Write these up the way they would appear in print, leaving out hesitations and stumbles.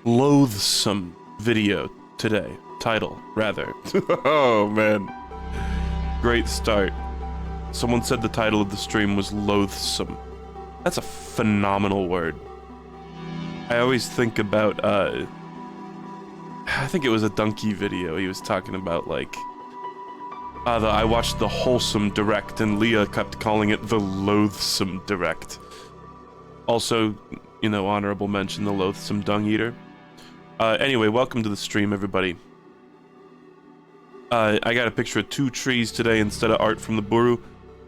loathsome video today. Title, rather. Oh, man. Great start. Someone said the title of the stream was loathsome. That's a phenomenal word. I always think about, I think it was a Donkey video. He was talking about, like, I watched the Wholesome Direct, and Leah kept calling it the Loathsome Direct. Also, you know, honorable mention, the Loathsome Dung Eater. Anyway, welcome to the stream, everybody. I got a picture of 2 trees today instead of art from the Buru.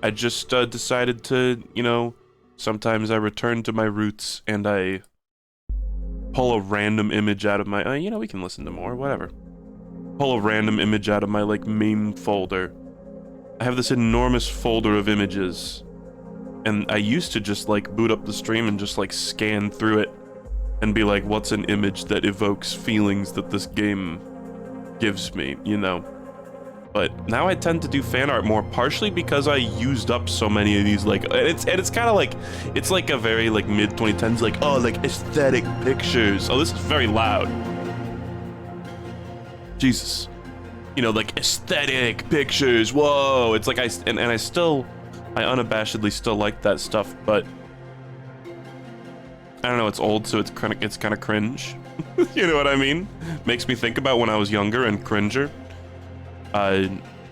I just decided to, you know, sometimes I return to my roots and I pull a random image out of my, you know, we can listen to more, whatever. Pull a random image out of my, like, main folder. I have this enormous folder of images, and I used to just, like, boot up the stream and just, like, scan through it and be like, what's an image that evokes feelings that this game gives me, you know? But now I tend to do fan art more, partially because I used up so many of these, like, and it's kind of like, it's like a very, like, mid-2010s, like, oh, like, aesthetic pictures. Oh, this is very loud. Jesus. You know, like, aesthetic pictures, whoa. It's like, I unabashedly still like that stuff, but I don't know, it's old, so it's kind of cringe. You know what I mean? Makes me think about when I was younger and cringer.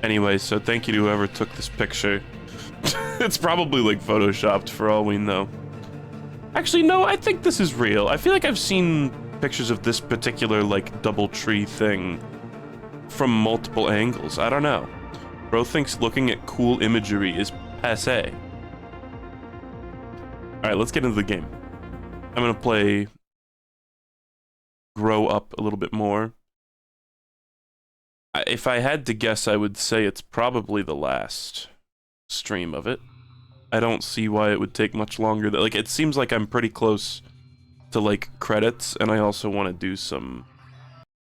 Anyway, so thank you to whoever took this picture. It's probably, like, photoshopped for all we know. Actually, no, I think this is real. I feel like I've seen pictures of this particular, like, double tree thing from multiple angles. I don't know. Bro thinks looking at cool imagery is passé. Alright, let's get into the game. I'm gonna play Grow Up a little bit more. If I had to guess, I would say it's probably the last stream of it. I don't see why it would take much longer. Like, it seems like I'm pretty close to, like, credits, and I also want to do some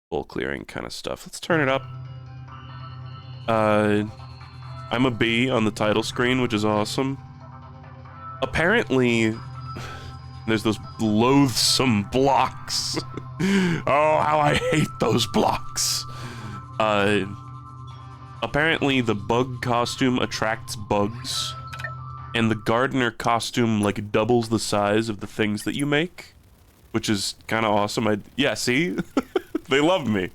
full clearing kind of stuff. Let's turn it up. I'm a bee on the title screen, which is awesome. Apparently, there's those loathsome blocks. Oh, how I hate those blocks. Apparently the bug costume attracts bugs, and the gardener costume, like, doubles the size of the things that you make, which is kind of awesome. Yeah, see? They love me.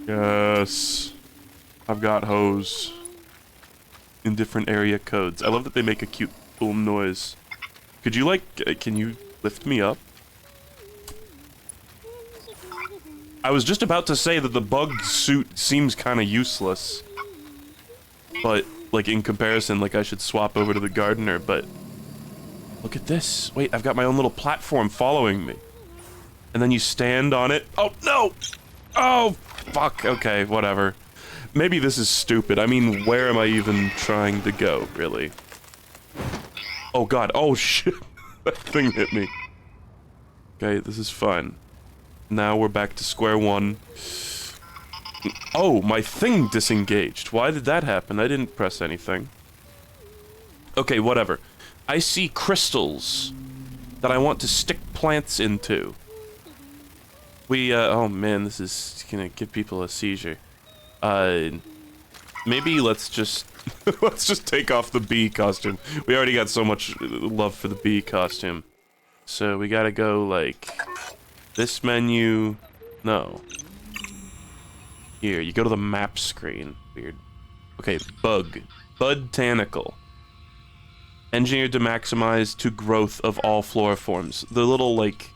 Yes. I've got hose in different area codes. I love that they make a cute little noise. Could you, like, can you lift me up? I was just about to say that the bug suit seems kind of useless. But, like, in comparison, like, I should swap over to the gardener, but look at this. Wait, I've got my own little platform following me. And then you stand on it. Oh, no! Oh, fuck. Okay, whatever. Maybe this is stupid. I mean, where am I even trying to go, really? Oh, God. Oh, shit. That thing hit me. Okay, this is fun. Now we're back to square one. Oh, my thing disengaged. Why did that happen? I didn't press anything. Okay, whatever. I see crystals that I want to stick plants into. Oh man, this is gonna give people a seizure. Maybe let's just, let's just take off the bee costume. We already got so much love for the bee costume. So we gotta go, like, this menu, no. Here, you go to the map screen. Weird. Okay, bug. Botanical. Engineered to maximize to growth of all flora forms. The little, like,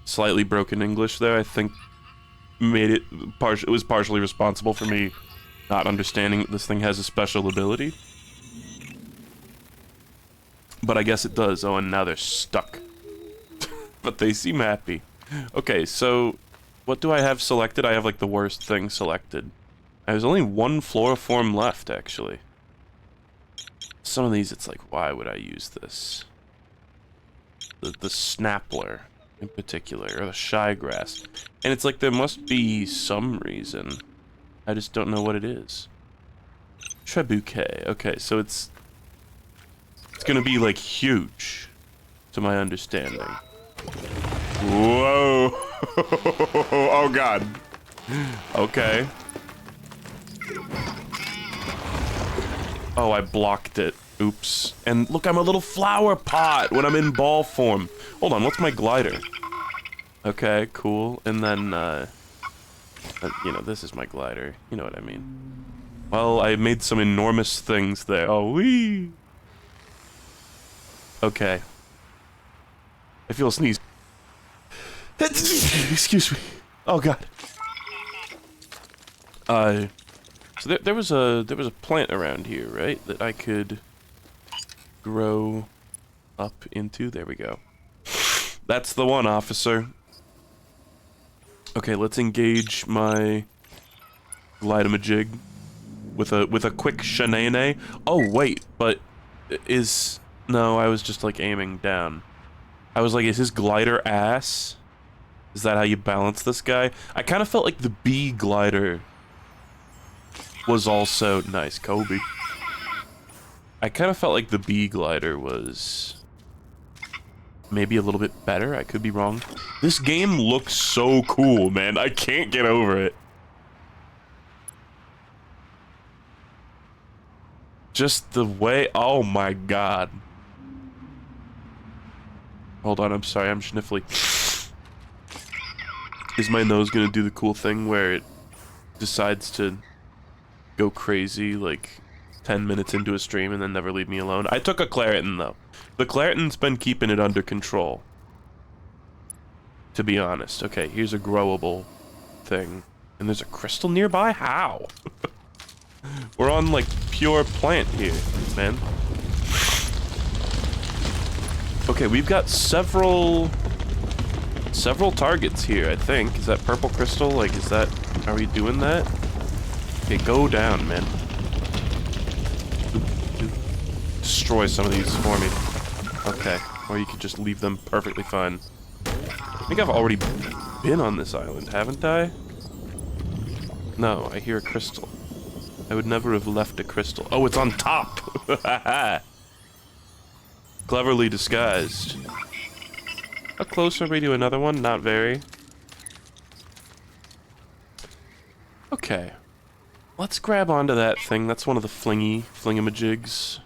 slightly broken English there, I think, made it, it was partially responsible for me not understanding that this thing has a special ability. But I guess it does. Oh, and now they're stuck. But they seem happy. Okay, so what do I have selected? I have, like, the worst thing selected. There's only one flora form left, actually. Some of these, it's like, why would I use this? The snappler, in particular, or the shygrass. And it's like, there must be some reason. I just don't know what it is. Trebuchet. Okay, so it's gonna be, like, huge, to my understanding. Whoa. Oh, God. Okay. Oh, I blocked it. Oops. And look, I'm a little flower pot when I'm in ball form. Hold on, what's my glider? Okay, cool. And then, you know, this is my glider. You know what I mean. Well, I made some enormous things there. Oh, wee! Okay. I feel a sneeze. Excuse me. Oh, God. So there was a plant around here, right? That I could grow up into. There we go. That's the one, officer. Okay, let's engage my glidamajig with a quick shenane. Oh wait, but no, I was just like aiming down. I was like, is his glider ass? Is that how you balance this guy? I kind of felt like the bee glider was also nice, Kobe. I kind of felt like the bee glider was maybe a little bit better. I could be wrong. This game looks so cool, man. I can't get over it. Just the way, oh my God. Hold on, I'm sorry, I'm sniffly. Is my nose gonna do the cool thing where it decides to go crazy like 10 minutes into a stream and then never leave me alone? I took a Claritin though. The Claritin's been keeping it under control. To be honest. Okay, here's a growable thing. And there's a crystal nearby? How? We're on like pure plant here, man. Okay, we've got several targets here, I think. Is that purple crystal? Like, is that... Are we doing that? Okay, go down, man. Destroy some of these for me. Okay, or you could just leave them perfectly fine. I think I've already been on this island, haven't I? No, I hear a crystal. I would never have left a crystal. Oh, it's on top! Cleverly disguised. How close are we to another one? Not very. Okay. Let's grab onto that thing. That's one of the flingamajigs.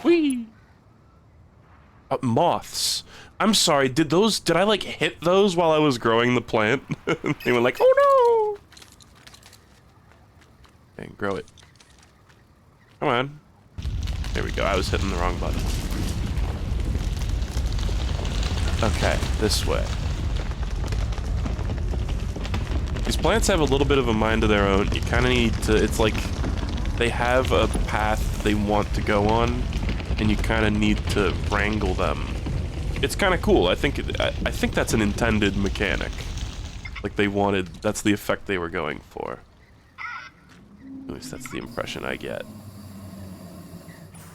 Whee! Moths. I'm sorry, did I like hit those while I was growing the plant? They went like, oh no! Okay, grow it. Come on. There we go, I was hitting the wrong button. Okay, this way. These plants have a little bit of a mind of their own. You kind of need to, it's like, they have a path they want to go on, and you kind of need to wrangle them. It's kind of cool. I think that's an intended mechanic. Like they wanted, that's the effect they were going for. At least that's the impression I get.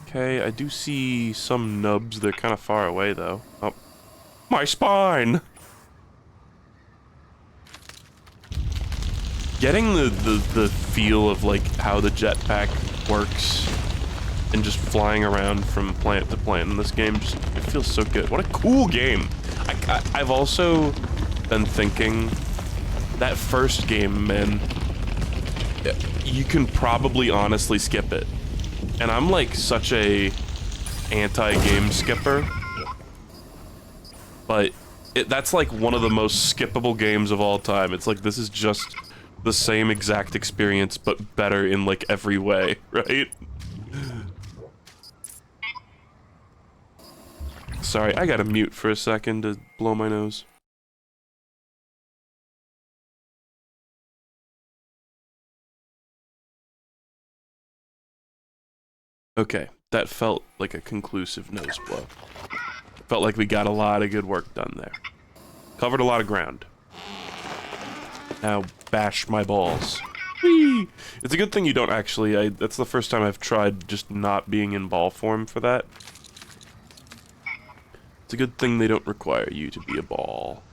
Okay, I do see some nubs. They're kind of far away though. Oh, my spine! Getting the feel of like how the jetpack works and just flying around from plant to plant in this game, just, it feels so good. What a cool game. I've also been thinking, that first game, man, you can probably honestly skip it. And I'm like such a anti-game skipper, but that's like one of the most skippable games of all time. It's like, this is just the same exact experience, but better in like every way, right? Sorry, I gotta mute for a second to blow my nose. Okay, that felt like a conclusive nose blow. Felt like we got a lot of good work done there. Covered a lot of ground. Now bash my balls. Whee! It's a good thing you don't actually, that's the first time I've tried just not being in ball form for that. It's a good thing they don't require you to be a ball.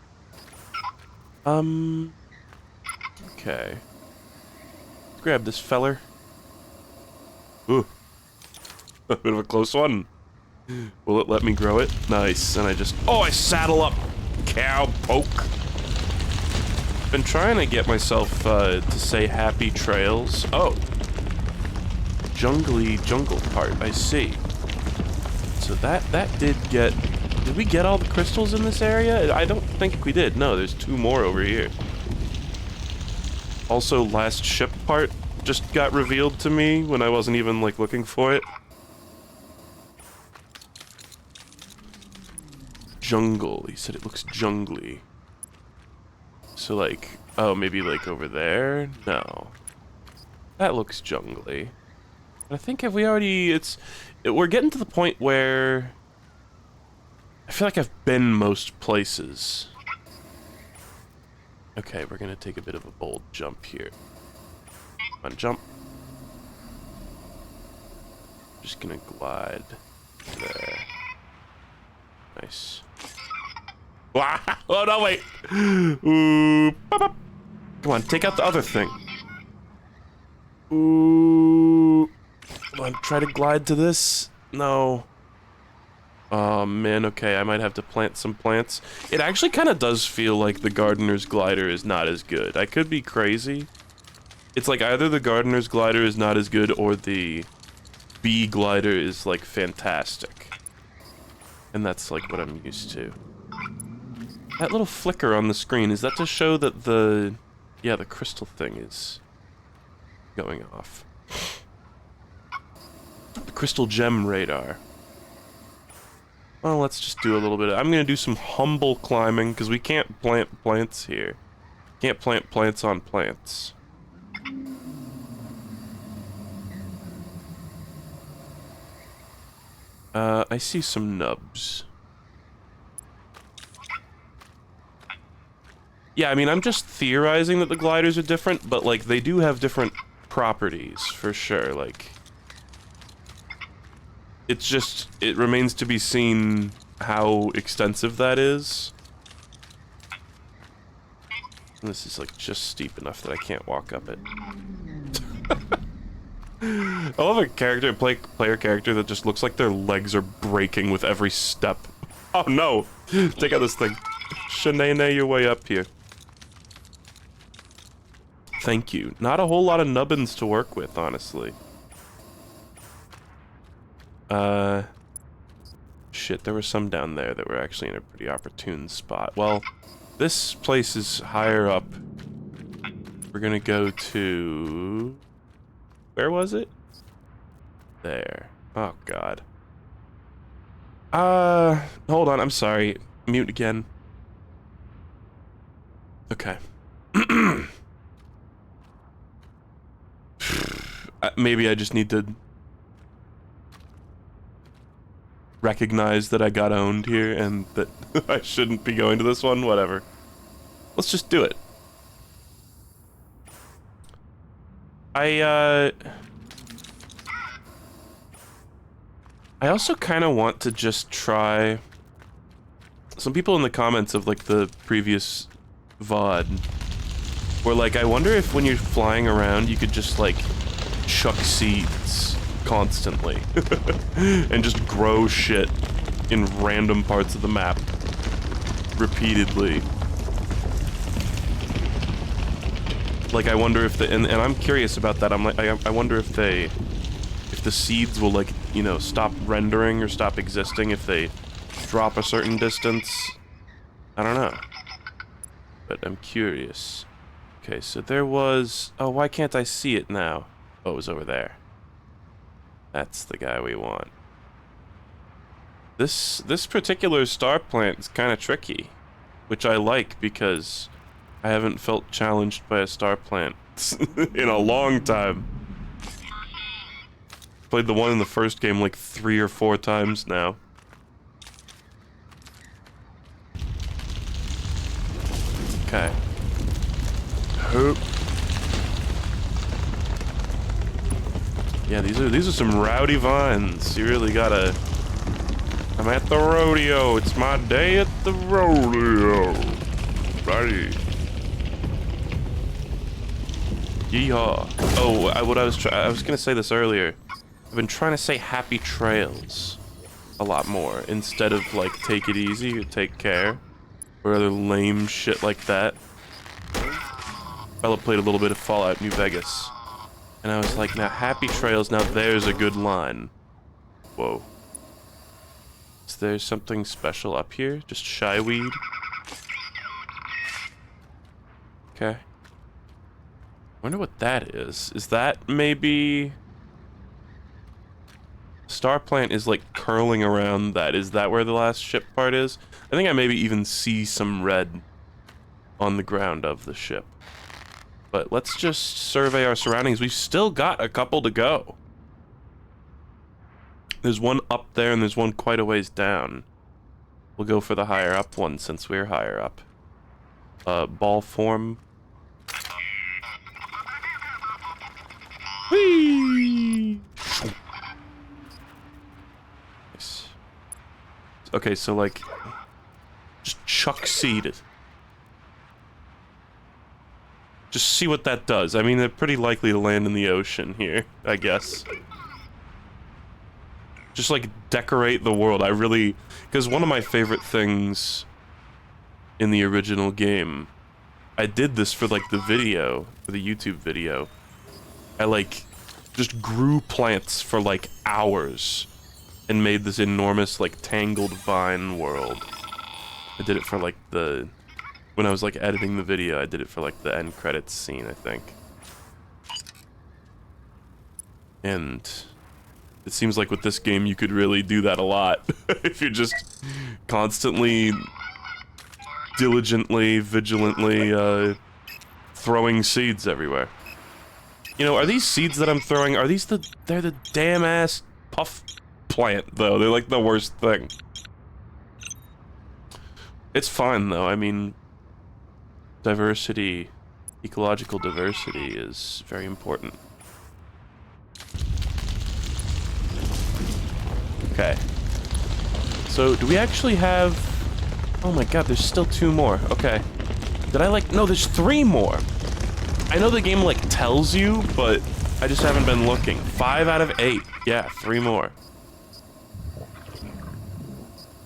Okay. Let's grab this feller. Ooh. A bit of a close one. Will it let me grow it? Nice. And I just... Oh, I saddle up! Cowpoke! Been trying to get myself to say happy trails. Oh. Jungly jungle part, I see. So that did get... Did we get all the crystals in this area? I don't think we did. No, there's 2 more over here. Also, last ship part just got revealed to me when I wasn't even, like, looking for it. Jungle. He said it looks jungly. So, like, oh, maybe, like, over there? No. That looks jungly. But I think if we already... we're getting to the point where... I feel like I've been most places. Okay, we're gonna take a bit of a bold jump here. Come on, jump. Just gonna glide there. Nice. Oh no, wait! Ooh, pop, pop. Come on, take out the other thing. Ooh. Come on, try to glide to this. No. Oh man, okay, I might have to plant some plants. It actually kind of does feel like the gardener's glider is not as good. I could be crazy. It's like either the gardener's glider is not as good or the bee glider is like fantastic. And that's like what I'm used to. That little flicker on the screen, is that to show that the crystal thing is going off? The crystal gem radar. Well, let's just do a little bit. I'm gonna do some humble climbing because we can't plant plants here. Can't plant plants on plants. I see some nubs. Yeah, I mean, I'm just theorizing that the gliders are different, but, like, they do have different properties, for sure, like... It's just, it remains to be seen how extensive that is. And this is, like, just steep enough that I can't walk up it. I love a character, player character that just looks like their legs are breaking with every step. Oh no! Take out this thing. Shanae your way up here. Thank you. Not a whole lot of nubbins to work with, honestly. Shit, there were some down there that were actually in a pretty opportune spot. Well, this place is higher up. We're gonna go to... Where was it? There. Oh, God. Hold on, I'm sorry. Mute again. Okay. Maybe I just need to recognize that I got owned here and that I shouldn't be going to this one. Whatever. Let's just do it. I also kind of want to just try... Some people in the comments of, like, the previous VOD were like, I wonder if when you're flying around you could just, like, chuck seeds constantly and just grow shit in random parts of the map repeatedly. Like, I wonder if and I'm curious about that. I'm like, I wonder if the seeds will, like, you know, stop rendering or stop existing if they drop a certain distance. I don't know. But I'm curious. Okay, so there was... Oh, why can't I see it now? Oh, it was over there. That's the guy we want. This particular star plant is kind of tricky, which I like because I haven't felt challenged by a star plant in a long time. Played the one in the first game like 3 or 4 times now. Okay. Hoop. Yeah, these are some rowdy vines. You really gotta... I'm at the rodeo. It's my day at the rodeo. Righty. Yeehaw. Oh, I was gonna say this earlier. I've been trying to say happy trails. a lot more, instead of, like, take it easy or take care, or other lame shit like that. Fella played a little bit of Fallout New Vegas, and I was like, now Happy Trails, now there's a good line. Whoa. Is there something special up here? Just shyweed? Okay. Wonder what that is. Is that maybe... Star plant is like curling around that. Is that where the last ship part is? I think I maybe even see some red on the ground of the ship. But let's just survey our surroundings. We've still got a couple to go. There's one up there and there's one quite a ways down. We'll go for the higher up one since we're higher up. Ball form. Whee! Nice. Okay, so like, just chuck seed it. Just see what that does. I mean, they're pretty likely to land in the ocean here, I guess. Just like decorate the world. I really, because one of my favorite things in the original game, I did this for like the video, for the YouTube video. I like just grew plants for like hours and made this enormous like tangled vine world. I did it for like the, when I was like editing the video, I did it for like the end credits scene, I think. And it seems like with this game you could really do that a lot. If you're just constantly, diligently, vigilantly throwing seeds everywhere. You know, are these seeds that I'm throwing, are these they're the damn ass puff plant though. They're like the worst thing. It's fine though, I mean, diversity, ecological diversity is very important. Okay. So, do we actually have... Oh my god, there's still 2 more. Okay. Did I like... No, there's 3 more! I know the game, like, tells you, but I just haven't been looking. 5 out of 8. Yeah, 3 more.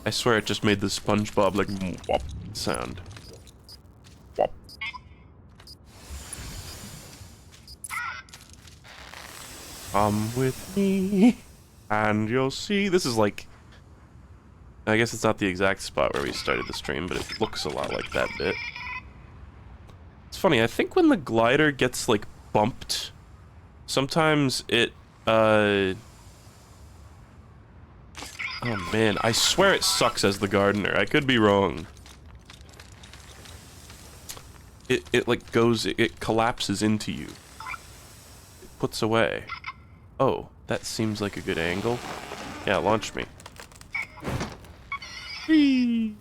I swear it just made the SpongeBob, like, whop sound. Whop. Come with me, and you'll see. This is like... I guess it's not the exact spot where we started the stream, but it looks a lot like that bit. It's funny, I think when the glider gets, like, bumped, sometimes it, Oh man, I swear it sucks as the gardener. I could be wrong. It like goes, it collapses into you. It puts away. Oh, that seems like a good angle. Yeah, launch me. Whee!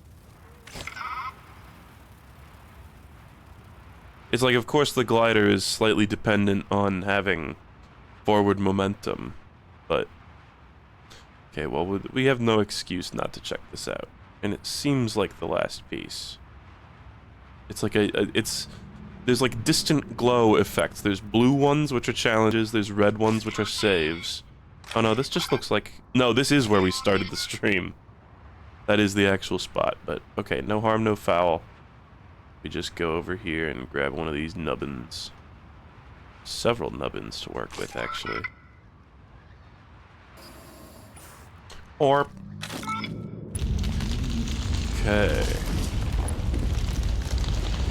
It's like, of course the glider is slightly dependent on having forward momentum, but... Okay, well, we have no excuse not to check this out. And it seems like the last piece. It's like there's like distant glow effects. There's blue ones, which are challenges. There's red ones, which are saves. Oh no, this just looks like... No, this is where we started the stream. That is the actual spot, but... Okay, no harm, no foul. We just go over here and grab one of these nubbins. Several nubbins to work with, actually. Or... Okay.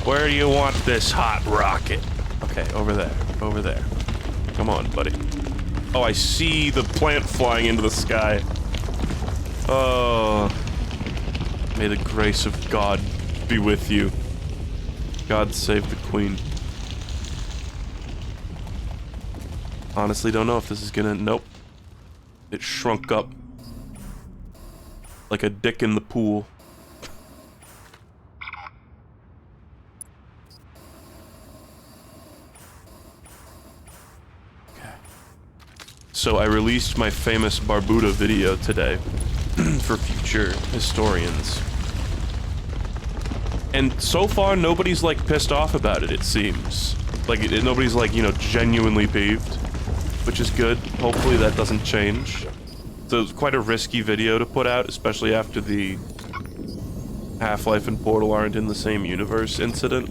Where do you want this hot rocket? Okay, over there. Over there. Come on, buddy. Oh, I see the plant flying into the sky. Oh. May the grace of God be with you. God save the Queen. Honestly, don't know if this is gonna... Nope. It shrunk up. Like a dick in the pool. Okay. So I released my famous Barbuda video today for future historians. And so far, nobody's, like, pissed off about it, it seems. Like, nobody's, like, you know, genuinely peeved. Which is good. Hopefully that doesn't change. So it's quite a risky video to put out, especially after the Half-Life and Portal aren't in the same universe incident.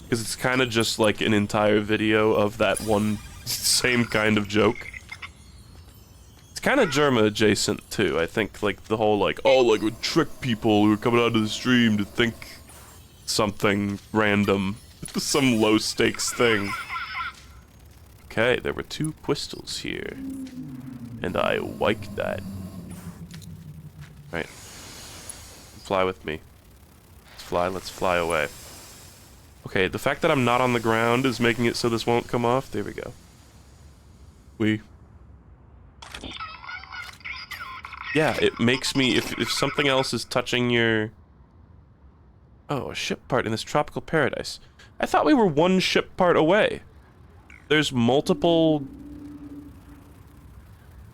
Because it's kind of just like an entire video of that one same kind of joke. It's kind of Germa adjacent too. I think like the whole like, oh, like would trick people who are coming onto the stream to think something random, some low stakes thing. Okay, there were 2 crystals here, and I like that. Right, fly with me. Let's fly away. Okay, the fact that I'm not on the ground is making it so this won't come off. There we go. Yeah, it makes me, if something else is touching your... Oh, a ship part in this tropical paradise. I thought we were 1 ship part away. There's multiple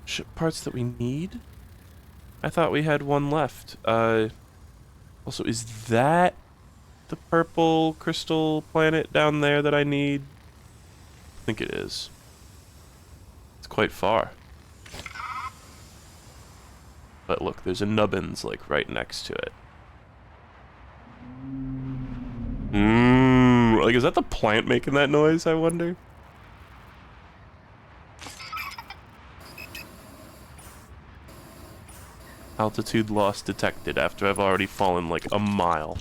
ship parts that we need? I thought we had 1 left. Also, is that the purple crystal planet down there that I need? I think it is. It's quite far. But look, there's a nubbins, like, right next to it. Like, is that the plant making that noise, I wonder? Altitude loss detected after I've already fallen like a mile.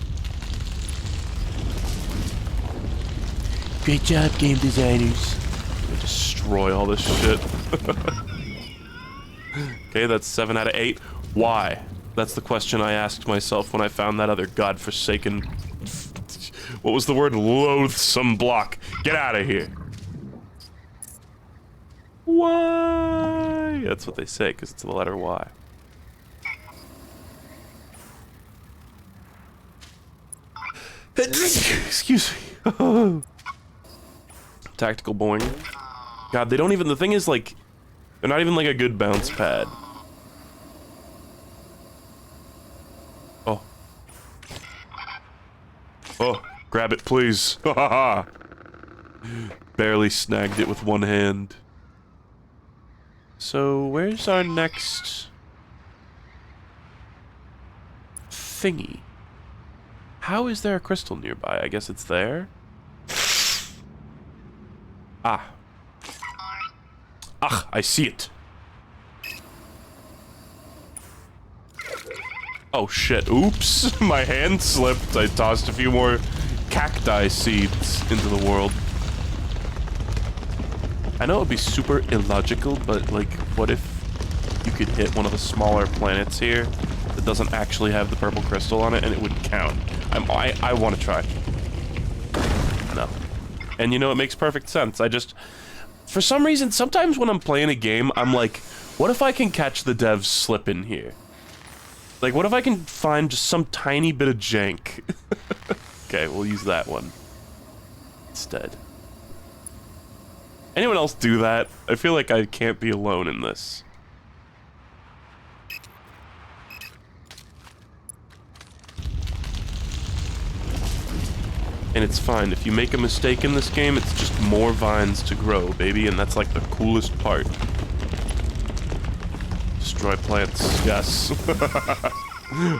Great job, game designers. I'm gonna destroy all this shit. Okay, that's 7 out of 8. Why? That's the question I asked myself when I found that other godforsaken... What was the word? Loathsome block. Get out of here. Why? That's what they say, because it's the letter Y. Excuse me. Tactical boing. God, they don't even... The thing is, like... They're not even, like, a good bounce pad. Oh. Oh, grab it, please. Barely snagged it with 1 hand. So, where's our next... thingy? How is there a crystal nearby? I guess it's there? Ah. Ah, I see it. Oh shit, oops. My hand slipped. I tossed a few more cacti seeds into the world. I know it would be super illogical, but like, what if you could hit one of the smaller planets here that doesn't actually have the purple crystal on it and it would count? I want to try. No. And you know, it makes perfect sense. I just... For some reason, sometimes when I'm playing a game, I'm like, what if I can catch the devs slipping here? Like, what if I can find just some tiny bit of jank? Okay, we'll use that one instead. Anyone else do that? I feel like I can't be alone in this. And it's fine. If you make a mistake in this game, it's just more vines to grow, baby, and that's like the coolest part. Destroy plants, yes.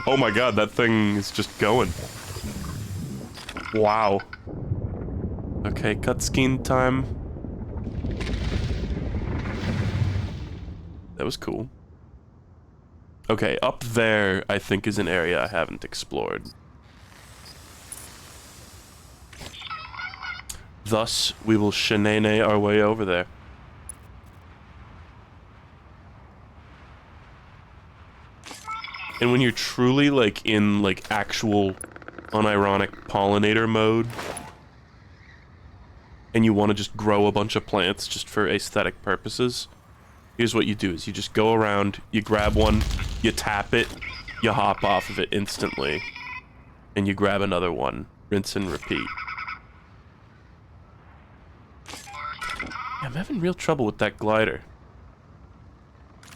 Oh my god, that thing is just going. Wow. Okay, cutscene time. That was cool. Okay, up there, I think, is an area I haven't explored. Thus, we will shenane our way over there. And when you're truly, like, in, like, actual unironic pollinator mode, and you want to just grow a bunch of plants just for aesthetic purposes, here's what you do, is you just go around, you grab one, you tap it, you hop off of it instantly, and you grab another one. Rinse and repeat. Yeah, I'm having real trouble with that glider.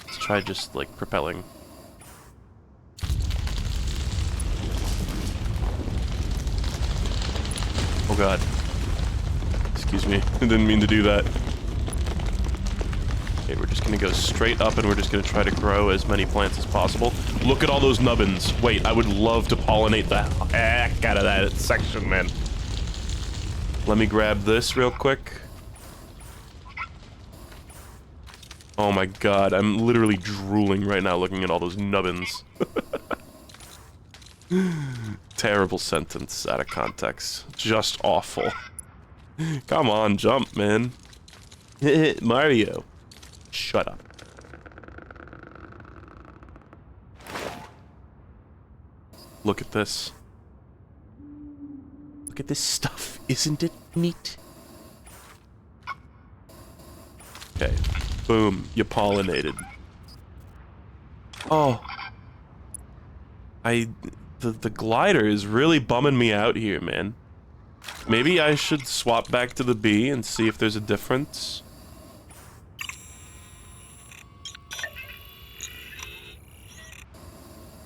Let's try just, like, propelling. Oh god. Excuse me, I didn't mean to do that. Okay, we're just gonna go straight up and we're just gonna try to grow as many plants as possible. Look at all those nubbins. Wait, I would love to pollinate the heck out of that section, man. Let me grab this real quick. Oh my god, I'm literally drooling right now looking at all those nubbins. Terrible sentence out of context. Just awful. Come on, jump, man. Mario. Shut up. Look at this. Look at this stuff. Isn't it neat? Okay. Boom. You pollinated. Oh. The glider is really bumming me out here, man. Maybe I should swap back to the bee and see if there's a difference.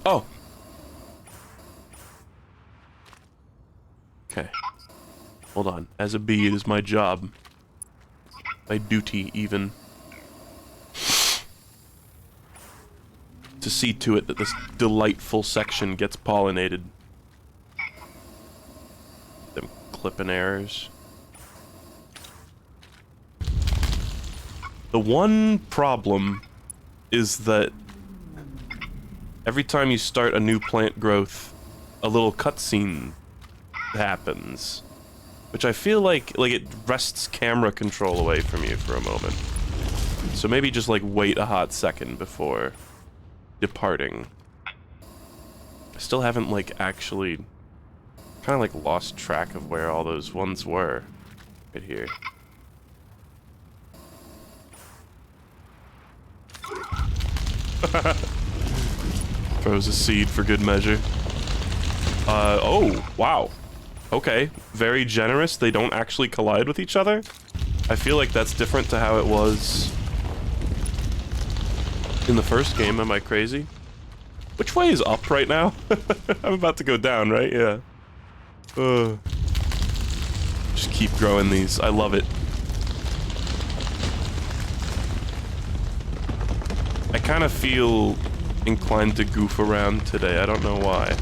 Oh. Okay. Hold on. As a bee, it is my job. My duty, even. To see to it that this delightful section gets pollinated. Them clipping errors. The one problem is that every time you start a new plant growth, a little cutscene happens. Which I feel like it wrests camera control away from you for a moment. So maybe just like wait a hot second before departing. I still haven't like actually kind of like lost track of where all those ones were. Right here. Throws a seed for good measure. Oh, wow. Okay, very generous. They don't actually collide with each other. I feel like that's different to how it was in the first game. Am I crazy? Which way is up right now? I'm about to go down, right? Yeah. Just keep growing these. I love it. I kind of feel inclined to goof around today. I don't know why.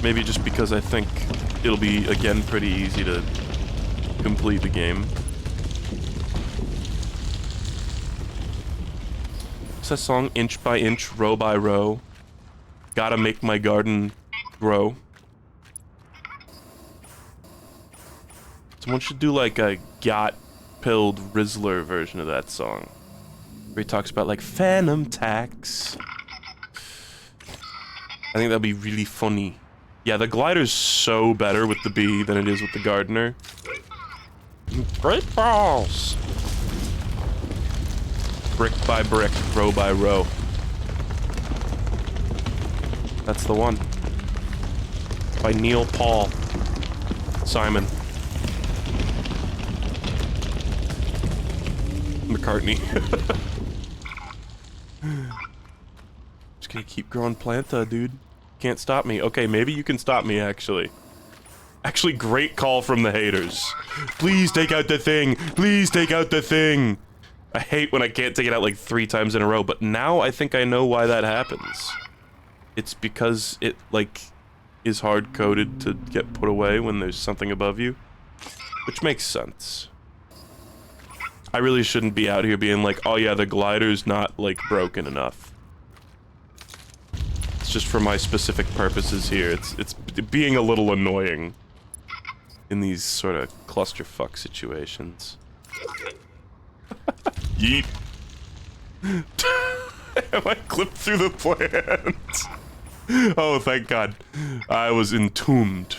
Maybe just because I think it'll be, again, pretty easy to complete the game. What's that song? Inch by inch, row by row. Gotta make my garden grow. Someone should do like a yacht-pilled Rizzler version of that song. Where he talks about like phantom tax. I think that'd be really funny. Yeah, the glider's so better with the bee than it is with the gardener. Great balls! Brick by brick, row by row. That's the one. By Neil Paul Simon McCartney. Just gonna keep growing planta, dude. Can't stop me. Okay, maybe you can stop me, actually. Actually, great call from the haters. Please take out the thing. Please take out the thing. I hate when I can't take it out like 3 times in a row, but now I think I know why that happens. It's because it, like, is hard-coded to get put away when there's something above you. Which makes sense. I really shouldn't be out here being like, oh yeah, the glider's not, like, broken enough. It's just for my specific purposes here. It's being a little annoying in these sort of clusterfuck situations. Yeet. Am I clipped through the plant? Oh, thank God. I was entombed.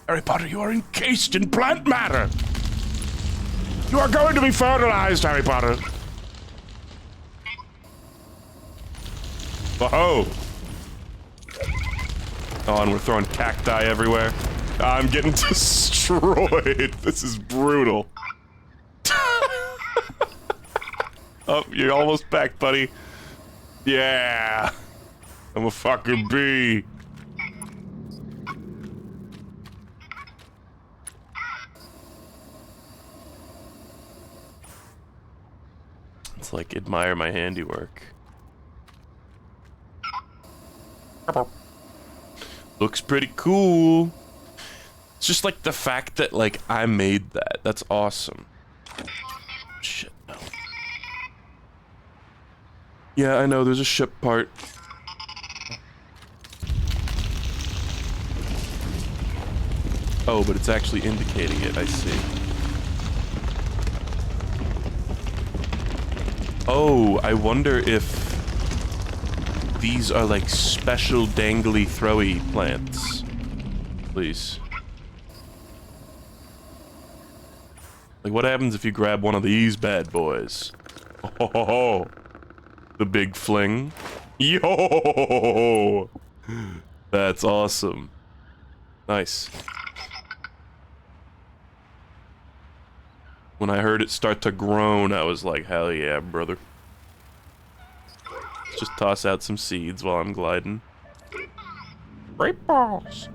Harry Potter, you are encased in plant matter. You are going to be fertilized, Harry Potter. Whoa. Oh, and we're throwing cacti everywhere. I'm getting destroyed. This is brutal. Oh, you're almost back, buddy. Yeah. I'm a fucking bee. Let's like, admire my handiwork. Looks pretty cool. It's just like the fact that, like, I made that. That's awesome. Shit, no. Yeah, I know, there's a ship part. Oh, but it's actually indicating it, I see. Oh, I wonder if these are like special dangly throwy plants. Please. Like, what happens if you grab one of these bad boys? Oh, ho, ho. The big fling. Yo! That's awesome. Nice. When I heard it start to groan, I was like, hell yeah, brother. Let's just toss out some seeds while I'm gliding. Great balls.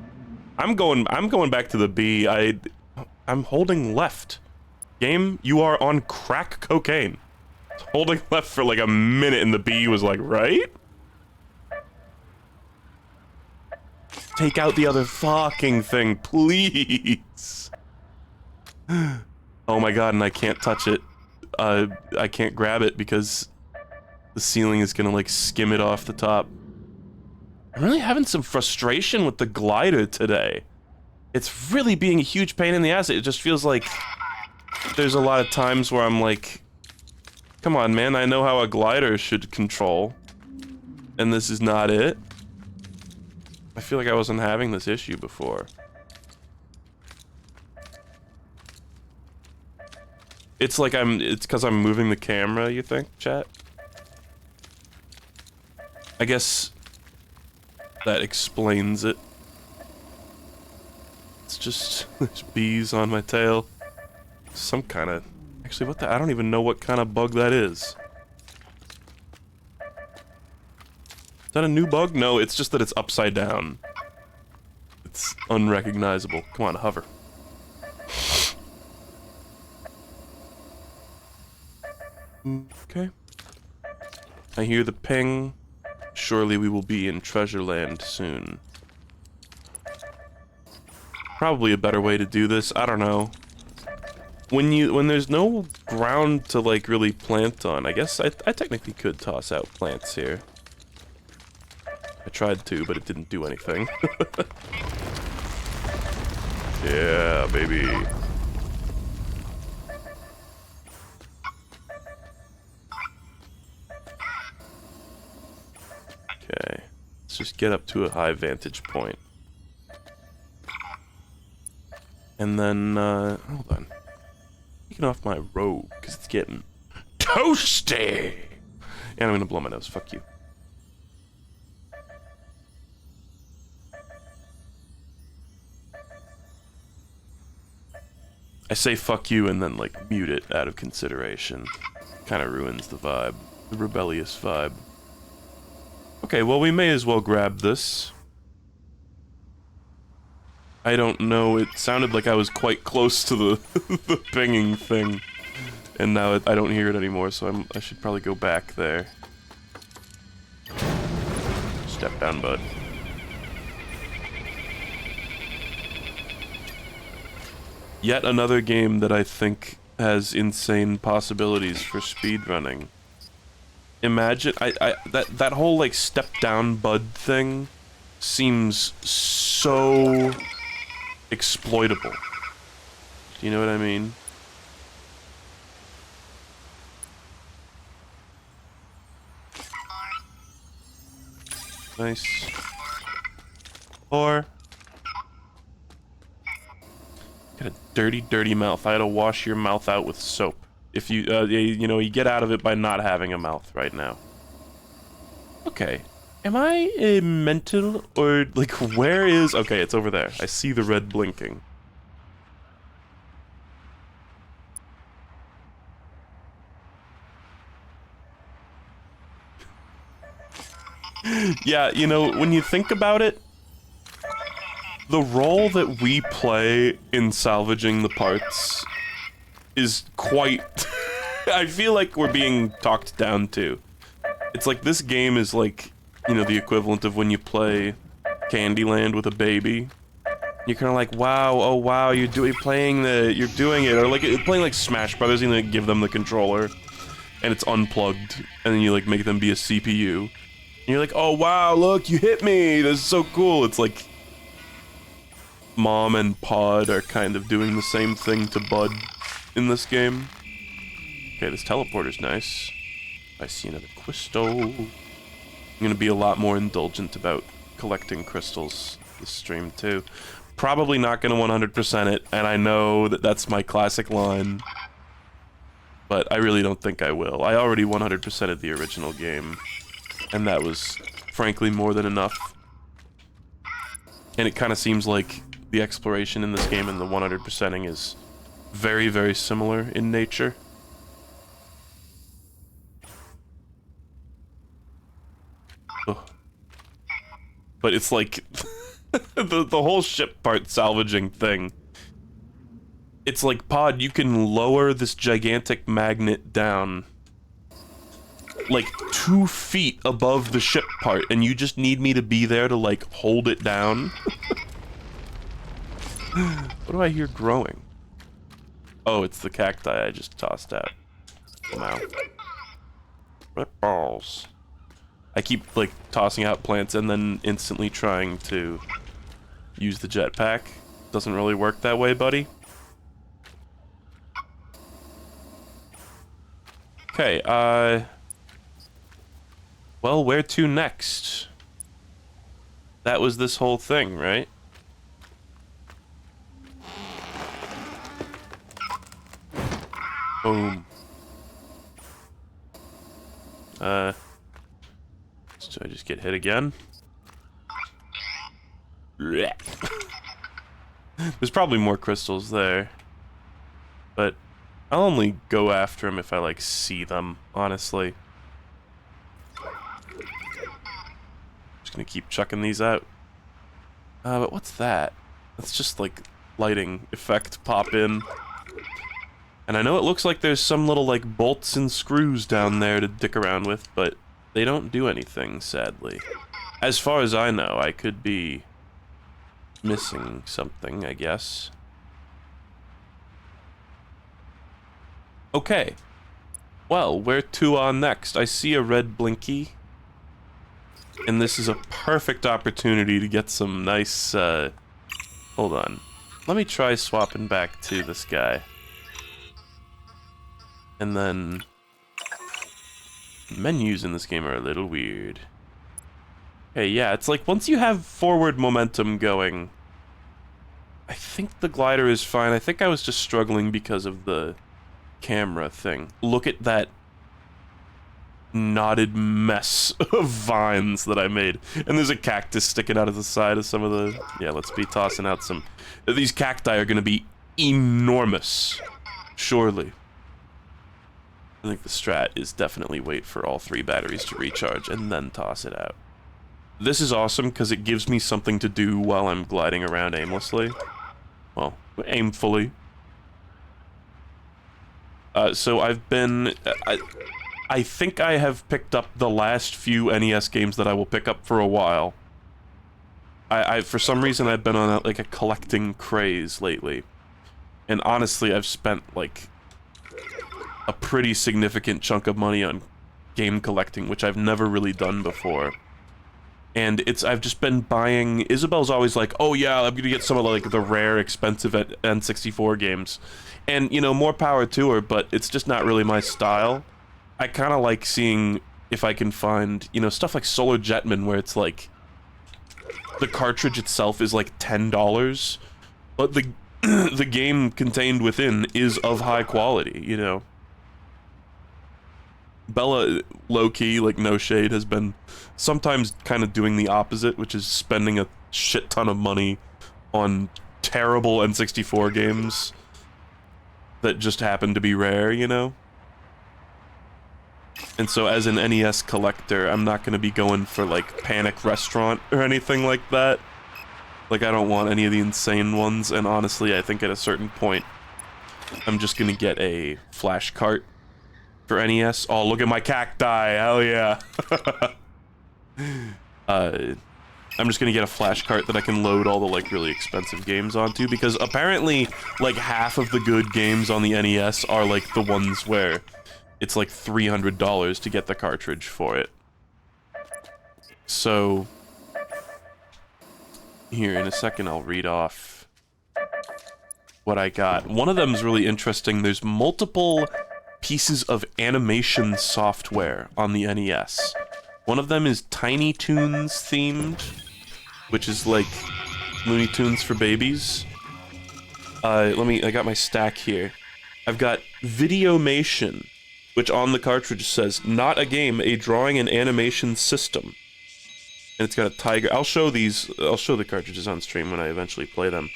I'm going back to the B. I'm holding left. Game, you are on crack cocaine. Holding left for like a minute and the bee was like, right? Take out the other fucking thing, please. Oh my god, and I can't touch it. I can't grab it because the ceiling is gonna like skim it off the top. I'm really having some frustration with the glider today. It's really being a huge pain in the ass. It just feels like there's a lot of times where I'm like, come on, man, I know how a glider should control. And this is not it. I feel like I wasn't having this issue before. It's like it's because I'm moving the camera, you think, chat? I guess that explains it. It's just, there's bees on my tail. Some kind of... Actually, what the... I don't even know what kind of bug that is. Is that a new bug? No, it's just that it's upside down. It's unrecognizable. Come on, hover. Okay. I hear the ping. Surely we will be in Treasure Land soon. Probably a better way to do this. I don't know. When there's no ground to like really plant on, I guess I technically could toss out plants here. I tried to, but it didn't do anything. Yeah, baby. Okay, let's just get up to a high vantage point. And then, hold on. Taking off my robe, because it's getting toasty! And I'm gonna blow my nose, fuck you. I say fuck you and then, like, mute it out of consideration. Kinda ruins the vibe. The rebellious vibe. Okay, well, we may as well grab this. I don't know, it sounded like I was quite close to the, the pinging thing. And now I don't hear it anymore, so I should probably go back there. Step down, bud. Yet another game that I think has insane possibilities for speedrunning. Imagine, that whole, like, step down bud thing seems so exploitable. Do you know what I mean? Nice. Or... got a dirty, dirty mouth. I had to wash your mouth out with soap. If you, you know, you get out of it by not having a mouth right now. Okay. Am I mental or, like, where is... Okay, it's over there. I see the red blinking. Yeah, you know, when you think about it, the role that we play in salvaging the parts is quite I feel like we're being talked down to. It's like this game is like, you know, the equivalent of when you play Candyland with a baby. You're kind of like, wow, oh wow, you're doing it, or like playing like Smash Brothers, and you like give them the controller, and it's unplugged, and then you like make them be a CPU. And you're like, oh wow, look, you hit me, this is so cool. It's like Mom and Pod are kind of doing the same thing to Bud in this game. Okay, this teleporter's nice. I see another crystal. I'm gonna be a lot more indulgent about collecting crystals this stream too. Probably not gonna 100% it, and I know that that's my classic line, but I really don't think I will. I already 100%ed the original game, and that was, frankly, more than enough. And it kind of seems like the exploration in this game and the 100%ing is very, very similar in nature. Ugh. But it's like the whole ship part salvaging thing. It's like, Pod, you can lower this gigantic magnet down like 2 feet above the ship part, and you just need me to be there to like hold it down. What do I hear growing? Oh, it's the cacti I just tossed out. Wow. Rip balls. I keep, like, tossing out plants and then instantly trying to use the jetpack. Doesn't really work that way, buddy. Okay, well, where to next? That was this whole thing, right? Boom. So I just get hit again? There's probably more crystals there. But I'll only go after them if I, like, see them, honestly. Just gonna keep chucking these out. But what's that? That's just, like, lighting effect pop in. And I know it looks like there's some little, like, bolts and screws down there to dick around with, but they don't do anything, sadly. As far as I know, I could be missing something, I guess. Okay. Well, where to on next? I see a red blinky. And this is a perfect opportunity to get some nice, hold on. Let me try swapping back to this guy. And then menus in this game are a little weird. Okay, yeah, it's like once you have forward momentum going, I think the glider is fine. I think I was just struggling because of the camera thing. Look at that knotted mess of vines that I made. And there's a cactus sticking out of the side of some of the... Yeah, let's be tossing out some... These cacti are gonna be enormous. Surely. I think the strat is definitely wait for all 3 batteries to recharge and then toss it out. This is awesome because it gives me something to do while I'm gliding around aimlessly. Well, aimfully. So I've been... I think I have picked up the last few NES games that I will pick up for a while. For some reason, I've been on like a collecting craze lately. And honestly, I've spent like a pretty significant chunk of money on game collecting, which I've never really done before. And I've just been buying... Isabel's always like, oh yeah, I'm gonna get some of like the rare, expensive N64 games. And, you know, more power to her, but it's just not really my style. I kind of like seeing if I can find, you know, stuff like Solar Jetman, where it's like... The cartridge itself is like $10, but the game contained within is of high quality, you know? Bella, low-key, like no shade, has been sometimes kind of doing the opposite, which is spending a shit ton of money on terrible N64 games that just happen to be rare, you know? And so as an NES collector, I'm not going to be going for like Panic Restaurant or anything like that. Like, I don't want any of the insane ones, and honestly, I think at a certain point, I'm just going to get a flash cart for NES. Oh, look at my cacti. Hell yeah. I'm just gonna get a flash cart that I can load all the, like, really expensive games onto, because apparently, like, half of the good games on the NES are, like, the ones where it's, like, $300 to get the cartridge for it. So, here, in a second, I'll read off what I got. One of them's really interesting. There's multiple pieces of animation software on the NES. One of them is Tiny Toons themed, which is like Looney Tunes for babies. I got my stack here. I've got Videomation, which on the cartridge says, not a game, a drawing and animation system. And it's got a tiger. I'll show the cartridges on stream when I eventually play them.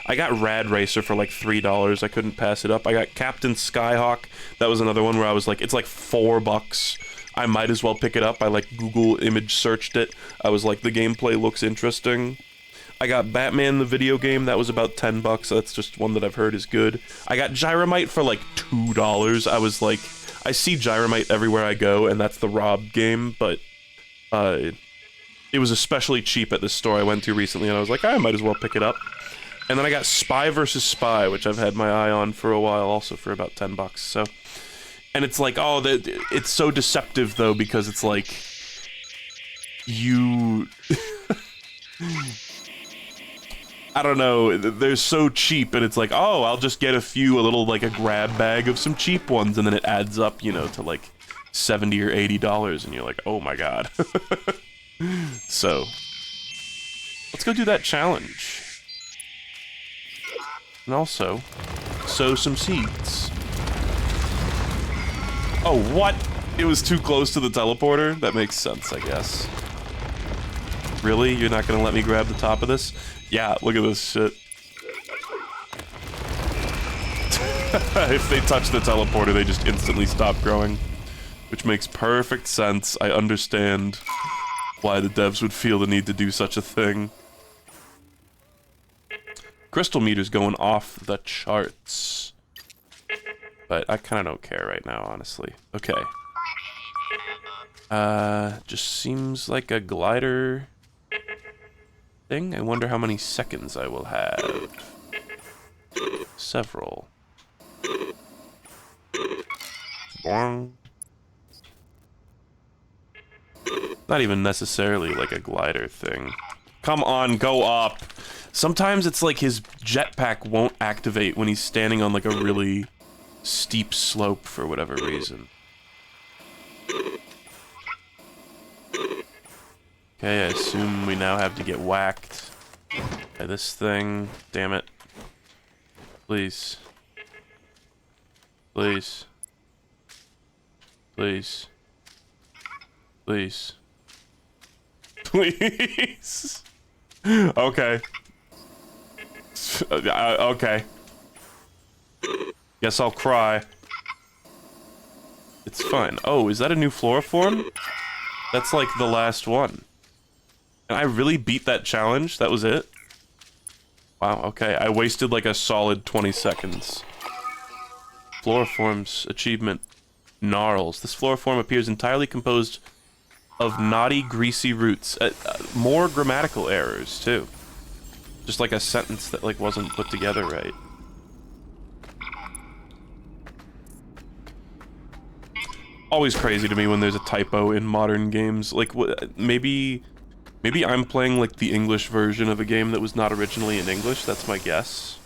I got Rad Racer for like $3. I couldn't pass it up. I got Captain Skyhawk. That was another one where I was like, it's like $4. I might as well pick it up. I like Google image searched it. I was like, the gameplay looks interesting. I got Batman the video game. That was about $10. That's just one that I've heard is good. I got Gyromite for like $2. I was like, I see Gyromite everywhere I go, and that's the Rob game, but it was especially cheap at this store I went to recently, and I was like, I might as well pick it up. And then I got Spy vs. Spy, which I've had my eye on for a while, also for about $10. So, and it's like, oh, it's so deceptive though, because it's like you, I don't know, they're so cheap, and it's like, oh, I'll just get a little like a grab bag of some cheap ones, and then it adds up, you know, to like $70 or $80, and you're like, oh my god. So, let's go do that challenge. And also, sow some seeds. Oh, what? It was too close to the teleporter? That makes sense, I guess. Really? You're not gonna let me grab the top of this? Yeah, look at this shit. If they touch the teleporter, they just instantly stop growing. Which makes perfect sense. I understand why the devs would feel the need to do such a thing. Crystal meter's going off the charts. But I kind of don't care right now, honestly. Okay. Just seems like a glider thing. I wonder how many seconds I will have. Several. Boing. Not even necessarily like a glider thing. Come on, go up! Sometimes it's like his jetpack won't activate when he's standing on like a really steep slope for whatever reason. Okay, I assume we now have to get whacked by this thing. Damn it. Please. Please. Please. Please. Please. Okay. Okay. Guess I'll cry. It's fine. Oh, is that a new Floriform? That's like the last one. And I really beat that challenge? That was it? Wow, okay. I wasted like a solid 20 seconds. Floriform's achievement. Gnarls. This Floriform appears entirely composed of knotty, greasy roots. More grammatical errors, too. Just like a sentence that like wasn't put together right. Always crazy to me when there's a typo in modern games. Like, maybe I'm playing like the English version of a game that was not originally in English. That's my guess.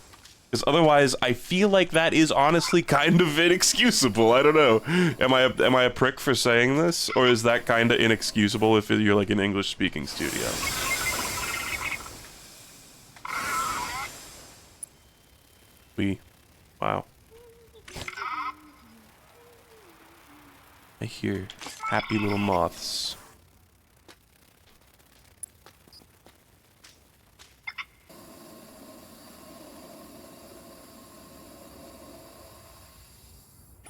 Because otherwise, I feel like that is honestly kind of inexcusable. I don't know. Am I a prick for saying this, or is that kind of inexcusable if you're like an English-speaking studio? Wow. I hear happy little moths.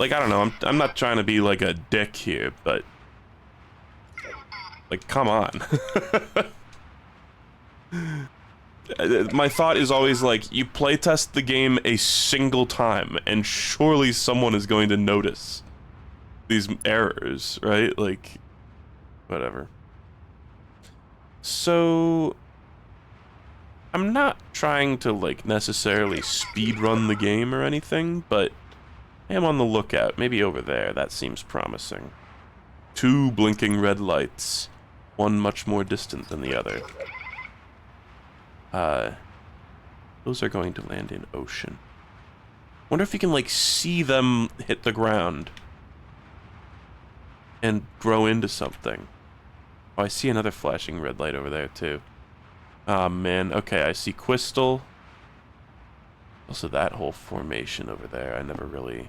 Like, I don't know, I'm not trying to be like a dick here, but like, come on. My thought is always like, you playtest the game a single time, and surely someone is going to notice. these errors, right? Like, whatever. So, I'm not trying to, like, necessarily speedrun the game or anything, but I am on the lookout. Maybe over there. That seems promising. 2 blinking red lights. One much more distant than the other. Those are going to land in ocean. Wonder if you can, like, see them hit the ground and grow into something. Oh, I see another flashing red light over there, too. Oh, man. Okay, I see Crystal. Also, that whole formation over there, I never really...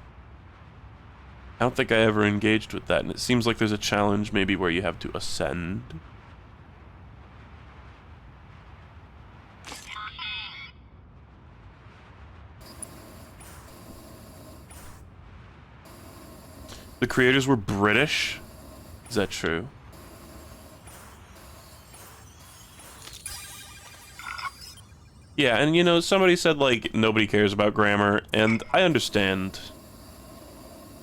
I don't think I ever engaged with that, and it seems like there's a challenge maybe where you have to ascend. The creators were British? Is that true? Yeah, and you know, somebody said, like, nobody cares about grammar, and I understand.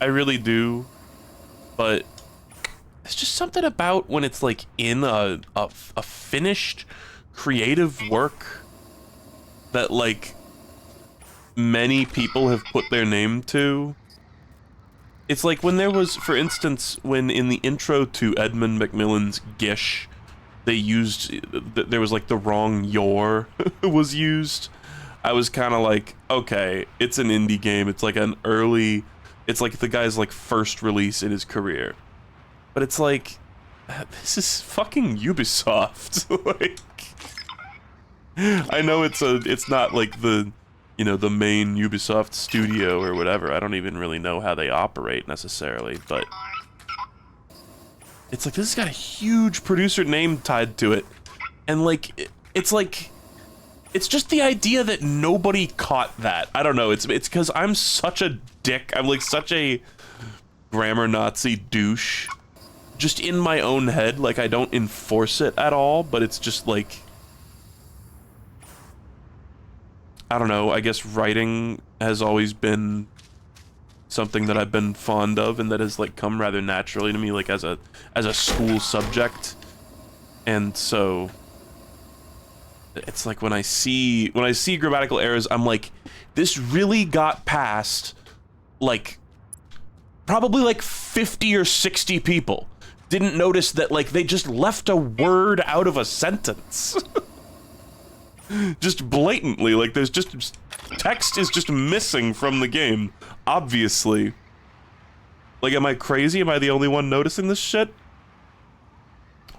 I really do. But it's just something about when it's, like, in a finished creative work that, like, many people have put their name to. It's like when there was, for instance, when in the intro to Edmund Macmillan's Gish, they used, there was like the wrong your was used. I was kind of like, okay, it's an indie game. It's like an early, it's like the guy's like first release in his career. But it's like, this is fucking Ubisoft. Like, I know it's not like the, you know, the main Ubisoft studio or whatever. I don't even really know how they operate necessarily, but it's like this has got a huge producer name tied to it. And like it's just the idea that nobody caught that. I don't know. It's because I'm such a dick. I'm like such a grammar Nazi douche. Just in my own head, like I don't enforce it at all, but it's just like, I don't know, I guess writing has always been something that I've been fond of and that has like come rather naturally to me, like as a school subject. And so it's like when I see grammatical errors, I'm like, this really got past like probably like 50 or 60 people. Didn't notice that like they just left a word out of a sentence. Just blatantly, like there's just text is just missing from the game, obviously. Like, am I crazy? Am I the only one noticing this shit?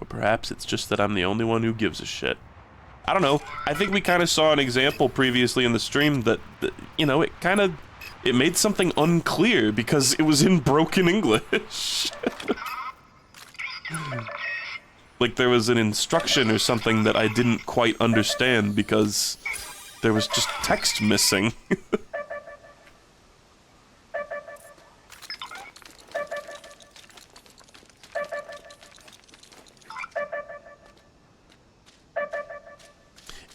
Or perhaps it's just that I'm the only one who gives a shit. I don't know. I think we kind of saw an example previously in the stream that you know, it made something unclear because it was in broken English. Like there was an instruction or something that I didn't quite understand because there was just text missing.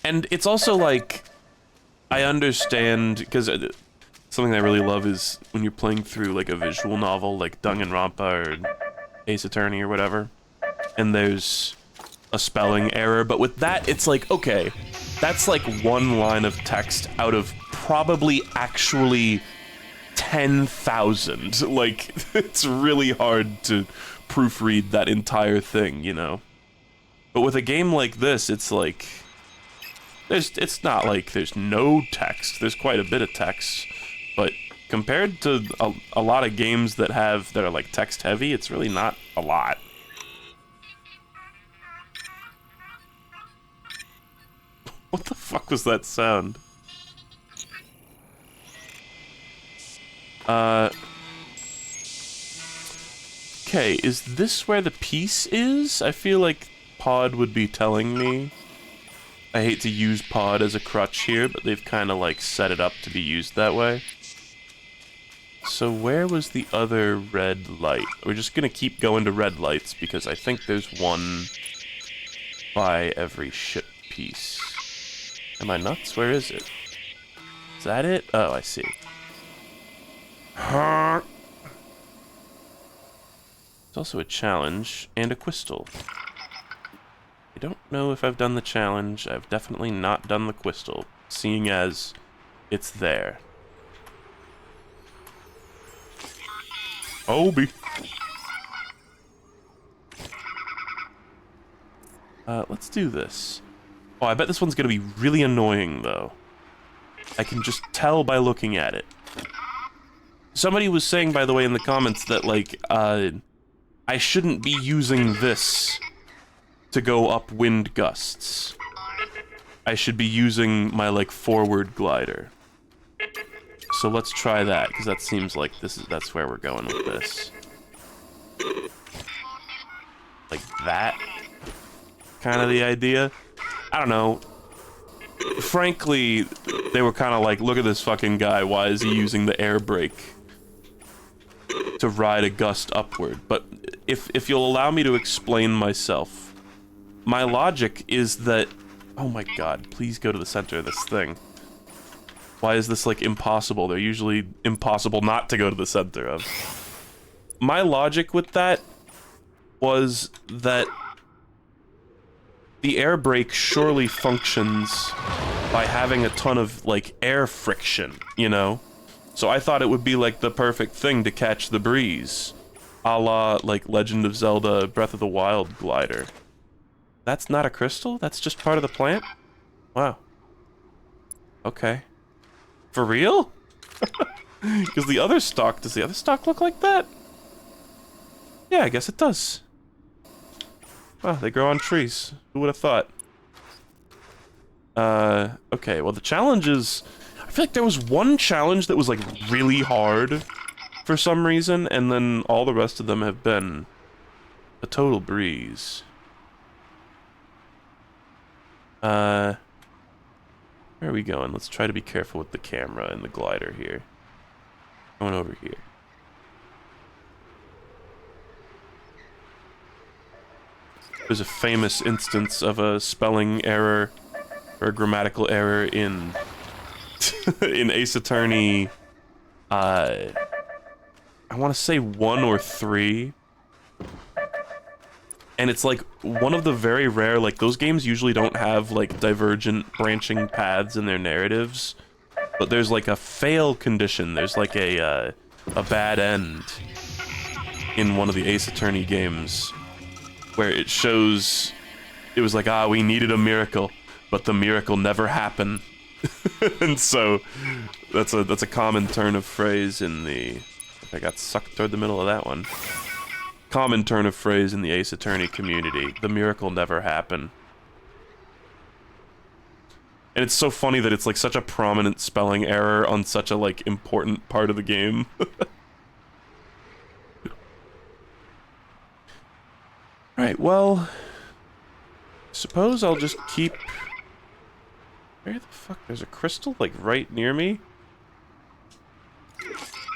And it's also like, I understand, because something I really love is when you're playing through like a visual novel like Danganronpa or Ace Attorney or whatever, and there's a spelling error, but with that, it's like, okay, that's like one line of text out of probably actually 10,000. Like, it's really hard to proofread that entire thing, you know? But with a game like this, it's like, it's not like there's no text. There's quite a bit of text, but compared to a lot of games that are like text heavy, it's really not a lot. What the fuck was that sound? Okay, is this where the piece is? I feel like Pod would be telling me. I hate to use Pod as a crutch here, but they've kind of like set it up to be used that way. So where was the other red light? We're just gonna keep going to red lights because I think there's one by every ship piece. Am I nuts? Where is it? Is that it? Oh, I see. It's also a challenge and a crystal. I don't know if I've done the challenge. I've definitely not done the crystal, seeing as it's there. Obi. Let's do this. Oh, I bet this one's gonna be really annoying, though. I can just tell by looking at it. Somebody was saying, by the way, in the comments that, like, I shouldn't be using this to go up wind gusts. I should be using my, like, forward glider. So let's try that, because that seems like that's where we're going with this. Like that? Kind of the idea? I don't know. Frankly, they were kind of like, look at this fucking guy, why is he using the air brake to ride a gust upward? But if you'll allow me to explain myself, my logic is that... Oh my god, please go to the center of this thing. Why is this, like, impossible? They're usually impossible not to go to the center of. My logic with that was that the air brake surely functions by having a ton of, like, air friction, you know? So I thought it would be, like, the perfect thing to catch the breeze. A la, like, Legend of Zelda Breath of the Wild glider. That's not a crystal? That's just part of the plant? Wow. Okay. For real? Because the other stalk, does the other stalk look like that? Yeah, I guess it does. Wow, they grow on trees. Who would have thought? Okay, well the challenges... I feel like there was one challenge that was, like, really hard for some reason, and then all the rest of them have been a total breeze. Where are we going? Let's try to be careful with the camera and the glider here. Going over here. There's a famous instance of a spelling error or a grammatical error in in Ace Attorney. I want to say 1 or 3. And it's like one of the very rare, like, those games usually don't have, like, divergent branching paths in their narratives, but there's like a fail condition, there's like a bad end in one of the Ace Attorney games where it shows it was like, we needed a miracle, but the miracle never happened. And so that's a common turn of phrase in the... I got sucked toward the middle of that one. Common turn of phrase in the Ace Attorney community. The miracle never happened. And it's so funny that it's like such a prominent spelling error on such a, like, important part of the game. Right, well... suppose I'll just keep... Where the fuck? There's a crystal, like, right near me?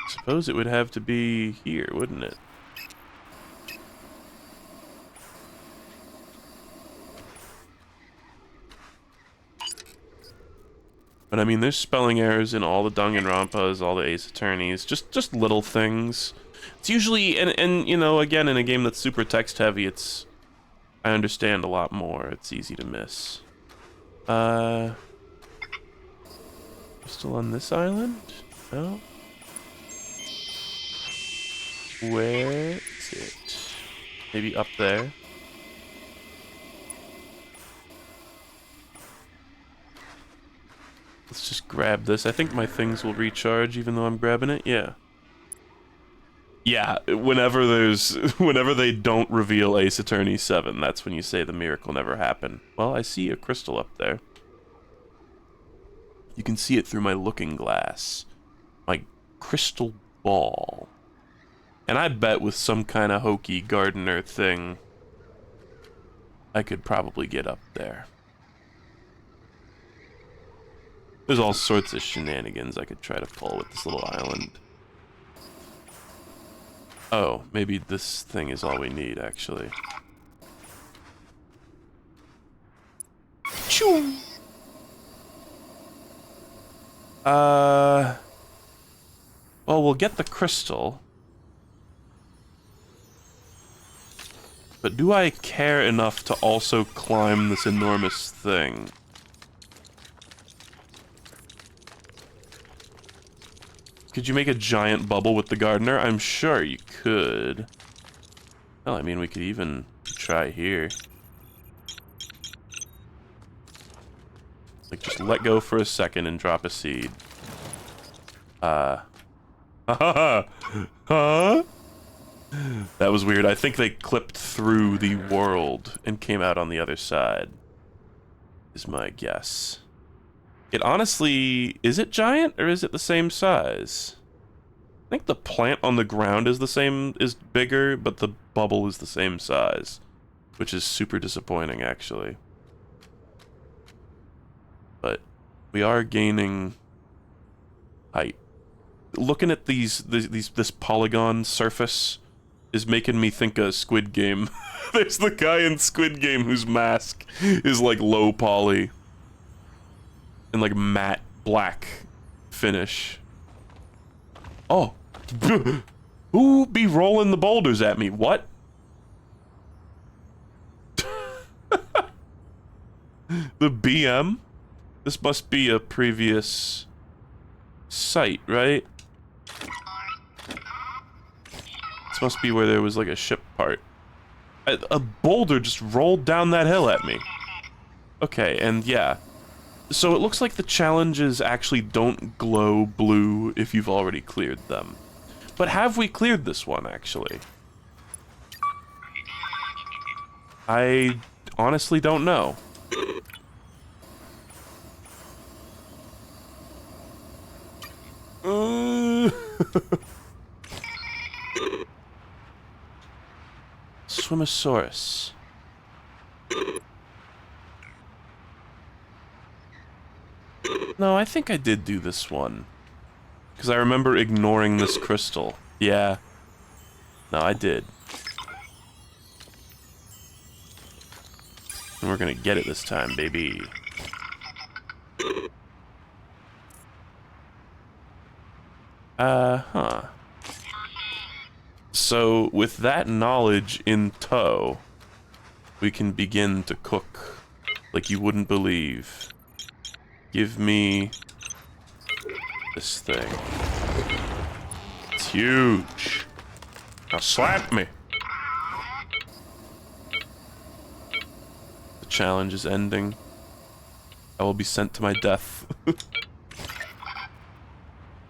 Suppose it would have to be here, wouldn't it? But I mean, there's spelling errors in all the Danganronpas, all the Ace Attorneys, just little things. It's usually, and you know, again, in a game that's super text heavy, it's, I understand a lot more. It's easy to miss. Still on this island? No? Where is it? Maybe up there? Let's just grab this. I think my things will recharge even though I'm grabbing it. Yeah. Yeah, whenever they don't reveal Ace Attorney 7, that's when you say the miracle never happened. Well, I see a crystal up there. You can see it through my looking glass. My crystal ball. And I bet with some kind of hokey gardener thing, I could probably get up there. There's all sorts of shenanigans I could try to pull with this little island. Oh, maybe this thing is all we need, actually. Choo! Well, we'll get the crystal. But do I care enough to also climb this enormous thing? Could you make a giant bubble with the gardener? I'm sure you could. Well, I mean, we could even try here. Like, just let go for a second and drop a seed. Huh? That was weird. I think they clipped through the world and came out on the other side, is my guess. It honestly... Is it giant, or is it the same size? I think the plant on the ground is bigger, but the bubble is the same size. Which is super disappointing, actually. But we are gaining height. Looking at this polygon surface is making me think of Squid Game. There's the guy in Squid Game whose mask is like low poly. And like matte black finish. Oh. Who be rolling the boulders at me? What? The BM? This must be a previous site, right? This must be where there was like a ship part. A boulder just rolled down that hill at me. Okay, and yeah. So it looks like the challenges actually don't glow blue if you've already cleared them. But have we cleared this one, actually? I honestly don't know. Swimosaurus. No, I think I did do this one. Because I remember ignoring this crystal. Yeah. No, I did. And we're gonna get it this time, baby. Huh. So, with that knowledge in tow, we can begin to cook like you wouldn't believe. Give me this thing. It's huge. Now slap me. The challenge is ending. I will be sent to my death.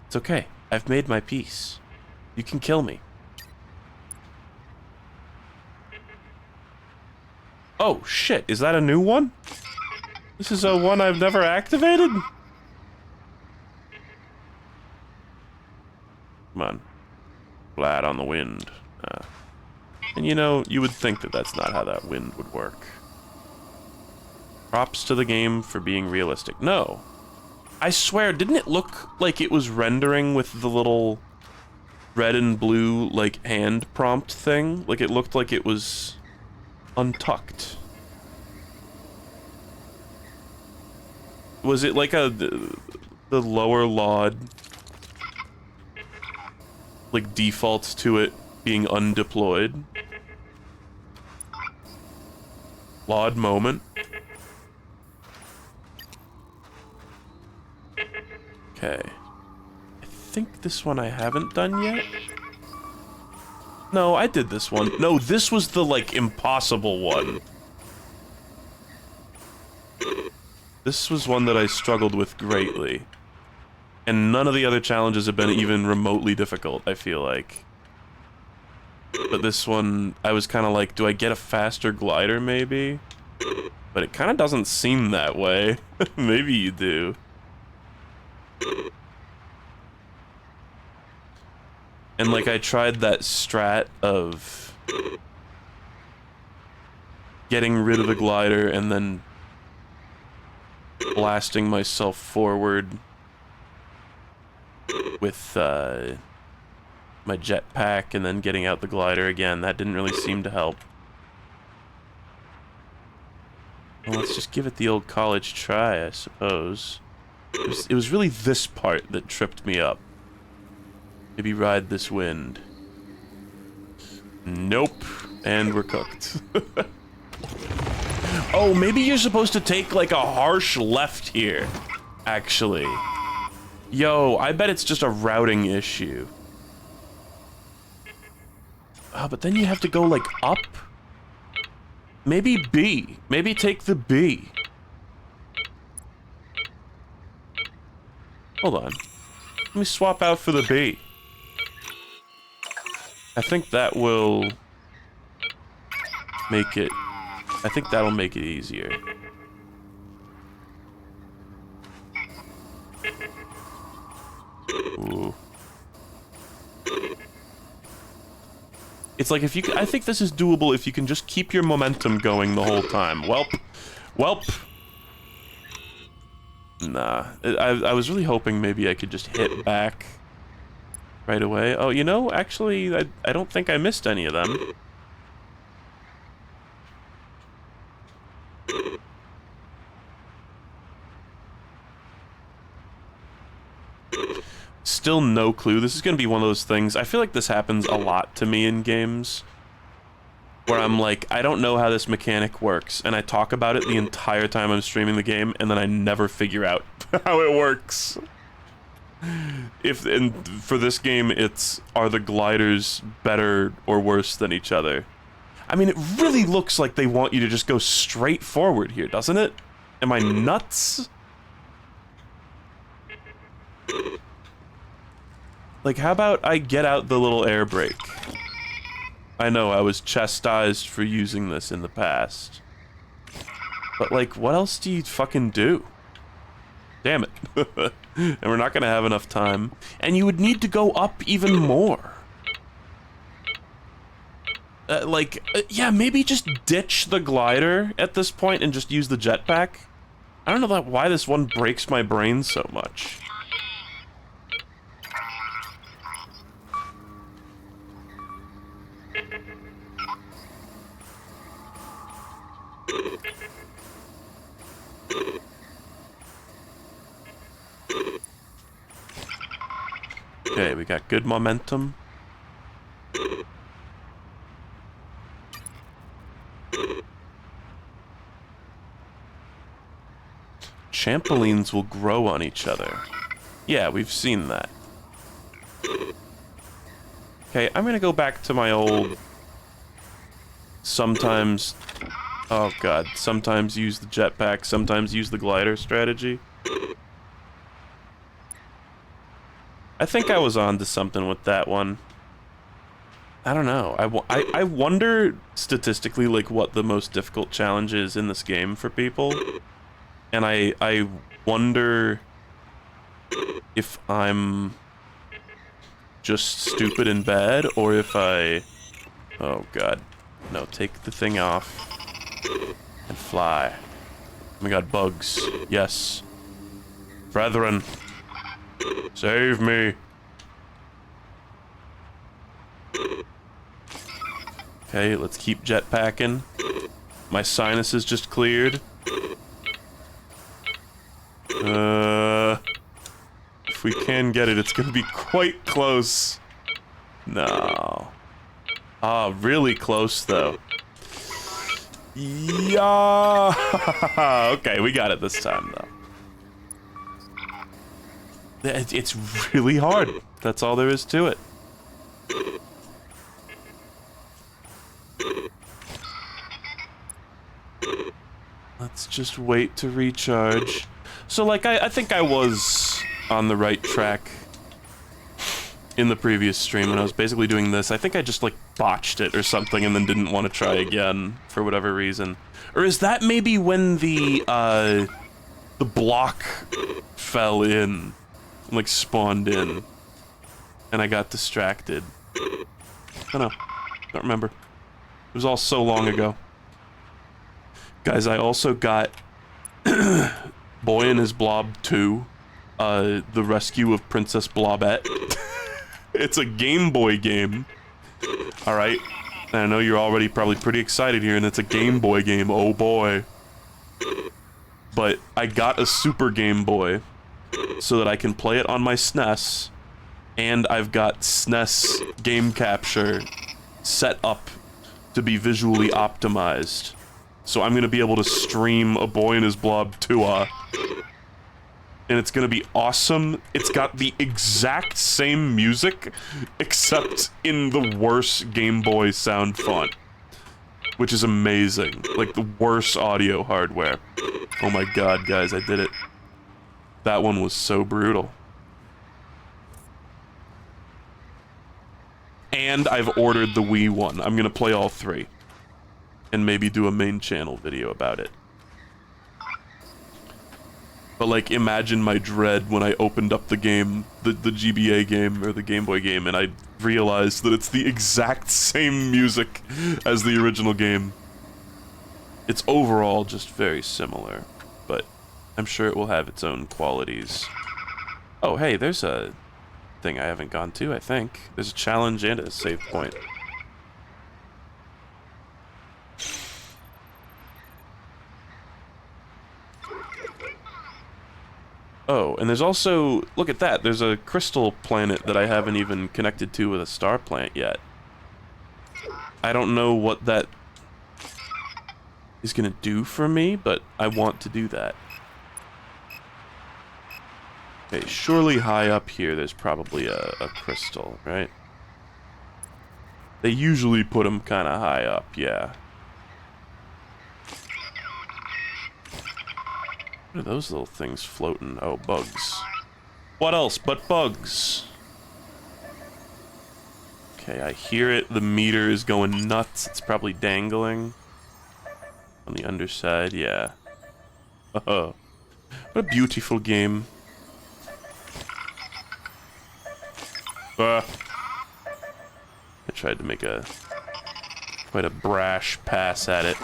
It's okay. I've made my peace. You can kill me. Oh, shit. Is that a new one? This is a one I've never activated? Come on. Flat on the wind. And you know, you would think that that's not how that wind would work. Props to the game for being realistic. No. I swear, didn't it look like it was rendering with the little red and blue, like, hand prompt thing? Like, it looked like it was untucked. Was it like the lower LOD, like, defaults to it being undeployed? LOD moment. Okay. I think this one I haven't done yet. No, I did this one. No, this was the, like, impossible one. This was one that I struggled with greatly. And none of the other challenges have been even remotely difficult, I feel like. But this one, I was kind of like, do I get a faster glider, maybe? But it kind of doesn't seem that way. Maybe you do. And, like, I tried that strat of getting rid of the glider and then blasting myself forward with my jetpack and then getting out the glider again. That didn't really seem to help. Well, let's just give it the old college try, I suppose. It was really this part that tripped me up. Maybe ride this wind. Nope. And we're cooked. Oh, maybe you're supposed to take, like, a harsh left here, actually. Yo, I bet it's just a routing issue. But then you have to go, like, up? Maybe B. Maybe take the B. Hold on. Let me swap out for the B. I think that will make it... I think that'll make it easier. Ooh. It's like if you... I think this is doable if you can just keep your momentum going the whole time. Welp. Welp. Nah. I was really hoping maybe I could just hit back right away. Oh, you know, actually, I don't think I missed any of them. Still no clue. This is going to be one of those things. I feel like this happens a lot to me in games. Where I'm like, I don't know how this mechanic works. And I talk about it the entire time I'm streaming the game. And then I never figure out how it works. And for this game, it's, are the gliders better or worse than each other? I mean, it really looks like they want you to just go straight forward here, doesn't it? Am I nuts? Like, how about I get out the little air brake? I know, I was chastised for using this in the past. But, like, what else do you fucking do? Damn it. And we're not gonna have enough time. And you would need to go up even more. Yeah, maybe just ditch the glider at this point and just use the jetpack. I don't know why this one breaks my brain so much. Okay, we got good momentum. Trampolines will grow on each other. Yeah, we've seen that. Okay, I'm gonna go back to my old... Sometimes... Oh god, sometimes use the jetpack, sometimes use the glider strategy. I think I was on to something with that one. I don't know. I wonder, statistically, like, what the most difficult challenge is in this game for people. And I wonder if I'm just stupid and bad, or if I... Oh, God. No, take the thing off. And fly. Oh my god, bugs. Yes. Brethren. Save me. Okay, let's keep jetpacking. My sinuses just cleared. If we can get it, it's gonna be quite close. No. Ah, really close, though. Yeah. Okay, we got it this time, though. It's really hard. That's all there is to it. Let's just wait to recharge. So, like, I think I was on the right track in the previous stream when I was basically doing this. I think I just, like, botched it or something and then didn't want to try again for whatever reason. Or is that maybe when the block fell in? Like, spawned in. And I got distracted. I don't know. Don't remember. It was all so long ago. Guys, I also got Boy and His Blob 2. The Rescue of Princess Blobette. It's a Game Boy game. Alright. And I know you're already probably pretty excited here, and it's a Game Boy game. Oh boy. But I got a Super Game Boy so that I can play it on my SNES, and I've got SNES game capture set up to be visually optimized. So I'm gonna be able to stream A Boy and His Blob 2A. And it's gonna be awesome. It's got the exact same music, except in the worse Game Boy sound font. Which is amazing. Like, the worst audio hardware. Oh my god, guys, I did it. That one was so brutal. And I've ordered the Wii one. I'm gonna play all three. And maybe do a main channel video about it. But, like, imagine my dread when I opened up the game, the GBA game, or the Game Boy game, and I realized that it's the exact same music as the original game. It's overall just very similar, but I'm sure it will have its own qualities. Oh, hey, there's a thing I haven't gone to, I think. There's a challenge and a save point. Oh, and there's also, look at that, there's a crystal planet that I haven't even connected to with a star plant yet. I don't know what that is gonna do for me, but I want to do that. Okay, surely high up here there's probably a crystal, right? They usually put them kind of high up, yeah. What are those little things floating? Oh, bugs. What else but bugs? Okay, I hear it. The meter is going nuts. It's probably dangling. On the underside, yeah. Oh, what a beautiful game. I tried to make quite a brash pass at it.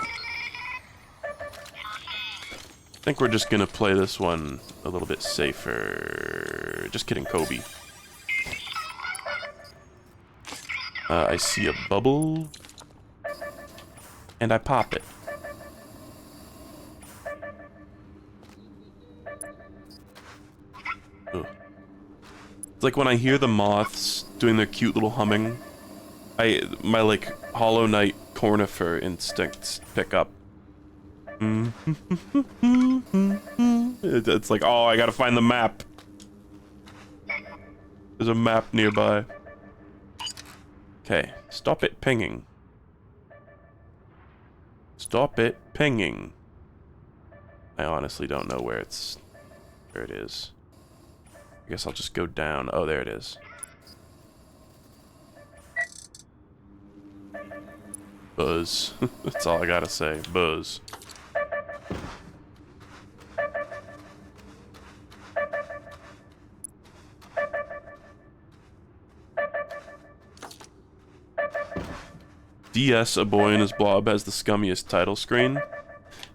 I think we're just gonna play this one a little bit safer. Just kidding, Kobe. I see a bubble. And I pop it. Ugh. It's like when I hear the moths doing their cute little humming, my like Hollow Knight Cornifer instincts pick up. It's like, oh, I gotta find the map. There's a map nearby. Okay, stop it pinging. Stop it pinging. I honestly don't know where it is. I guess I'll just go down. Oh, there it is. Buzz. That's all I gotta say. Buzz. DS A Boy and His Blob has the scummiest title screen.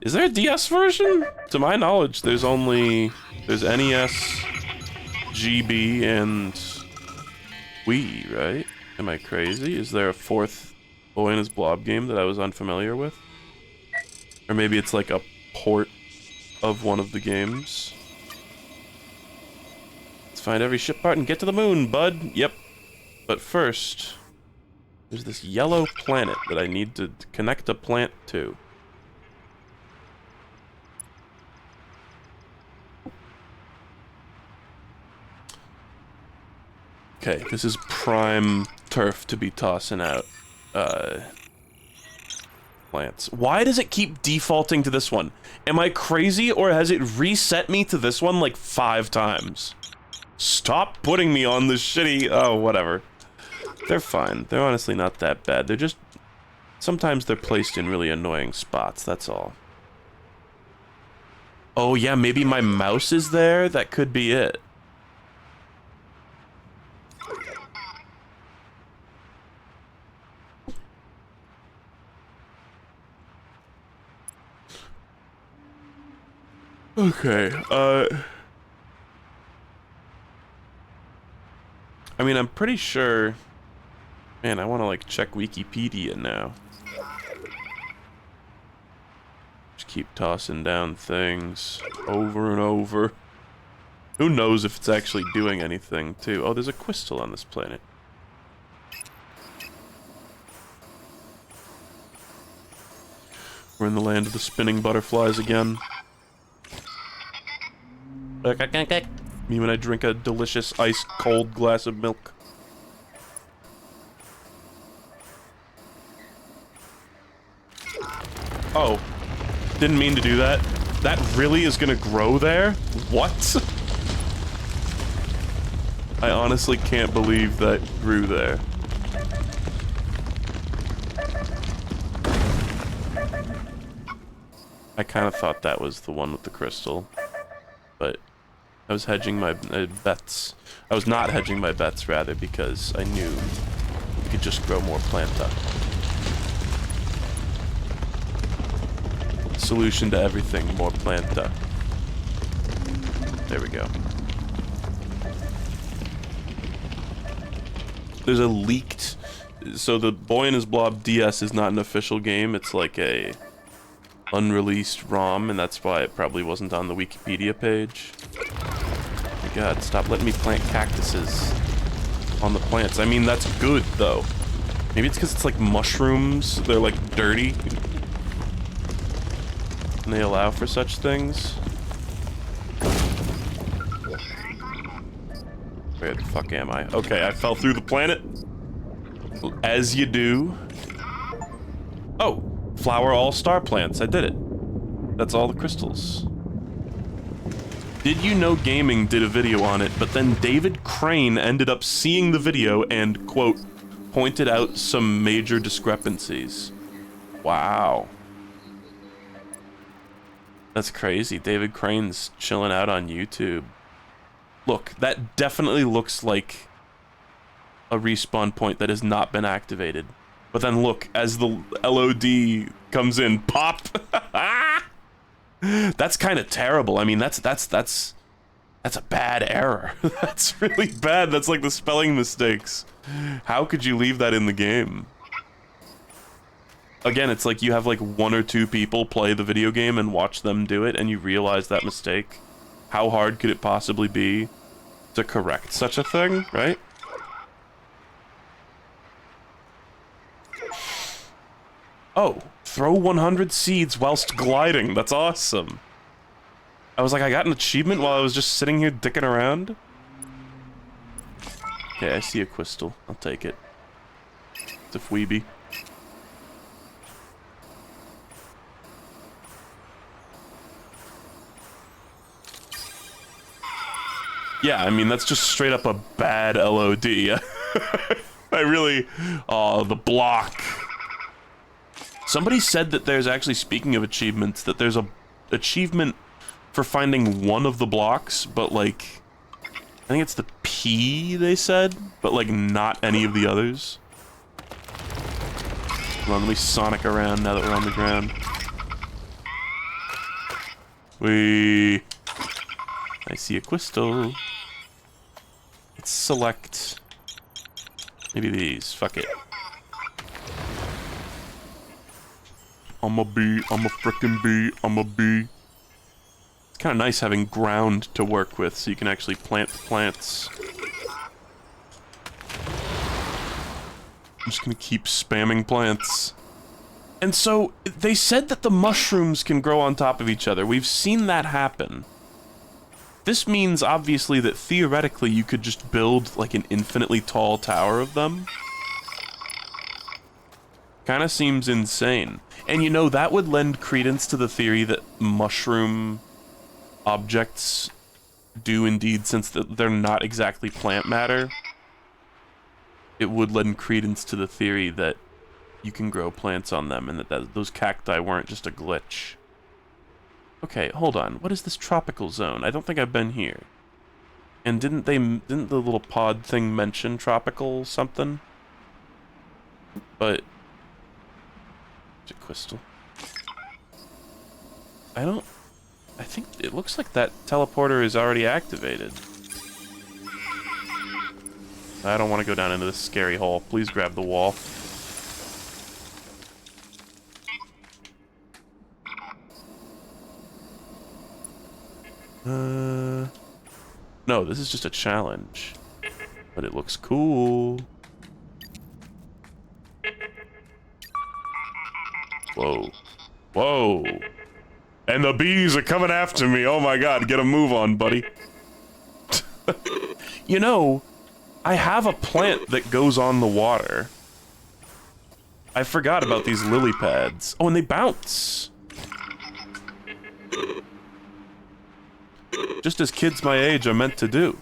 Is there a DS version? To my knowledge, there's NES, GB, and Wii, right? Am I crazy? Is there a fourth Boy and His Blob game that I was unfamiliar with? Or maybe it's like a port of one of the games. Let's find every ship part and get to the moon, bud. Yep. But first, there's this yellow planet that I need to connect a plant to. Okay, this is prime turf to be tossing out plants. Why does it keep defaulting to this one? Am I crazy, or has it reset me to this one like 5 times? Stop putting me on this shitty... Oh, whatever. They're fine. They're honestly not that bad. They're just... Sometimes they're placed in really annoying spots, that's all. Oh yeah, maybe my mouse is there? That could be it. Okay, I mean, I'm pretty sure... Man, I want to, like, check Wikipedia now. Just keep tossing down things over and over. Who knows if it's actually doing anything, too. Oh, there's a crystal on this planet. We're in the land of the spinning butterflies again. Me when I drink a delicious ice cold glass of milk. Oh, didn't mean to do that. That really is gonna grow there? What? I honestly can't believe that grew there. I kind of thought that was the one with the crystal, but I was hedging my bets. I was not hedging my bets, rather, because I knew we could just grow more planta. Solution to everything, more planta. There we go. There's a leaked... So the Boy and His Blob DS is not an official game, it's like a unreleased ROM, and that's why it probably wasn't on the Wikipedia page. Oh my god, stop letting me plant cactuses on the plants. I mean, that's good, though. Maybe it's because it's like mushrooms, they're like dirty. And they allow for such things. Where the fuck am I? Okay, I fell through the planet. As you do. Oh, flower all-star plants. I did it. That's all the crystals. Did you know Gaming did a video on it, but then David Crane ended up seeing the video and, quote, pointed out some major discrepancies. Wow. That's crazy. David Crane's chilling out on YouTube. Look, that definitely looks like a respawn point that has not been activated. But then look, as the LOD comes in, pop! That's kind of terrible. I mean, that's a bad error. That's really bad. That's like the spelling mistakes. How could you leave that in the game? Again, it's like you have like 1 or 2 people play the video game and watch them do it, and you realize that mistake. How hard could it possibly be to correct such a thing, right? Oh, throw 100 seeds whilst gliding. That's awesome. I was like, I got an achievement while I was just sitting here dicking around. Okay, I see a crystal. I'll take it. It's a Fweeby. Yeah, I mean, that's just straight up a bad LOD. I really... Oh, the block. Somebody said that there's actually, speaking of achievements, that there's a achievement for finding one of the blocks, but like... I think it's the P, they said, but like not any of the others. Come on, let me Sonic around now that we're on the ground. I see a crystal. Let's select maybe these. Fuck it. I'm a bee. I'm a frickin' bee. I'm a bee. It's kind of nice having ground to work with, so you can actually plant the plants. I'm just gonna keep spamming plants. And so, they said that the mushrooms can grow on top of each other. We've seen that happen. This means, obviously, that theoretically you could just build, like, an infinitely tall tower of them. Kinda seems insane. And, you know, that would lend credence to the theory that mushroom objects do indeed, since they're not exactly plant matter. It would lend credence to the theory that you can grow plants on them, and that those cacti weren't just a glitch. Okay, hold on. What is this tropical zone? I don't think I've been here. And didn't the little pod thing mention tropical something? But... Is it crystal? I think it looks like that teleporter is already activated. I don't want to go down into this scary hole. Please grab the wall. No, this is just a challenge. But it looks cool. Whoa. Whoa. And the bees are coming after me. Oh my god, get a move on, buddy. You know, I have a plant that goes on the water. I forgot about these lily pads. Oh, and they bounce. Just as kids my age are meant to do.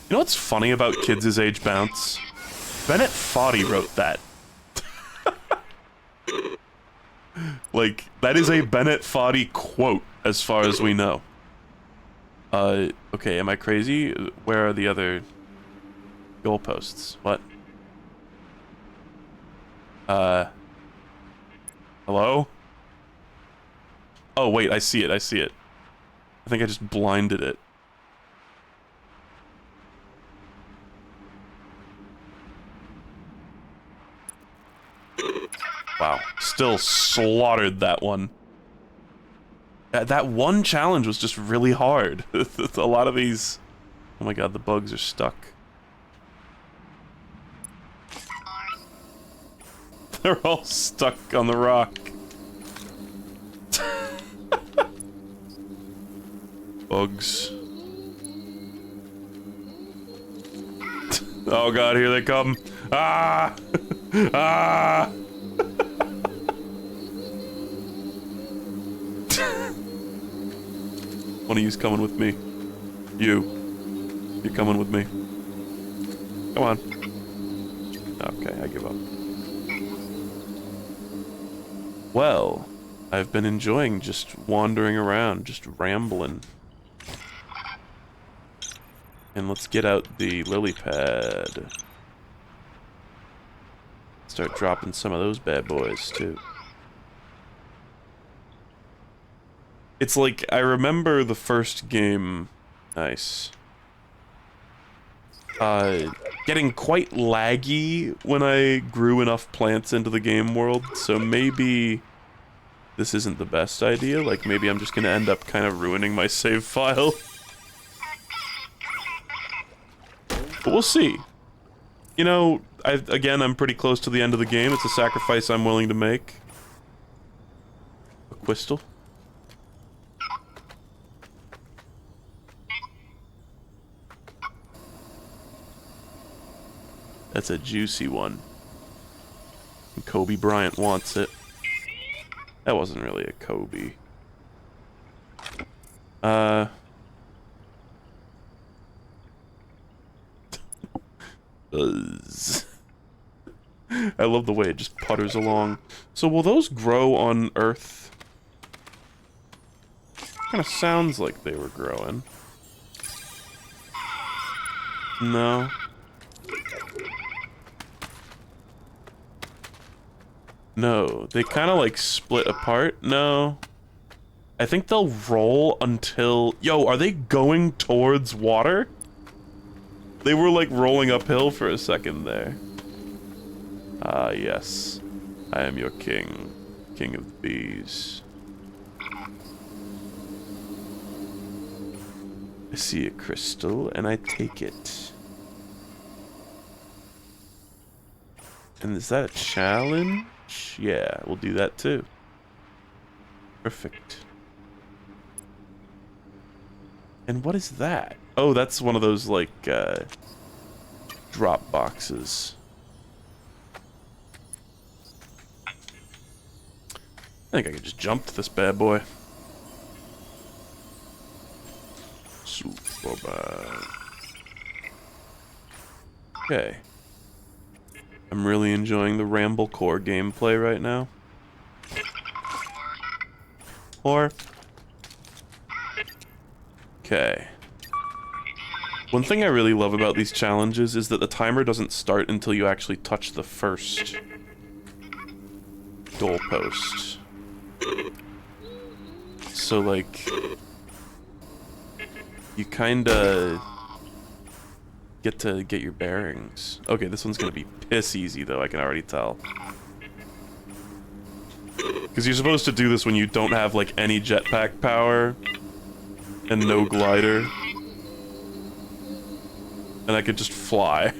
You know what's funny about kids his age bounce? Bennett Foddy wrote that. Like, that is a Bennett Foddy quote, as far as we know. Okay, am I crazy? Where are the other goalposts? What? Hello? Oh, wait, I see it, I see it. I think I just blinded it. Wow, still slaughtered that one. That one challenge was just really hard. A lot of these... Oh my god, the bugs are stuck. They're all stuck on the rock. Bugs. Oh god, here they come. Ah! Ah! One of you's coming with me. You're coming with me. Come on. Okay, I give up. Well, I've been enjoying just wandering around, just rambling. And let's get out the lily pad. Start dropping some of those bad boys, too. It's like, I remember the first game... Nice. Getting quite laggy when I grew enough plants into the game world, so maybe this isn't the best idea. Like, maybe I'm just gonna end up kind of ruining my save file. But we'll see. You know, again, I'm pretty close to the end of the game. It's a sacrifice I'm willing to make. A crystal. That's a juicy one. And Kobe Bryant wants it. That wasn't really a Kobe. Buzz. I love the way it just putters along. So will those grow on Earth? Kind of sounds like they were growing. No. No, they kind of like split apart. No. I think they'll roll until... Yo, are they going towards water? They were like rolling uphill for a second there. Ah, yes. I am your king. King of the bees. I see a crystal and I take it. And is that a challenge? Yeah, we'll do that too. Perfect. And what is that? Oh, that's one of those, like, drop boxes. I think I could just jump to this bad boy. Super bad. Okay. I'm really enjoying the Ramble Core gameplay right now. Or... Okay. One thing I really love about these challenges is that the timer doesn't start until you actually touch the first goalpost. So, like, you kinda get to get your bearings. Okay, this one's gonna be piss easy, though, I can already tell. Because you're supposed to do this when you don't have, like, any jetpack power and no glider. and I could just fly.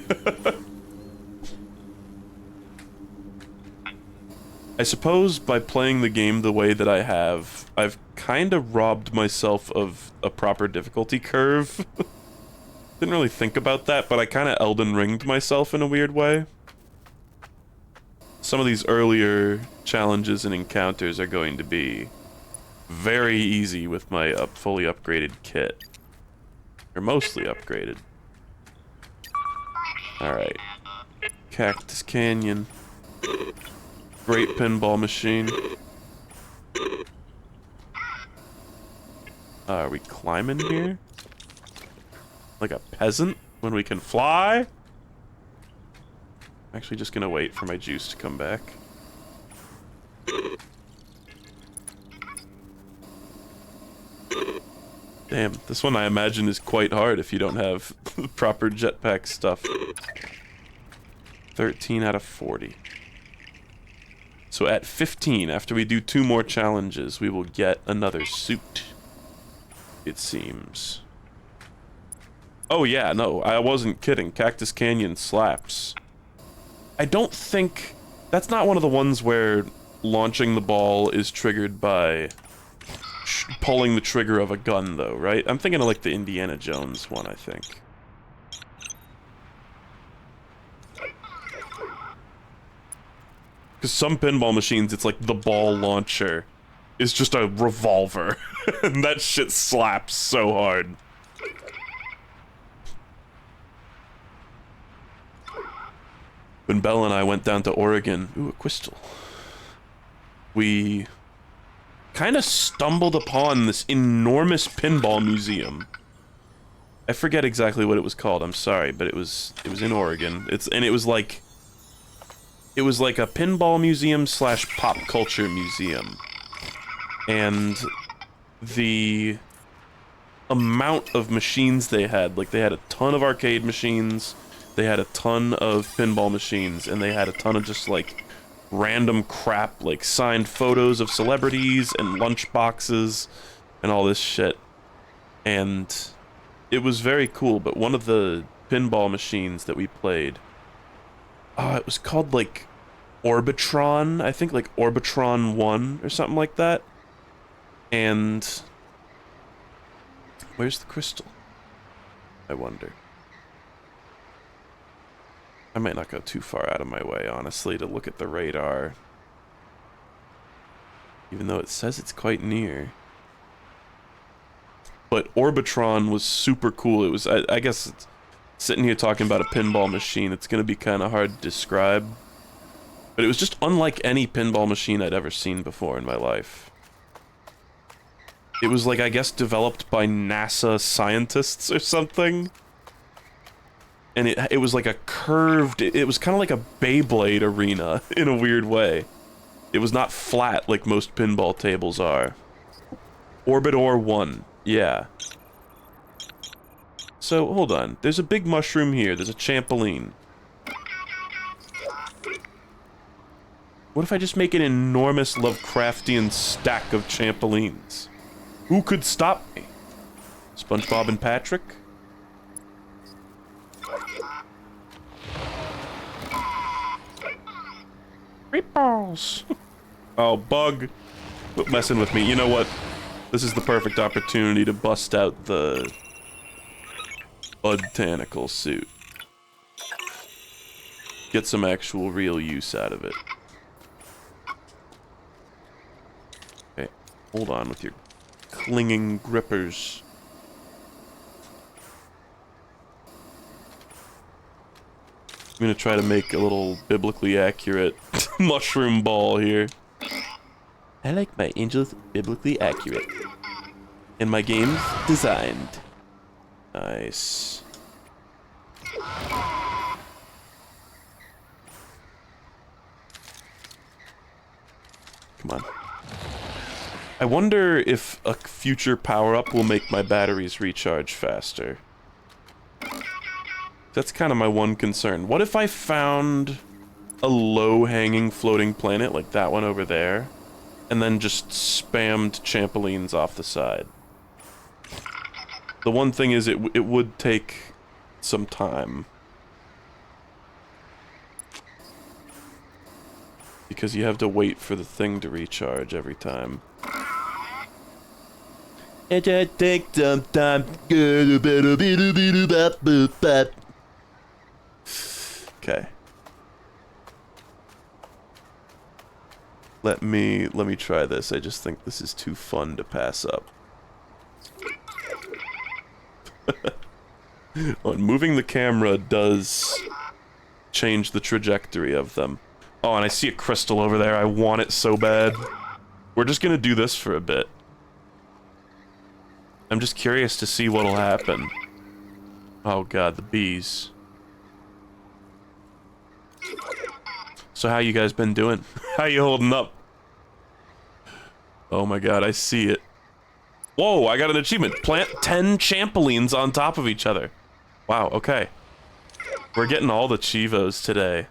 I suppose by playing the game the way that I have, I've kind of robbed myself of a proper difficulty curve. Didn't really think about that, but I kind of Elden Ringed myself in a weird way. Some of these earlier challenges and encounters are going to be very easy with my fully upgraded kit. Or mostly upgraded. Alright. Cactus Canyon. Great pinball machine. Are we climbing here? Like a peasant when we can fly? I'm actually just gonna wait for my juice to come back. Damn, this one I imagine is quite hard if you don't have proper jetpack stuff. 13 out of 40. So at 15, after we do 2 more challenges, we will get another suit. It seems. Oh yeah, no, I wasn't kidding. Cactus Canyon slaps. I don't think... That's not one of the ones where launching the ball is triggered by pulling the trigger of a gun, though, right? I'm thinking of like the Indiana Jones one, I think. Because some pinball machines, it's like the ball launcher is just a revolver. And that shit slaps so hard. When Belle and I went down to Oregon, ooh, a crystal, we kind of stumbled upon this enormous pinball museum. I forget exactly what it was called, I'm sorry, but it was in Oregon. It was like a pinball museum slash pop culture museum. And the amount of machines they had, like they had a ton of arcade machines, they had a ton of pinball machines, and they had a ton of just like random crap, like signed photos of celebrities and lunch boxes and all this shit. And it was very cool, but one of the pinball machines that we played, it was called like Orbitron, I think like Orbitron 1 or something like that. And where's the crystal? I wonder. I might not go too far out of my way, honestly, to look at the radar. Even though it says it's quite near. But Orbitron was super cool. It was, I guess, it's, sitting here talking about a pinball machine, it's going to be kind of hard to describe. But it was just unlike any pinball machine I'd ever seen before in my life. It was like, I guess, developed by NASA scientists or something. And it was like a curved, it was kind of like a Beyblade arena in a weird way. It was not flat like most pinball tables are. Orbitor 1, yeah. So, hold on. There's a big mushroom here. There's a trampoline. What if I just make an enormous Lovecraftian stack of trampolines? Who could stop me? SpongeBob and Patrick? Great balls. Oh, bug. Quit messing with me. You know what? This is the perfect opportunity to bust out the botanical suit. Get some actual real use out of it. Okay, hold on with your clinging grippers. I'm gonna try to make a little biblically accurate mushroom ball here. I like my angels biblically accurate. And my game's designed. Nice. Come on. I wonder if a future power-up will make my batteries recharge faster. That's kind of my one concern. What if I found a low-hanging floating planet like that one over there, and then just spammed trampolines off the side? The one thing is it would take some time. Because you have to wait for the thing to recharge every time. It just takes some time. Okay. Let me try this. I just think this is too fun to pass up. Well, moving the camera does change the trajectory of them. Oh, and I see a crystal over there. I want it so bad. We're just gonna do this for a bit. I'm just curious to see what'll happen. Oh god, the bees. So how you guys been doing? How you holding up? Oh my god, I see it. Whoa, I got an achievement. Plant 10 champolines on top of each other. Wow, okay. We're getting all the chivos today.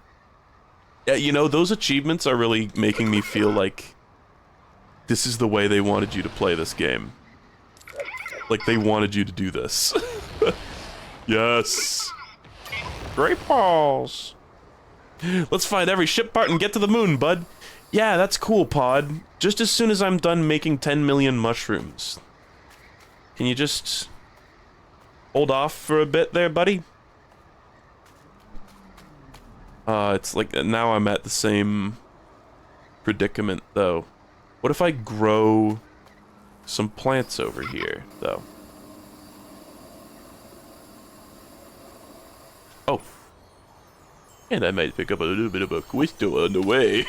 Yeah, you know, those achievements are really making me feel like this is the way they wanted you to play this game. Like, they wanted you to do this. Yes. Great balls. Let's find every ship part and get to the moon, bud. Yeah, that's cool, Pod. Just as soon as I'm done making 10 million mushrooms. Can you just hold off for a bit there, buddy? It's like, now I'm at the same predicament, though. What if I grow some plants over here, though? Oh. And I might pick up a little bit of a crystal on the way.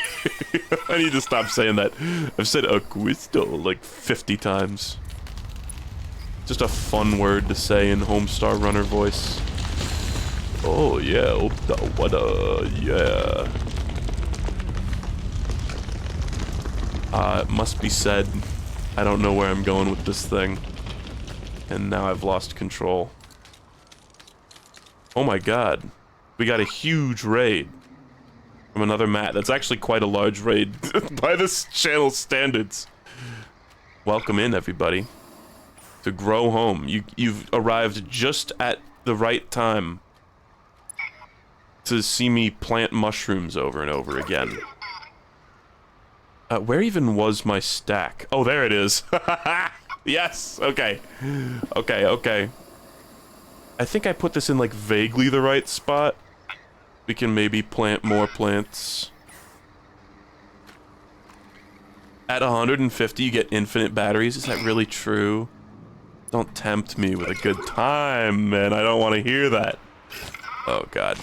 I need to stop saying that. I've said a crystal like 50 times. Just a fun word to say in Homestar Runner voice. Oh yeah, what yeah. It must be said, I don't know where I'm going with this thing. And now I've lost control. Oh my god. We got a huge raid from another mat. That's actually quite a large raid by this channel's standards. Welcome in, everybody. To Grow Home. You've arrived just at the right time to see me plant mushrooms over and over again. Where even was my stack? Oh, there it is. Yes, okay. Okay. I think I put this in, like, vaguely the right spot. We can maybe plant more plants. At 150, you get infinite batteries. Is that really true? Don't tempt me with a good time, man. I don't want to hear that. Oh, God.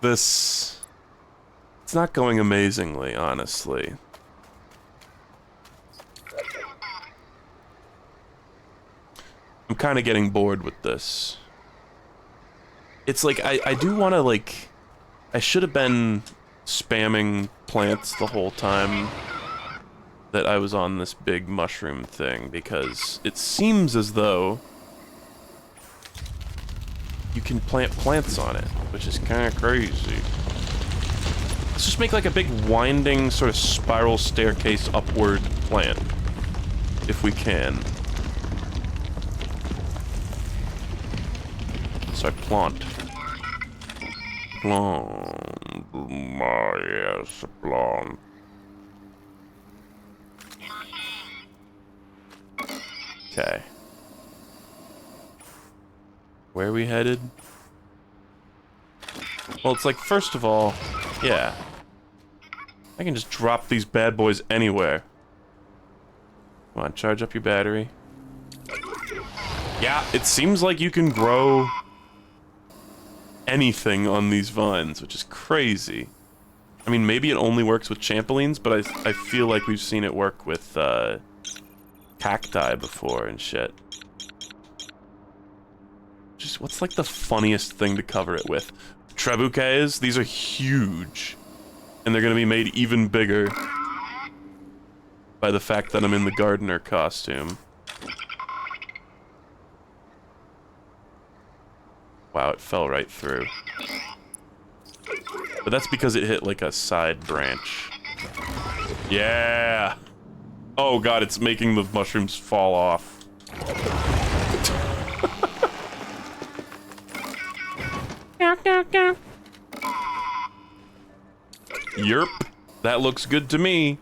This... It's not going amazingly, honestly. I'm kind of getting bored with this. It's like, I do want to, like... I should have been spamming plants the whole time that I was on this big mushroom thing, because it seems as though you can plant plants on it, which is kind of crazy. Let's just make like a big winding sort of spiral staircase upward plant, if we can. So I plant. Plant. Yes, plant. Okay. Where are we headed? Well, it's like, first of all, yeah. I can just drop these bad boys anywhere. Come on, charge up your battery. Yeah, it seems like you can grow anything on these vines, which is crazy. I mean, maybe it only works with champolines, but I feel like we've seen it work with, cacti before and shit. Just, what's like the funniest thing to cover it with? Trebuchets? These are huge. And they're gonna be made even bigger by the fact that I'm in the gardener costume. Wow, it fell right through. But that's because it hit like a side branch. Yeah! Oh god, it's making the mushrooms fall off. Yerp. That looks good to me.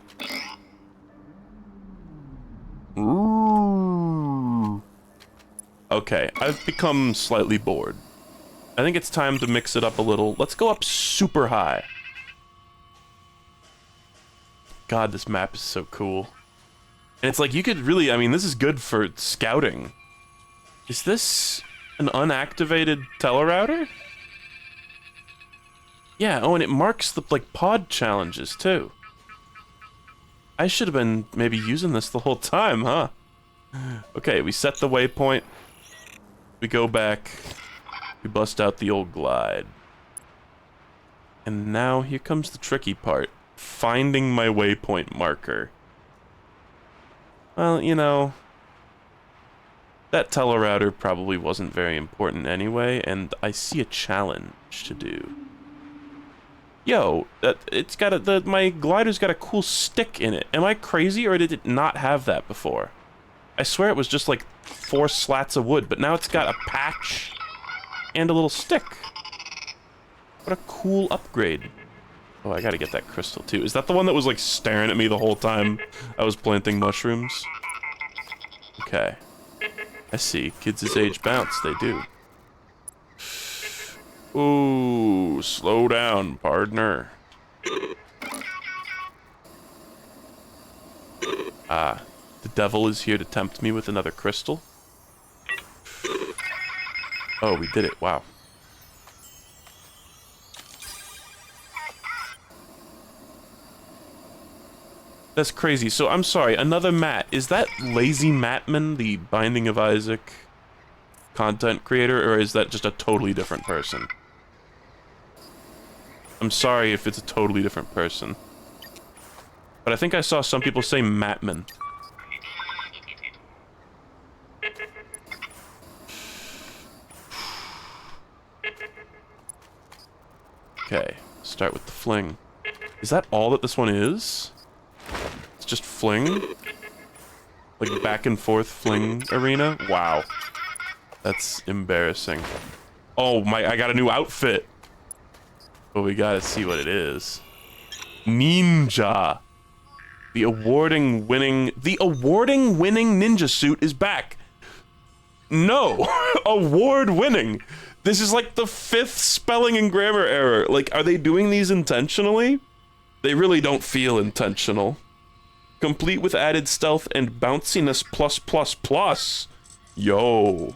Ooh. Okay, I've become slightly bored. I think it's time to mix it up a little. Let's go up super high. God, this map is so cool. And it's like, you could really, I mean, this is good for scouting. Is this an unactivated telerouter? Yeah, oh, and it marks the, like, pod challenges, too. I should have been maybe using this the whole time, huh? Okay, we set the waypoint. We go back. We bust out the old glide. And now here comes the tricky part. Finding my waypoint marker. Well, you know, that telerouter probably wasn't very important anyway, and I see a challenge to do. Yo, it's got a, my glider's got a cool stick in it. Am I crazy, or did it not have that before? I swear it was just like 4 slats of wood, but now it's got a patch and a little stick. What a cool upgrade. Oh, I gotta get that crystal too. Is that the one that was like staring at me the whole time I was planting mushrooms? Okay. I see. Kids his age bounce, they do. Ooh, slow down, partner. Ah, the devil is here to tempt me with another crystal. Oh, we did it. Wow. That's crazy. So, I'm sorry, another Matt. Is that Lazy Mattman, the Binding of Isaac content creator, or is that just a totally different person? I'm sorry if it's a totally different person. But I think I saw some people say Mattman. Okay, start with the fling. Is that all that this one is? It's just fling? Like back and forth fling arena? Wow. That's embarrassing. Oh my, I got a new outfit! But we gotta see what it is. Ninja! The awarding-winning ninja suit is back! No! Award-winning! This is like the 5th spelling and grammar error. Like, are they doing these intentionally? They really don't feel intentional. Complete with added stealth and bounciness plus. Yo.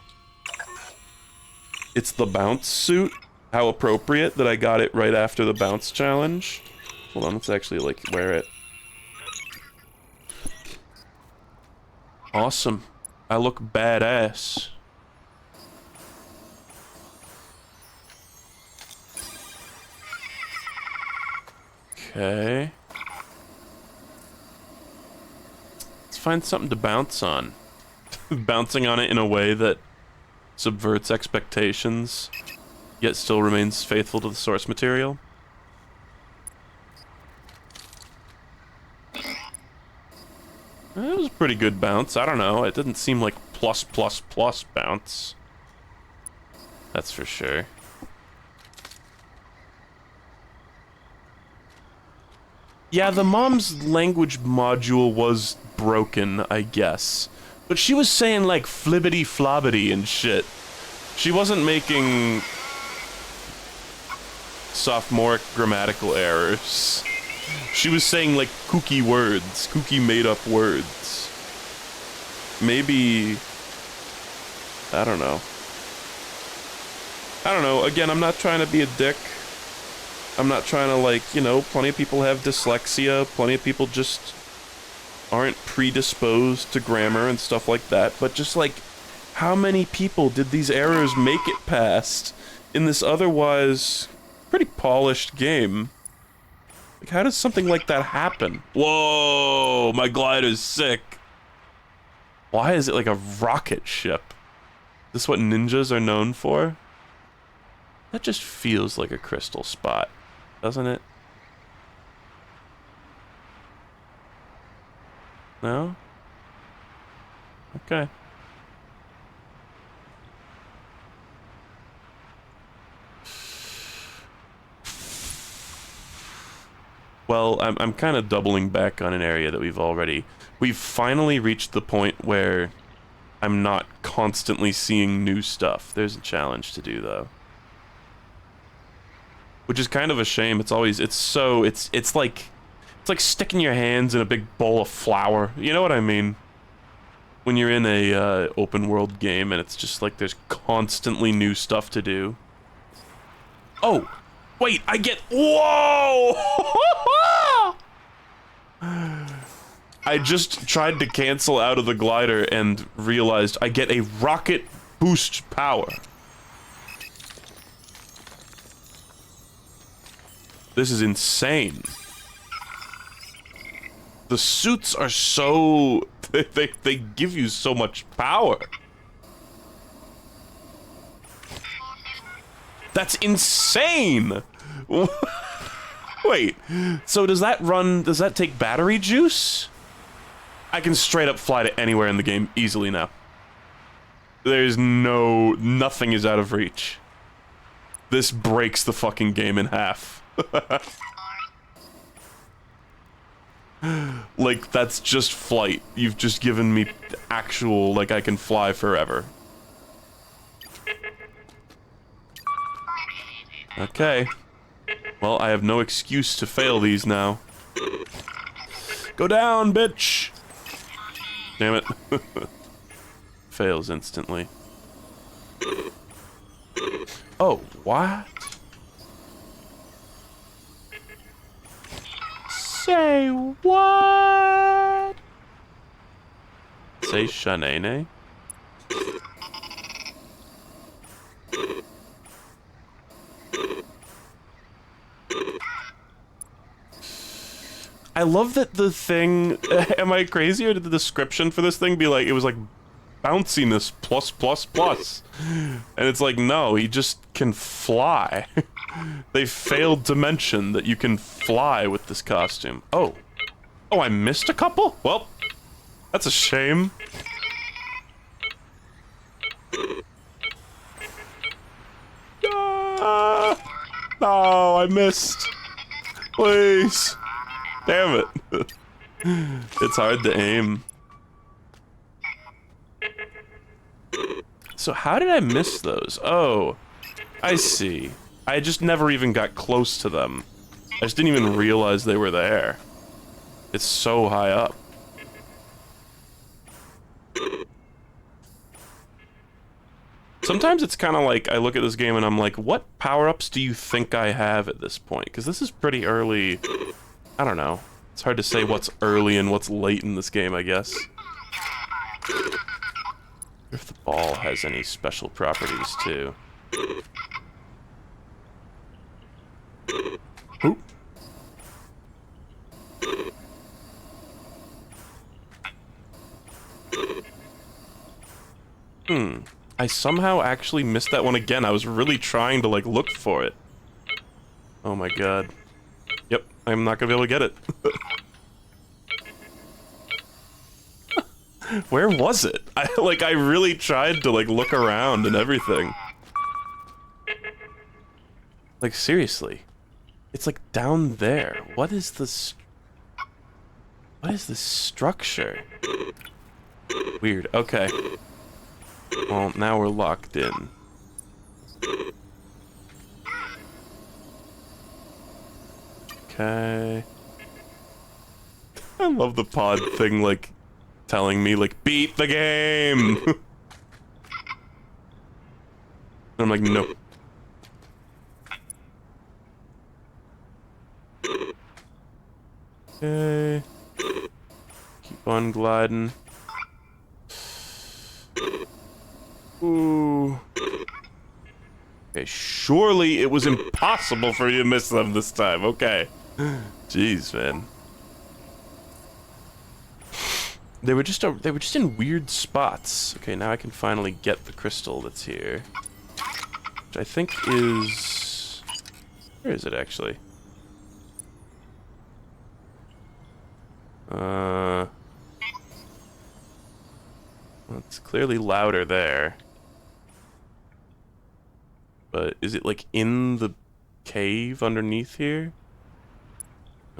It's the bounce suit. How appropriate that I got it right after the bounce challenge. Hold on, let's actually, like, wear it. Awesome. I look badass. Okay. Let's find something to bounce on. Bouncing on it in a way that subverts expectations, yet still remains faithful to the source material. That was a pretty good bounce. I don't know. It didn't seem like plus bounce. That's for sure. Yeah, the mom's language module was broken, I guess. But she was saying, like, flibbity flobbity and shit. She wasn't making sophomoric grammatical errors. She was saying, like, kooky words. Kooky made-up words. Maybe... I don't know. Again, I'm not trying to be a dick. I'm not trying to, like, you know, plenty of people have dyslexia, plenty of people just aren't predisposed to grammar and stuff like that, but just, like, how many people did these errors make it past in this otherwise pretty polished game? Like, how does something like that happen? Whoa, my glider's sick. Why is it like a rocket ship? Is this what ninjas are known for? That just feels like a crystal spot, doesn't it? No? Okay. Well, I'm kind of doubling back on an area that we've finally reached the point where I'm not constantly seeing new stuff. There's a challenge to do, though. Which is kind of a shame. It's like sticking your hands in a big bowl of flour. You know what I mean? When you're in a open world game and it's just like there's constantly new stuff to do. Oh, wait, whoa! I just tried to cancel out of the glider and realized I get a rocket boost power. This is insane. The suits are so... They give you so much power. That's insane! Wait, so does that take battery juice? I can straight up fly to anywhere in the game easily now. Nothing is out of reach. This breaks the fucking game in half. Like, that's just flight. You've just given me actual, like, I can fly forever. Okay. Well, I have no excuse to fail these now. Go down, bitch! Damn it. Fails instantly. Oh, what? Say what? Say Shanene? I love that the thing... Am I crazy, or did the description for this thing be like... It was like, bounciness plus plus plus. And it's like, no, he just can fly. They failed to mention that you can fly with this costume. Oh. Oh, I missed a couple? Well, that's a shame. No, I missed. Please. Damn it. It's hard to aim. So how did I miss those? Oh, I see. I just never even got close to them. I just didn't even realize they were there. It's so high up. Sometimes it's kind of like, I look at this game and I'm like, what power-ups do you think I have at this point? Because this is pretty early. I don't know. It's hard to say what's early and what's late in this game, I guess. If the ball has any special properties, too. Oop. I somehow actually missed that one again. I was really trying to, like, look for it. Oh my god. Yep, I'm not gonna be able to get it. Where was it? I really tried to, like, look around and everything. Like, seriously. It's, like, down there. What is this structure? Weird. Okay. Well, now we're locked in. Okay. I love the pod thing, like, telling me, like, beat the game! And I'm like, no. Okay. Keep on gliding. Ooh. Okay, surely it was impossible for you to miss them this time. Okay. Jeez, man. They were just in weird spots. Okay, now I can finally get the crystal that's here. Which I think is... Where is it, actually? Well, it's clearly louder there. But is it, like, in the cave underneath here?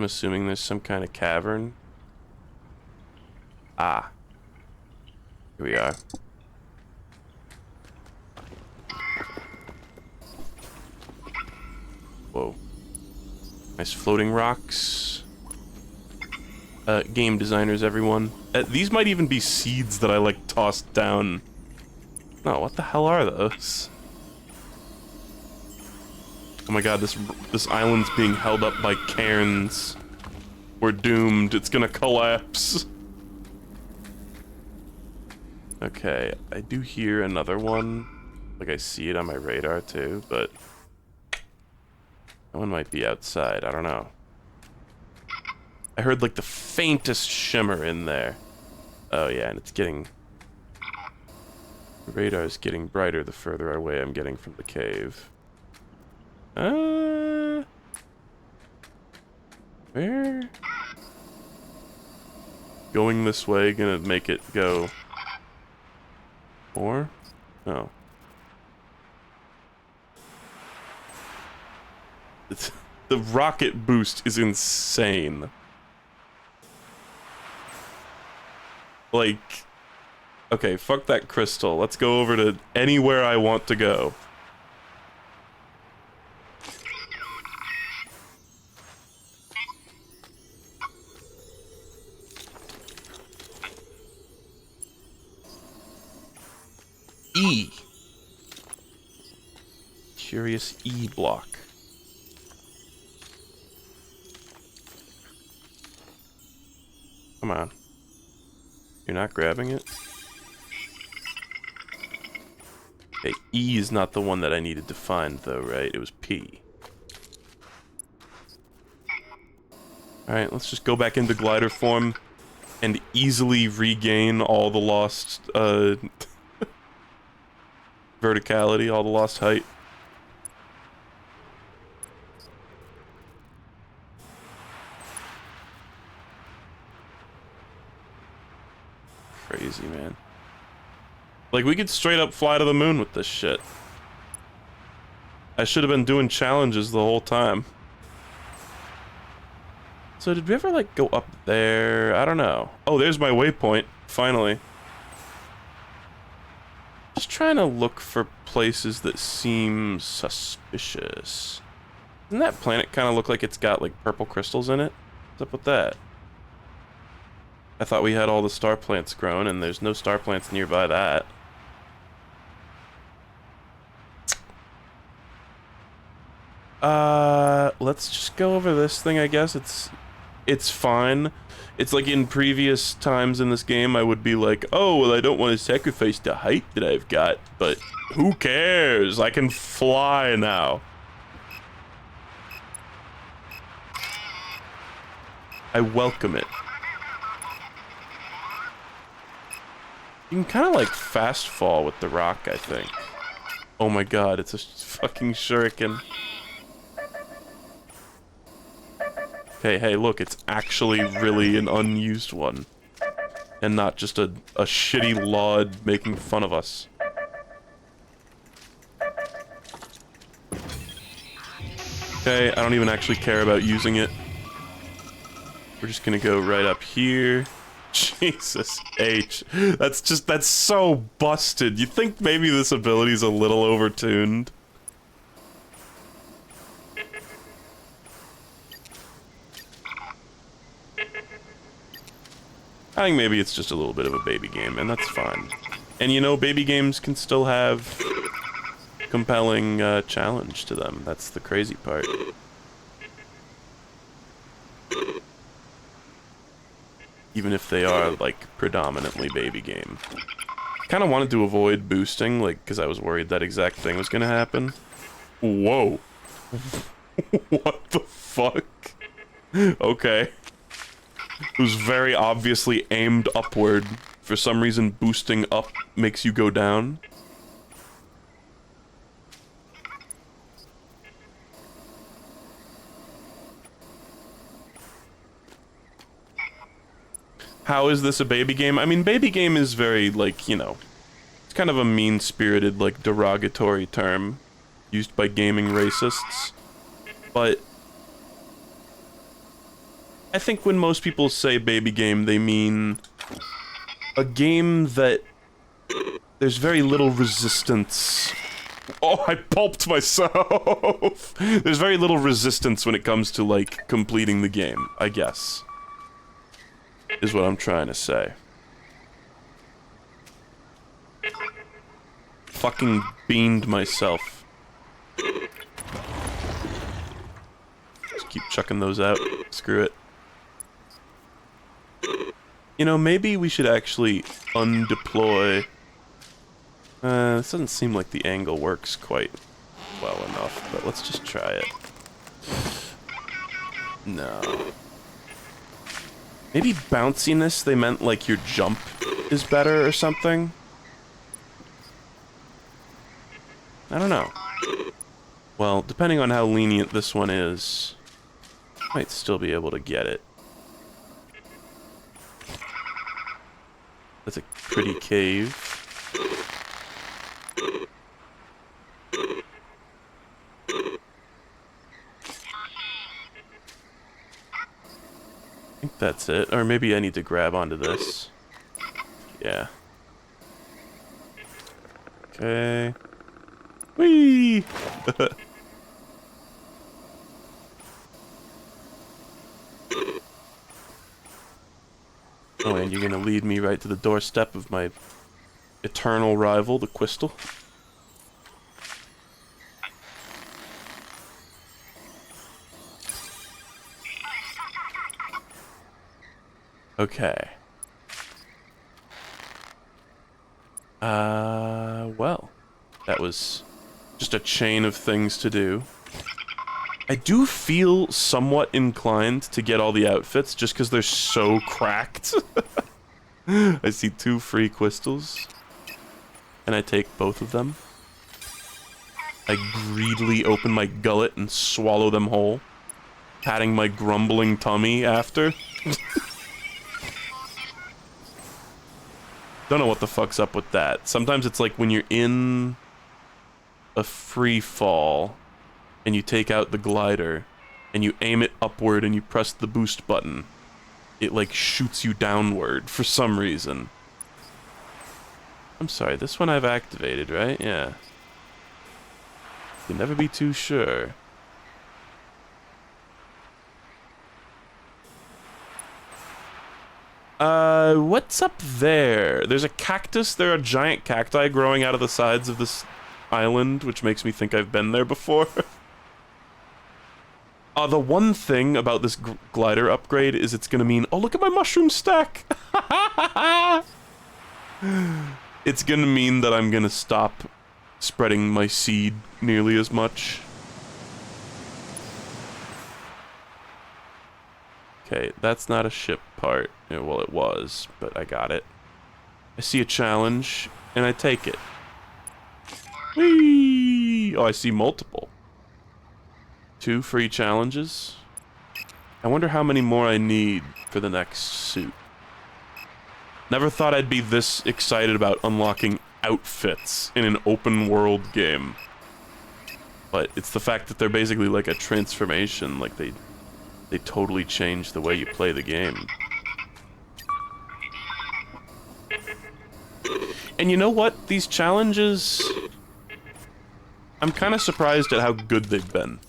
I'm assuming there's some kind of cavern. Ah. Here we are. Whoa. Nice floating rocks. Game designers, everyone. These might even be seeds that I, like, tossed down. No, what the hell are those? Oh my god, this island's being held up by cairns. We're doomed. It's gonna collapse. Okay, I do hear another one. Like, I see it on my radar, too, but... that one might be outside. I don't know. I heard, like, the faintest shimmer in there. Oh, yeah, and it's getting... the radar's getting brighter the further away I'm getting from the cave. Where? Going this way gonna make it go... more? No. The rocket boost is insane. Like... okay, fuck that crystal. Let's go over to anywhere I want to go. E. Curious E block. Come on. You're not grabbing it? Okay, E is not the one that I needed to find, though, right? It was P. Alright, let's just go back into glider form and easily regain all the lost, verticality, all the lost height. Crazy, man. Like, we could straight up fly to the moon with this shit. I should have been doing challenges the whole time. So did we ever, like, go up there? I don't know. Oh, there's my waypoint, finally. Just trying to look for places that seem suspicious. Doesn't that planet kind of look like it's got, like, purple crystals in it? What's up with that? I thought we had all the star plants grown, and there's no star plants nearby that. Let's just go over this thing, I guess. It's fine. It's like in previous times in this game, I would be like, oh, well, I don't want to sacrifice the height that I've got, but who cares? I can fly now. I welcome it. You can kind of like fast fall with the rock, I think. Oh my god, it's a fucking shuriken. Hey, look, it's actually really an unused one. And not just a shitty Lod making fun of us. Okay, I don't even actually care about using it. We're just gonna go right up here. Jesus H. That's so busted. You think maybe this ability's a little overtuned? I think maybe it's just a little bit of a baby game, and that's fine. And you know, baby games can still have compelling challenge to them. That's the crazy part. Even if they are, like, predominantly baby game. Kind of wanted to avoid boosting, like, because I was worried that exact thing was gonna happen. Whoa. What the fuck? Okay. It was very obviously aimed upward. For some reason, boosting up makes you go down. How is this a baby game? I mean, baby game is very, like, you know, it's kind of a mean-spirited, like, derogatory term used by gaming racists. But I think when most people say baby game, they mean a game that there's very little resistance. Oh, I pulped myself! There's very little resistance when it comes to, like, completing the game, I guess. Is what I'm trying to say. Fucking beamed myself. Just keep chucking those out. Screw it. You know, maybe we should actually undeploy. This doesn't seem like the angle works quite well enough, but let's just try it. No. Maybe bounciness, they meant like your jump is better or something? I don't know. Well, depending on how lenient this one is, I might still be able to get it. That's a pretty cave. I think that's it. Or maybe I need to grab onto this. Yeah. Okay. Whee! Oh, and you're gonna lead me right to the doorstep of my eternal rival, the Quistel. Okay. Well, that was just a chain of things to do. I do feel somewhat inclined to get all the outfits just because they're so cracked. I see 2 free Quistels, and I take both of them. I greedily open my gullet and swallow them whole, patting my grumbling tummy after. Don't know what the fuck's up with that. Sometimes it's like when you're in a free fall and you take out the glider and you aim it upward and you press the boost button, it like shoots you downward for some reason. I'm sorry, this one I've activated, right? Yeah. Can never be too sure. What's up there? There's a cactus. There are giant cacti growing out of the sides of this island, which makes me think I've been there before. The one thing about this glider upgrade is it's gonna mean, oh, look at my mushroom stack! It's gonna mean that I'm gonna stop spreading my seed nearly as much. Okay, that's not a ship part. Yeah, well, it was, but I got it. I see a challenge, and I take it. Whee! Oh, I see multiple. 2 free challenges. I wonder how many more I need for the next suit. Never thought I'd be this excited about unlocking outfits in an open world game. But it's the fact that they're basically like a transformation, like they totally change the way you play the game. And you know what? These challenges, I'm kind of surprised at how good they've been.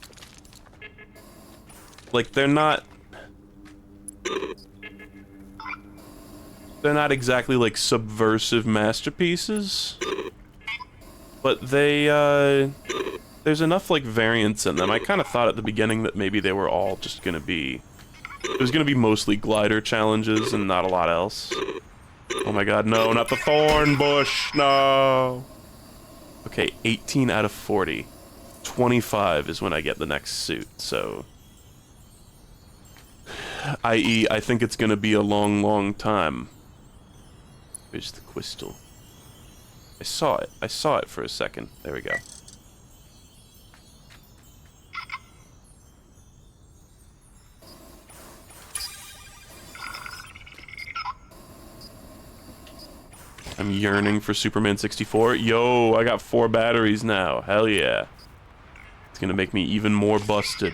Like, they're not exactly like subversive masterpieces, but there's enough like variance in them. I kind of thought at the beginning that maybe they were all just gonna be, it was gonna be mostly glider challenges and not a lot else. Oh my god, no, not the thorn bush, no! Okay, 18 out of 40. 25 is when I get the next suit, so... i.e., I think it's gonna be a long, long time. Where's the Quistel? I saw it for a second. There we go. I'm yearning for Superman 64. Yo, I got 4 batteries now. Hell yeah. It's gonna make me even more busted.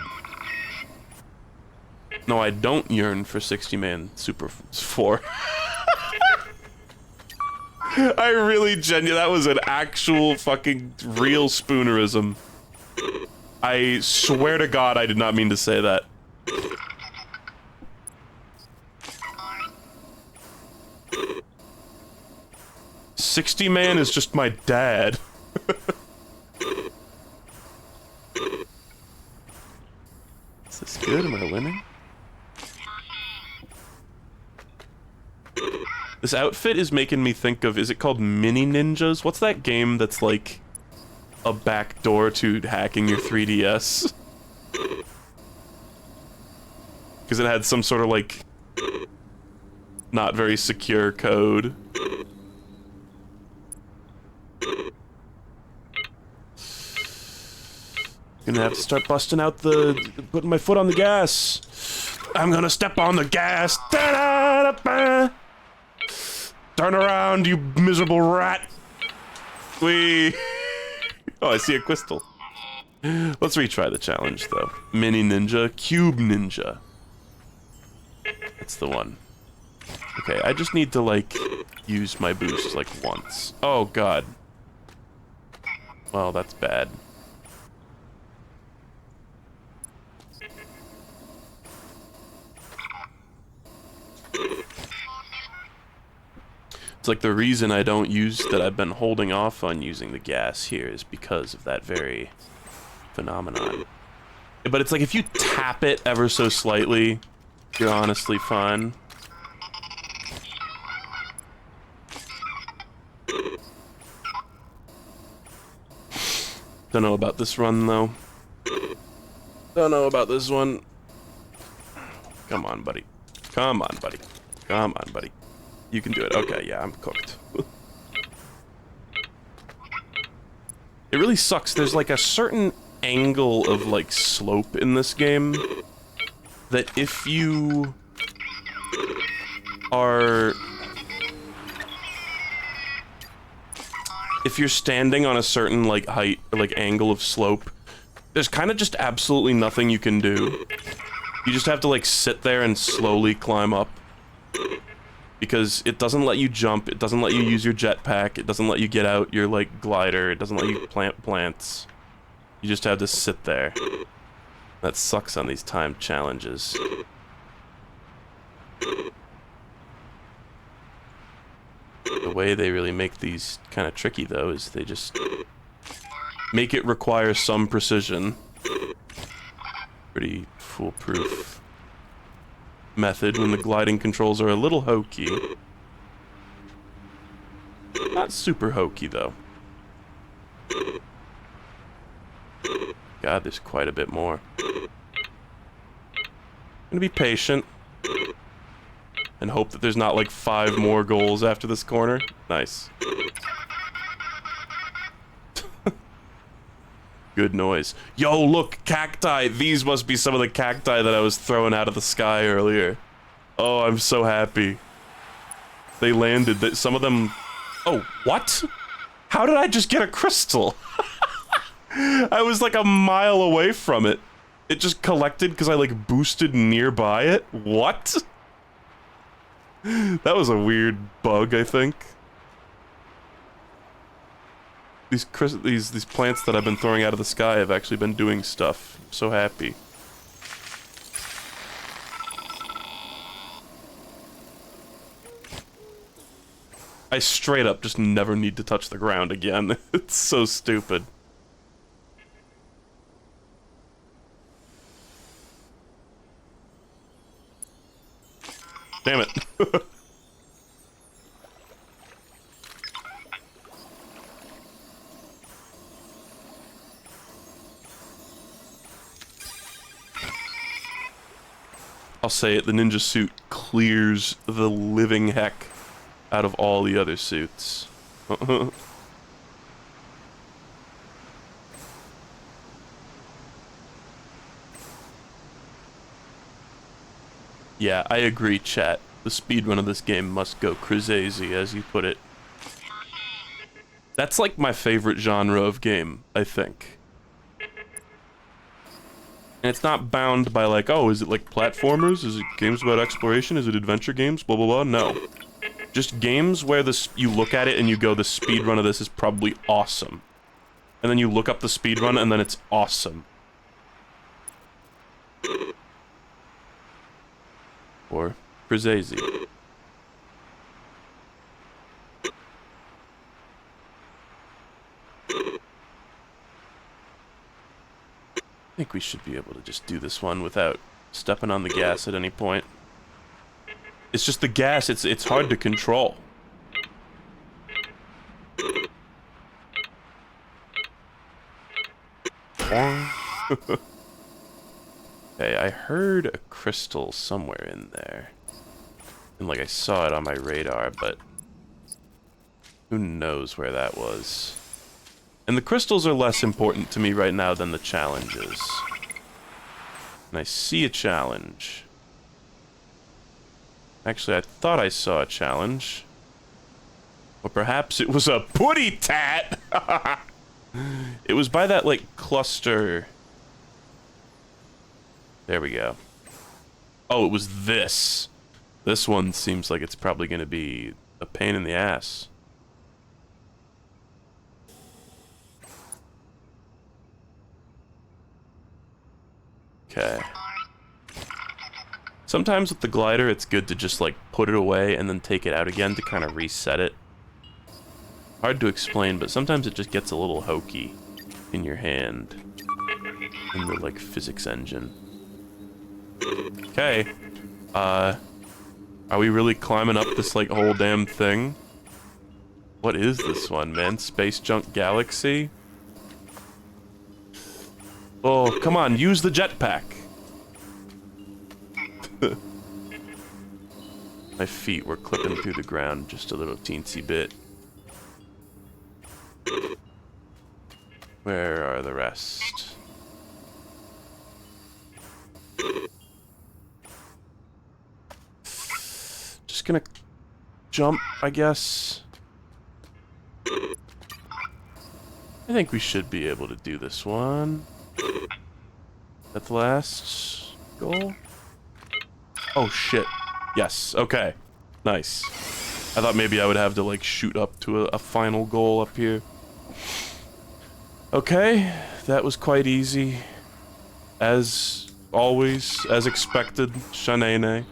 No, I don't yearn for 60-man Super 4. I really that was an actual fucking real spoonerism. I swear to God I did not mean to say that. "60-man is just my dad." Is this good? Am I winning? This outfit is making me think of, is it called Mini Ninjas? What's that game that's like a backdoor to hacking your 3DS? Because it had some sort of like not very secure code. Gonna have to start busting out putting my foot on the gas. I'm gonna step on the gas. Da-da-da-ba. Turn around, you miserable rat. Wee. Oh, I see a crystal. Let's retry the challenge, though. Mini Ninja, Cube Ninja. That's the one. Okay, I just need to, like, use my boost, like, once. Oh, God. Well, that's bad. It's like the reason I don't use that I've been holding off on using the gas here is because of that very phenomenon. But it's like if you tap it ever so slightly, you're honestly fine. Don't know about this run though. Don't know about this one. Come on, buddy. Come on, buddy. Come on, buddy. You can do it. Okay, yeah, I'm cooked. It really sucks. There's like a certain angle of like slope in this game that if you are... if you're standing on a certain like height or like angle of slope, there's kind of just absolutely nothing you can do. You just have to like sit there and slowly climb up. Because it doesn't let you jump, it doesn't let you use your jetpack, it doesn't let you get out your, like, glider, it doesn't let you plant plants. You just have to sit there. That sucks on these timed challenges. The way they really make these kind of tricky, though, is they just make it require some precision. Pretty foolproof method when the gliding controls are a little hokey. Not super hokey, though. God, there's quite a bit more. I'm gonna be patient. And hope that there's not, like, 5 more goals after this corner. Nice. Good noise. Yo, look, cacti! These must be some of the cacti that I was throwing out of the sky earlier. Oh, I'm so happy. They landed. That some of them... Oh, what? How did I just get a crystal? I was like a mile away from it. It just collected because I like boosted nearby it? What? That was a weird bug, I think. These plants that I've been throwing out of the sky have actually been doing stuff. I'm so happy. I straight up just never need to touch the ground again. It's so stupid. Damn it. I'll say it, the ninja suit clears the living heck out of all the other suits. Yeah, I agree, chat. The speedrun of this game must go crazy, as you put it. That's like my favorite genre of game, I think. And it's not bound by like, oh, is it like platformers? Is it games about exploration? Is it adventure games? Blah, blah, blah. No. Just games where you look at it and you go, the speedrun of this is probably awesome. And then you look up the speedrun and then it's awesome. Or Brizazi. I think we should be able to just do this one without stepping on the gas at any point. It's just the gas, it's hard to control. Okay, I heard a crystal somewhere in there. And like I saw it on my radar, but who knows where that was. And the crystals are less important to me right now than the challenges. And I see a challenge. Actually, I thought I saw a challenge. Or perhaps it was a putty tat! It was by that, like, cluster. There we go. Oh, it was this. This one seems like it's probably going to be a pain in the ass. Okay. Sometimes with the glider, it's good to just, like, put it away and then take it out again to kind of reset it. Hard to explain, but sometimes it just gets a little hokey in your hand. In the, like, physics engine. Okay. Are we really climbing up this, like, whole damn thing? What is this one, man? Space Junk Galaxy? Oh, come on, use the jetpack. My feet were clipping through the ground just a little teensy bit. Where are the rest? Just gonna jump, I guess. I think we should be able to do this one. At the last goal? Oh shit. Yes, okay. Nice. I thought maybe I would have to like shoot up to a final goal up here. Okay, that was quite easy. As always, as expected, Shanene.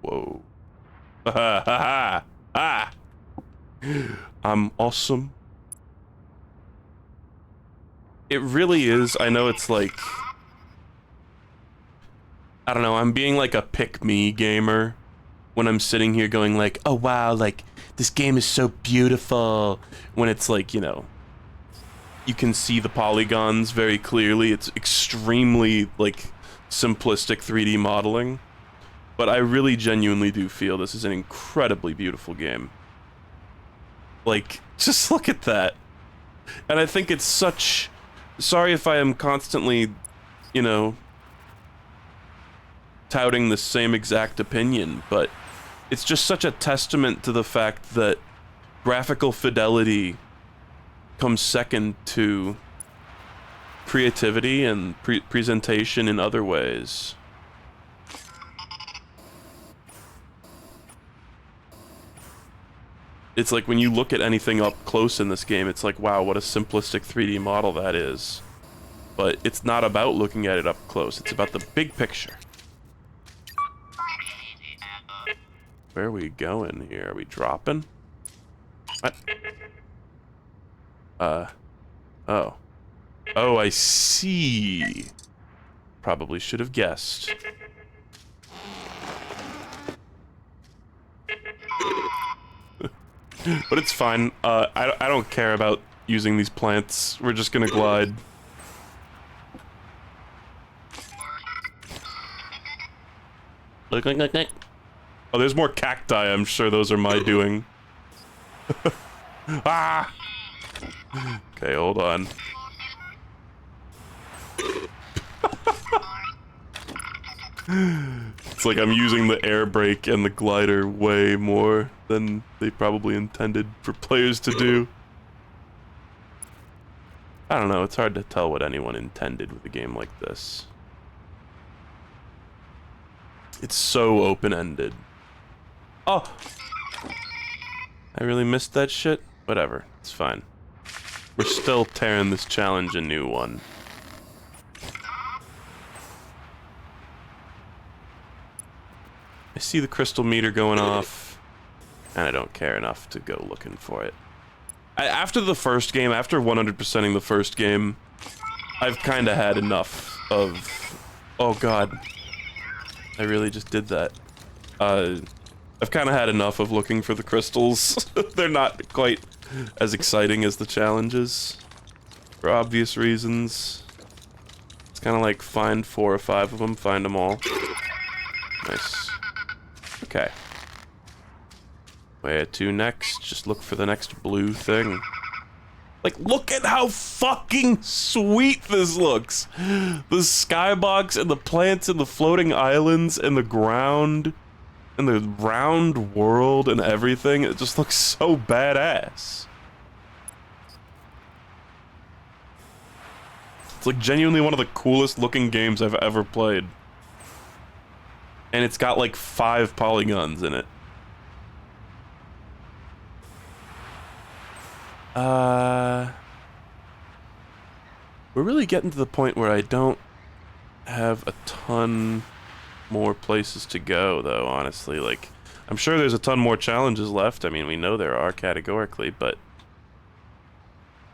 Whoa. Ha ha ha ha! I'm awesome. It really is. I know it's like... I don't know, I'm being like a pick-me gamer when I'm sitting here going like, oh wow, like, this game is so beautiful. When it's like, you know, you can see the polygons very clearly. It's extremely, like, simplistic 3D modeling. But I really genuinely do feel this is an incredibly beautiful game. Like, just look at that. And I think it's such... Sorry if I am constantly, you know, touting the same exact opinion, but it's just such a testament to the fact that graphical fidelity comes second to creativity and presentation in other ways. It's like when you look at anything up close in this game, it's like, wow, what a simplistic 3D model that is. But it's not about looking at it up close, it's about the big picture. Where are we going here? Are we dropping? What? Oh. Oh, I see. Probably should have guessed. But it's fine. I don't care about using these plants. We're just gonna glide. Look. Oh, there's more cacti. I'm sure those are my doing. Ah! Okay, hold on. It's like I'm using the air brake and the glider way more than they probably intended for players to do. I don't know, it's hard to tell what anyone intended with a game like this. It's so open-ended. Oh! I really missed that shit? Whatever, it's fine. We're still tearing this challenge a new one. I see the crystal meter going off, and I don't care enough to go looking for it. After the first game, after 100%ing the first game, I've kind of had enough of... Oh god. I really just did that. I've kind of had enough of looking for the crystals. They're not quite as exciting as the challenges, for obvious reasons. It's kind of like find 4 or 5 of them, find them all. Nice. Okay. Where to next? Just look for the next blue thing. Like, look at how fucking sweet this looks! The skybox and the plants and the floating islands and the ground and the round world and everything, it just looks so badass. It's like genuinely one of the coolest looking games I've ever played. And it's got like 5 polygons in it. We're really getting to the point where I don't have a ton more places to go, though, honestly. Like, I'm sure there's a ton more challenges left. I mean, we know there are categorically, but...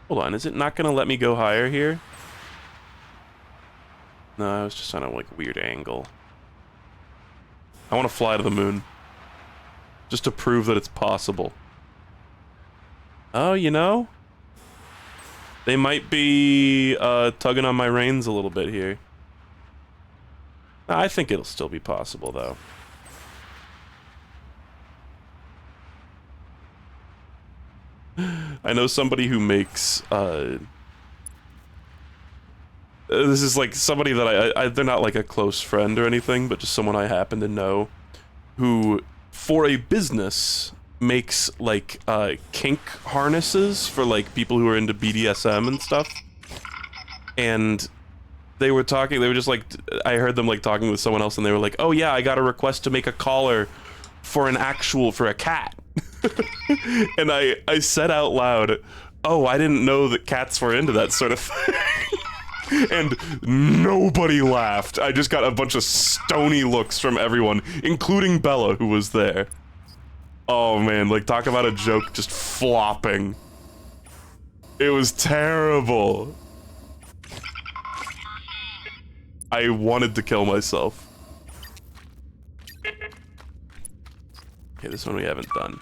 Hold on, is it not gonna let me go higher here? No, I was just on a, like, weird angle. I want to fly to the moon. Just to prove that it's possible. Oh, you know? They might be tugging on my reins a little bit here. I think it'll still be possible, though. I know somebody who makes, this is like somebody that they're not like a close friend or anything, but just someone I happen to know who, for a business, makes like kink harnesses for like people who are into BDSM and stuff. And they were just like, I heard them like talking with someone else and they were like, oh yeah, I got a request to make a collar for a cat. And I said out loud, oh, I didn't know that cats were into that sort of thing. And nobody laughed. I just got a bunch of stony looks from everyone, including Bella, who was there. Oh man, like, talk about a joke just flopping. It was terrible. I wanted to kill myself. Okay, this one we haven't done.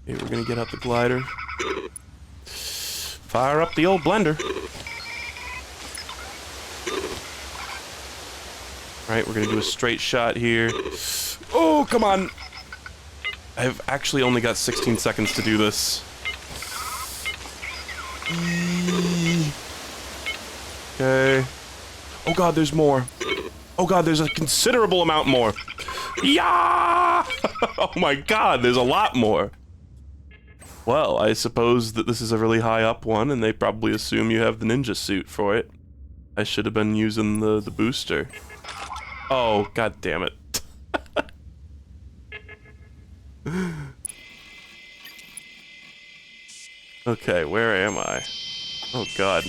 Okay, we're gonna get out the glider. Fire up the old blender. Alright, we're gonna do a straight shot here. Oh, come on! I've actually only got 16 seconds to do this. Okay. Oh god, there's more. Oh god, there's a considerable amount more. Yeah! Oh my god, there's a lot more. Well, I suppose that this is a really high up one, and they probably assume you have the ninja suit for it. I should have been using the booster. Oh, god damn it. Okay, where am I? Oh god.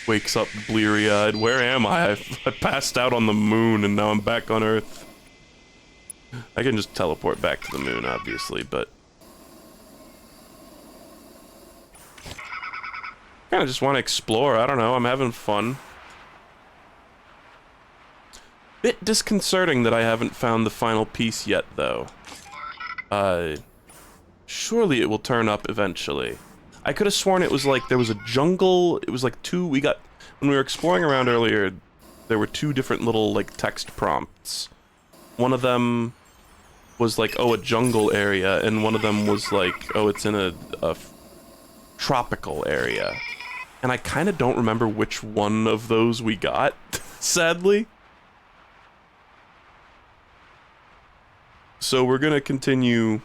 Wakes up bleary-eyed. Where am I? I passed out on the moon and now I'm back on Earth. I can just teleport back to the moon, obviously, but... I kinda just want to explore, I don't know, I'm having fun. Bit disconcerting that I haven't found the final piece yet, though. Surely it will turn up eventually. I could have sworn it was like, there was a jungle, it was like when we were exploring around earlier, there were 2 different little, like, text prompts. One of them was like, oh, a jungle area, and one of them was like, oh, it's in a tropical area. And I kind of don't remember which one of those we got, sadly. So we're gonna continue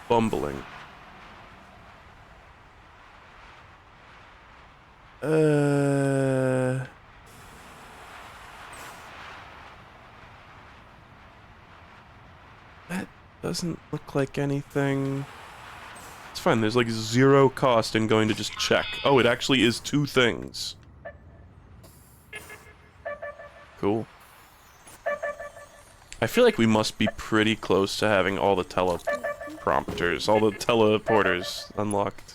bumbling. That doesn't look like anything. It's fine, there's like 0 cost in going to just check. Oh, it actually is 2 things. Cool. I feel like we must be pretty close to having all the teleprompters, all the teleporters unlocked.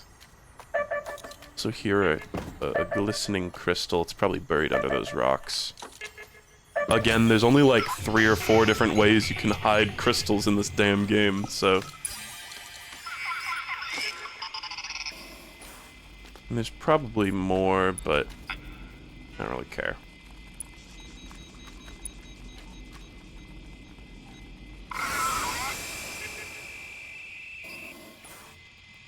So here, a glistening crystal. It's probably buried under those rocks. Again, there's only like 3 or 4 different ways you can hide crystals in this damn game, so... And there's probably more, but I don't really care.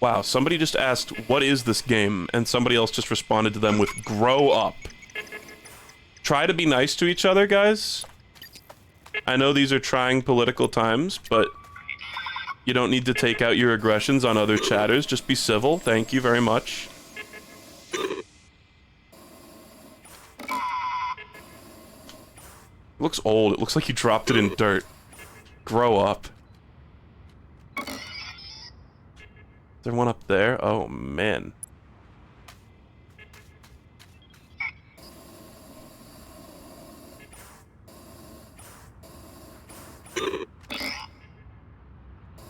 Wow, somebody just asked, what is this game? And somebody else just responded to them with, grow up. Try to be nice to each other, guys. I know these are trying political times, but you don't need to take out your aggressions on other chatters. Just be civil. Thank you very much. It looks old. It looks like you dropped it in dirt. Grow up. Is there one up there? Oh, man.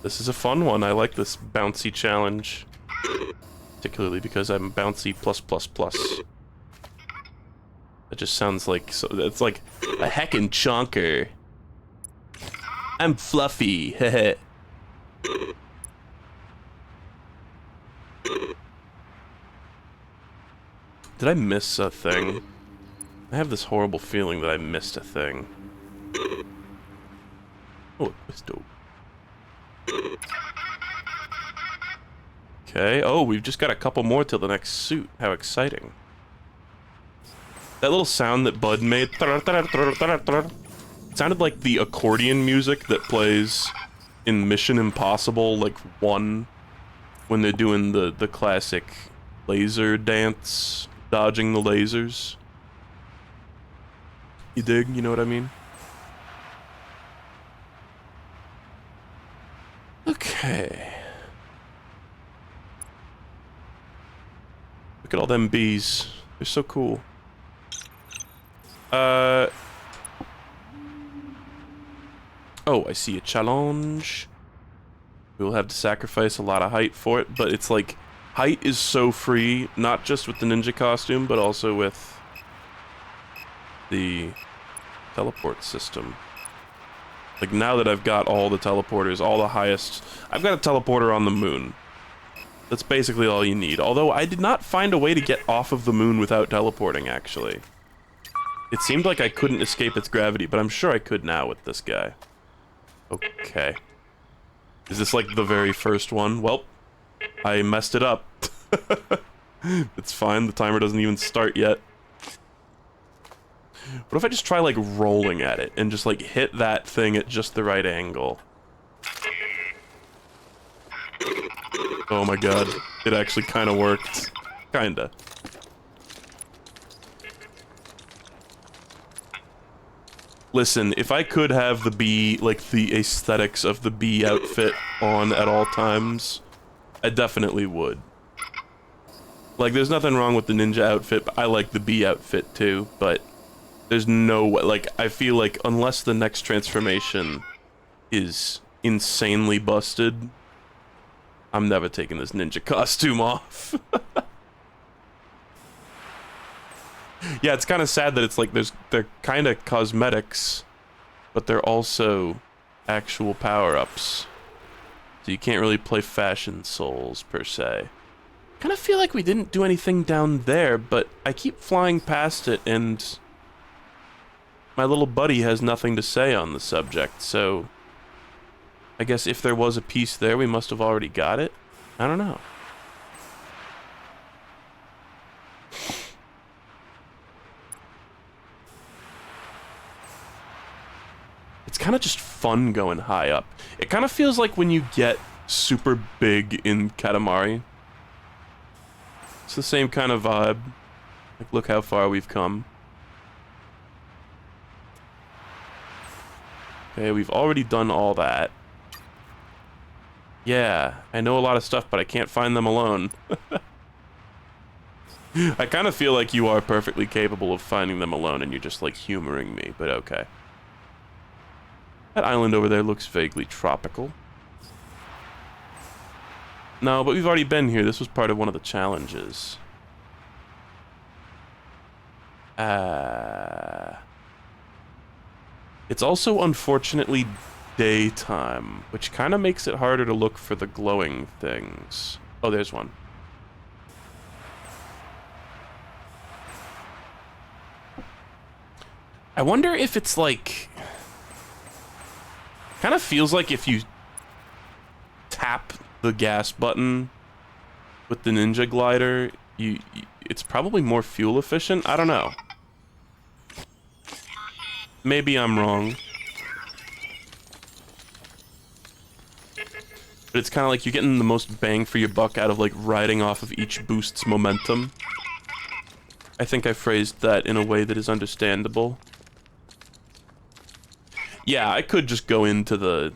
This is a fun one. I like this bouncy challenge. Particularly because I'm bouncy plus plus plus. That just sounds like... So, it's like a heckin' chonker. I'm fluffy. Heh. Did I miss a thing? I have this horrible feeling that I missed a thing. Oh, it was dope. Okay, oh, we've just got a couple more till the next suit. How exciting. That little sound that Bud made, sounded like the accordion music that plays in Mission Impossible, like, 1, when they're doing the classic laser dance, dodging the lasers. You dig? You know what I mean? Okay. Look at all them bees. They're so cool. Oh, I see a challenge. We'll have to sacrifice a lot of height for it, but it's like, height is so free, not just with the ninja costume, but also with the teleport system. Like, now that I've got all the teleporters, all the highest... I've got a teleporter on the moon. That's basically all you need. Although, I did not find a way to get off of the moon without teleporting, actually. It seemed like I couldn't escape its gravity, but I'm sure I could now with this guy. Okay. Is this like the very first one? Well, I messed it up. It's fine, the timer doesn't even start yet. What if I just try, like, rolling at it and just, like, hit that thing at just the right angle? Oh my god, it actually kind of worked. Kinda. Listen, if I could have the bee, like, the aesthetics of the bee outfit on at all times, I definitely would. Like, there's nothing wrong with the ninja outfit, but I like the bee outfit too, but there's no way, like, I feel like unless the next transformation is insanely busted, I'm never taking this ninja costume off. Yeah, it's kind of sad that it's like they're kind of cosmetics, but they're also actual power-ups. So you can't really play Fashion Souls, per se. Kind of feel like we didn't do anything down there, but I keep flying past it, and my little buddy has nothing to say on the subject, so I guess if there was a piece there, we must have already got it? I don't know. kind of just fun going high up. It kind of feels like when you get super big in Katamari. It's the same kind of vibe. Like, look how far we've come. Okay, we've already done all that. Yeah, I know a lot of stuff, but I can't find them alone. I kind of feel like you are perfectly capable of finding them alone, and you're just, like, humoring me, but okay. That island over there looks vaguely tropical. No, but we've already been here. This was part of one of the challenges. It's also, unfortunately, daytime, which kind of makes it harder to look for the glowing things. Oh, there's one. I wonder if it's like... Kind of feels like if you tap the gas button with the ninja glider, it's probably more fuel efficient. I don't know. Maybe I'm wrong. But it's kind of like you're getting the most bang for your buck out of, like, riding off of each boost's momentum. I think I phrased that in a way that is understandable. Yeah, I could just go into the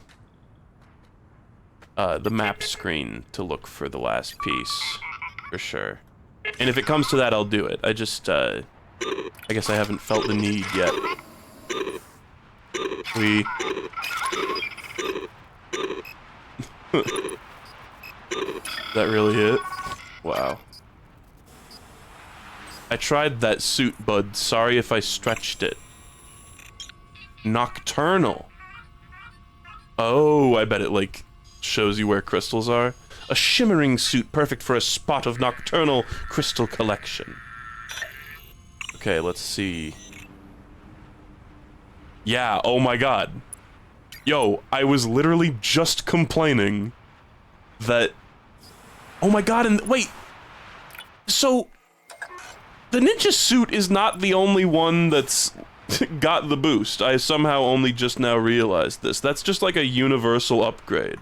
map screen to look for the last piece, for sure. And if it comes to that, I'll do it. I just, I guess I haven't felt the need yet. Is that really it? Wow. I tried that suit, bud. Sorry if I stretched it. Nocturnal. Oh, I bet it, like, shows you where crystals are. A shimmering suit perfect for a spot of nocturnal crystal collection. Okay, let's see. Yeah, oh my god. Yo, I was literally just complaining that... Oh my god, and wait! So... The ninja suit is not the only one that's got the boost. I somehow only just now realized this. That's just like a universal upgrade.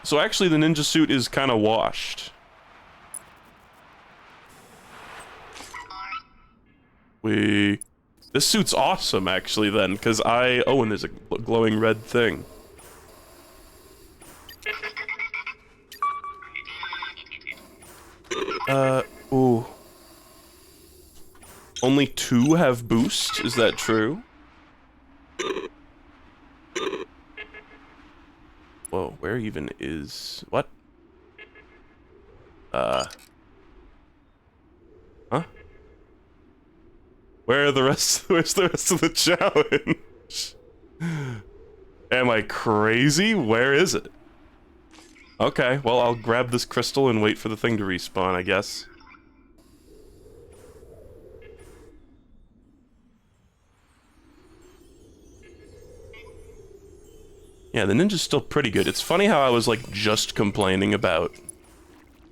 So actually the ninja suit is kind of washed. This suit's awesome, actually, then, because oh, and there's a glowing red thing. Ooh. Only 2 have boost? Is that true? Whoa, where even is... What? Huh? Where are the rest? Where's the rest of the challenge? Am I crazy? Where is it? Okay, well, I'll grab this crystal and wait for the thing to respawn, I guess. Yeah, the ninja's still pretty good. It's funny how I was, like, just complaining about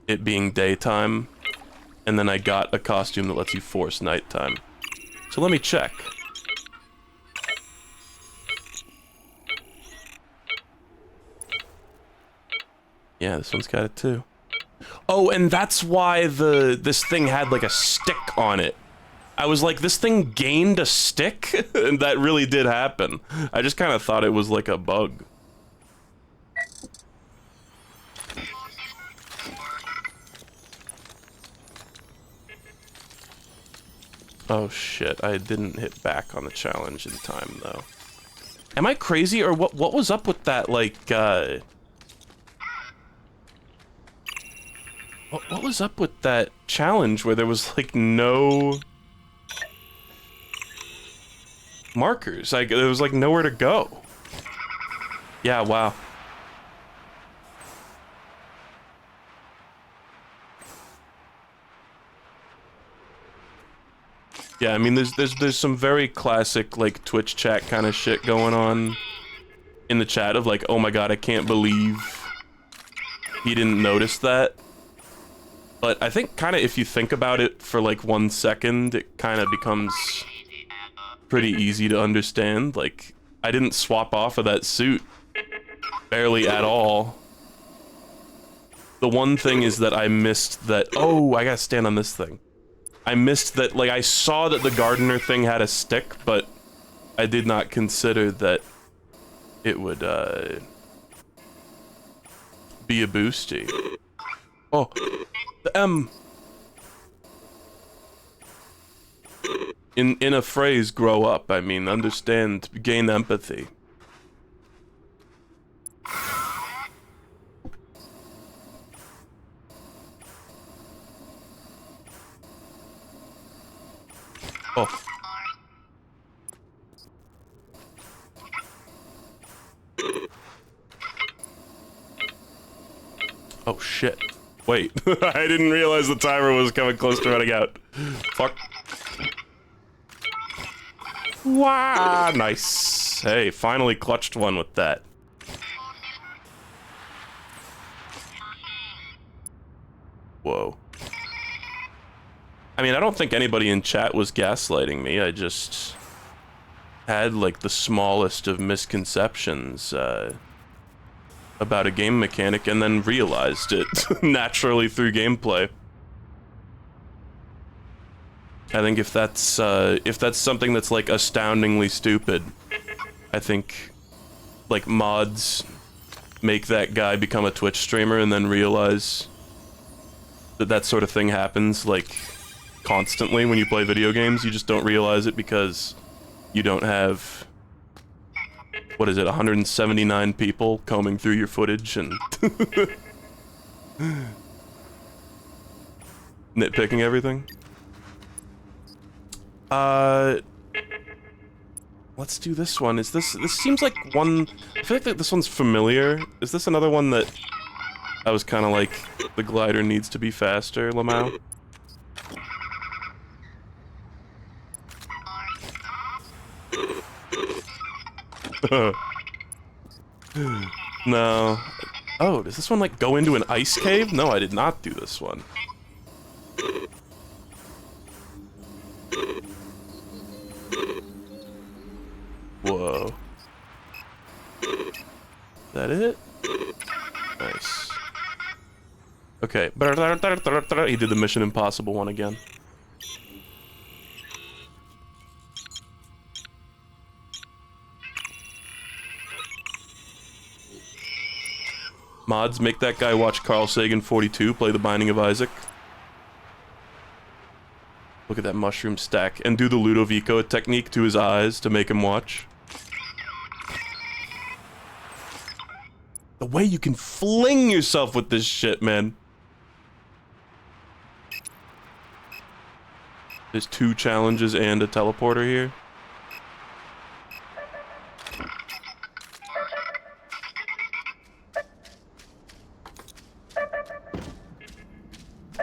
it being daytime, and then I got a costume that lets you force nighttime. So let me check. Yeah, this one's got it too. Oh, and that's why this thing had like a stick on it. I was like, this thing gained a stick? And that really did happen. I just kind of thought it was like a bug. Oh shit, I didn't hit back on the challenge in time, though. Am I crazy, or what was up with that, like, What was up with that challenge where there was, like, no... markers? Like, there was, like, nowhere to go. Yeah, wow. Yeah, I mean, there's some very classic, like, Twitch chat kind of shit going on in the chat of, like, oh my god, I can't believe he didn't notice that. But I think kind of if you think about it for, like, 1 second, it kind of becomes pretty easy to understand. Like, I didn't swap off of that suit barely at all. The one thing is that I missed that. Oh, I gotta stand on this thing. I missed that. Like, I saw that the gardener thing had a stick, but I did not consider that it would be a boosty. Oh, the M. In a phrase, grow up, I mean, understand, gain empathy. Oh. Oh shit. Wait, I didn't realize the timer was coming close to running out. Fuck. Wow, nice. Hey, finally clutched one with that. Whoa. I mean, I don't think anybody in chat was gaslighting me. I just had, like, the smallest of misconceptions about a game mechanic and then realized it naturally through gameplay. I think if that's something that's, like, astoundingly stupid, I think, like, mods make that guy become a Twitch streamer and then realize that that sort of thing happens, like, constantly when you play video games. You just don't realize it because you don't have, what is it, 179 people combing through your footage and nitpicking everything. Let's do this one. This seems like one, I feel like this one's familiar. Is this another one that I was kind of like, the glider needs to be faster, Lamau? No. Oh, does this one, like, go into an ice cave? No, I did not do this one. Whoa. Is that it? Nice. Okay. He did the Mission Impossible one again. Mods, make that guy watch Carl Sagan 42 play The Binding of Isaac. Look at that mushroom stack. And do the Ludovico technique to his eyes to make him watch. The way you can fling yourself with this shit, man. There's 2 challenges and a teleporter here.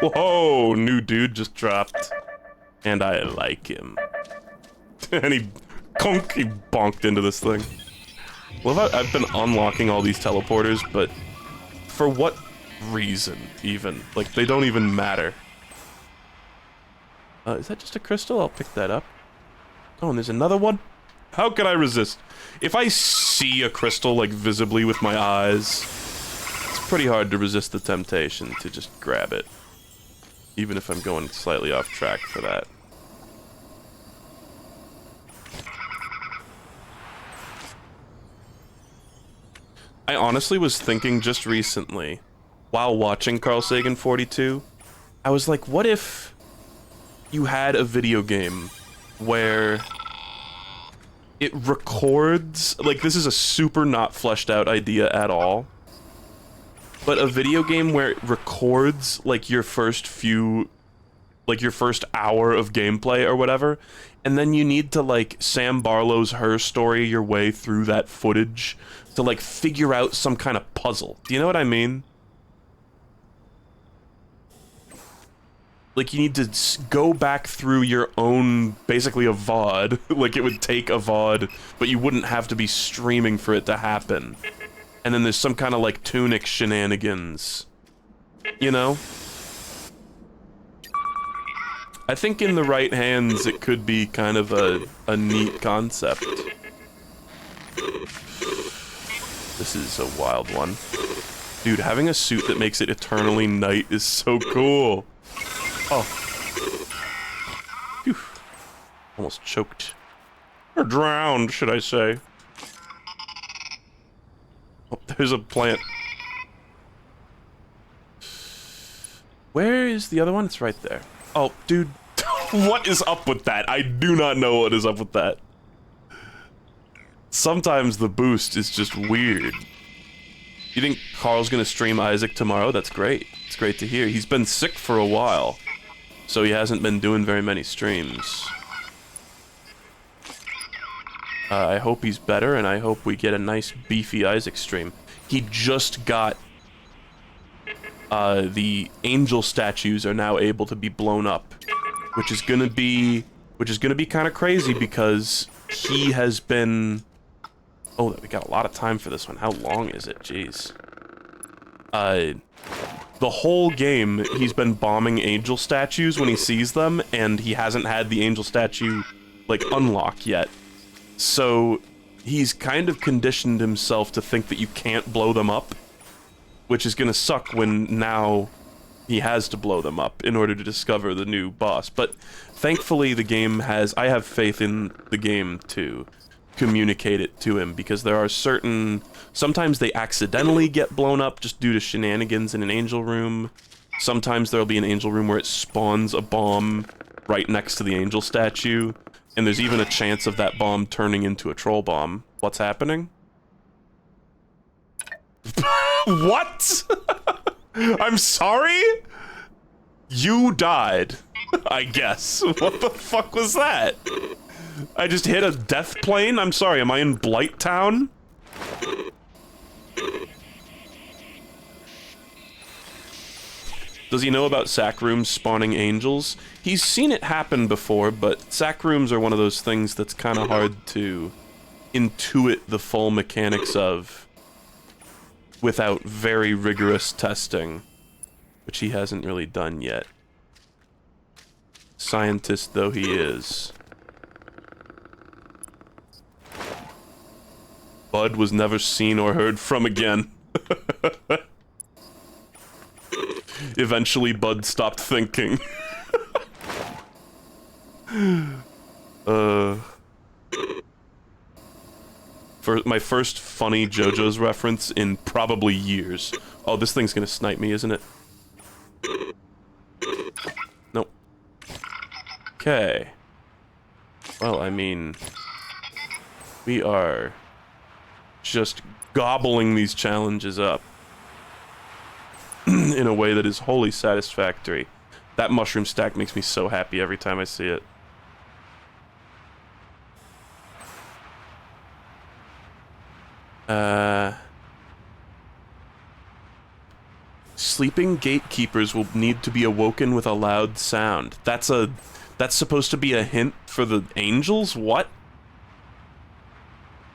Whoa, new dude just dropped. And I like him. And he bonked into this thing. Well, I've been unlocking all these teleporters, but for what reason, even? Like, they don't even matter. Is that just a crystal? I'll pick that up. Oh, and there's another one? How can I resist? If I see a crystal, like, visibly with my eyes, it's pretty hard to resist the temptation to just grab it. Even if I'm going slightly off track for that. I honestly was thinking just recently, while watching Carl Sagan 42, I was like, what if you had a video game where it records, like, this is a super not fleshed out idea at all, but a video game where it records, like, your first few, like, your first hour of gameplay or whatever, and then you need to, like, Sam Barlow's Her Story your way through that footage to, like, figure out some kind of puzzle. Do you know what I mean? Like, you need to go back through your own, basically a VOD. Like, it would take a VOD, but you wouldn't have to be streaming for it to happen. And then there's some kind of, like, Tunic shenanigans. You know? I think in the right hands, it could be kind of a neat concept. This is a wild one. Dude, having a suit that makes it eternally night is so cool. Oh. Phew. Almost choked. Or drowned, should I say. Oh, there's a plant. Where is the other one? It's right there. Oh, dude. What is up with that? I do not know what is up with that. Sometimes the boost is just weird. You think Carl's gonna stream Isaac tomorrow? That's great. It's great to hear. He's been sick for a while, so he hasn't been doing very many streams. I hope he's better, and I hope we get a nice beefy Isaac stream. He just got... the angel statues are now able to be blown up, which is gonna be kind of crazy because he has been... Oh, we got a lot of time for this one. How long is it? Jeez. The whole game, he's been bombing angel statues when he sees them, and he hasn't had the angel statue, like, unlock yet. So, he's kind of conditioned himself to think that you can't blow them up, which is gonna suck when now he has to blow them up in order to discover the new boss. But thankfully, the game has... I have faith in the game to communicate it to him, because there are certain... Sometimes they accidentally get blown up just due to shenanigans in an angel room. Sometimes there'll be an angel room where it spawns a bomb right next to the angel statue, and there's even a chance of that bomb turning into a troll bomb. What's happening? What? I'm sorry? You died, I guess. What the fuck was that? I just hit a death plane? I'm sorry, am I in Blight Town? Does he know about sack rooms spawning angels? He's seen it happen before, but sack rooms are one of those things that's kind of hard to intuit the full mechanics of without very rigorous testing, which he hasn't really done yet. Scientist though he is. Bud was never seen or heard from again. Eventually, Bud stopped thinking. For my first funny JoJo's reference in probably years. Oh, this thing's gonna snipe me, isn't it? Nope. Okay. Well, I mean... we are... just gobbling these challenges up in a way that is wholly satisfactory. That mushroom stack makes me so happy every time I see it. Sleeping gatekeepers will need to be awoken with a loud sound. That's supposed to be a hint for the angels? What?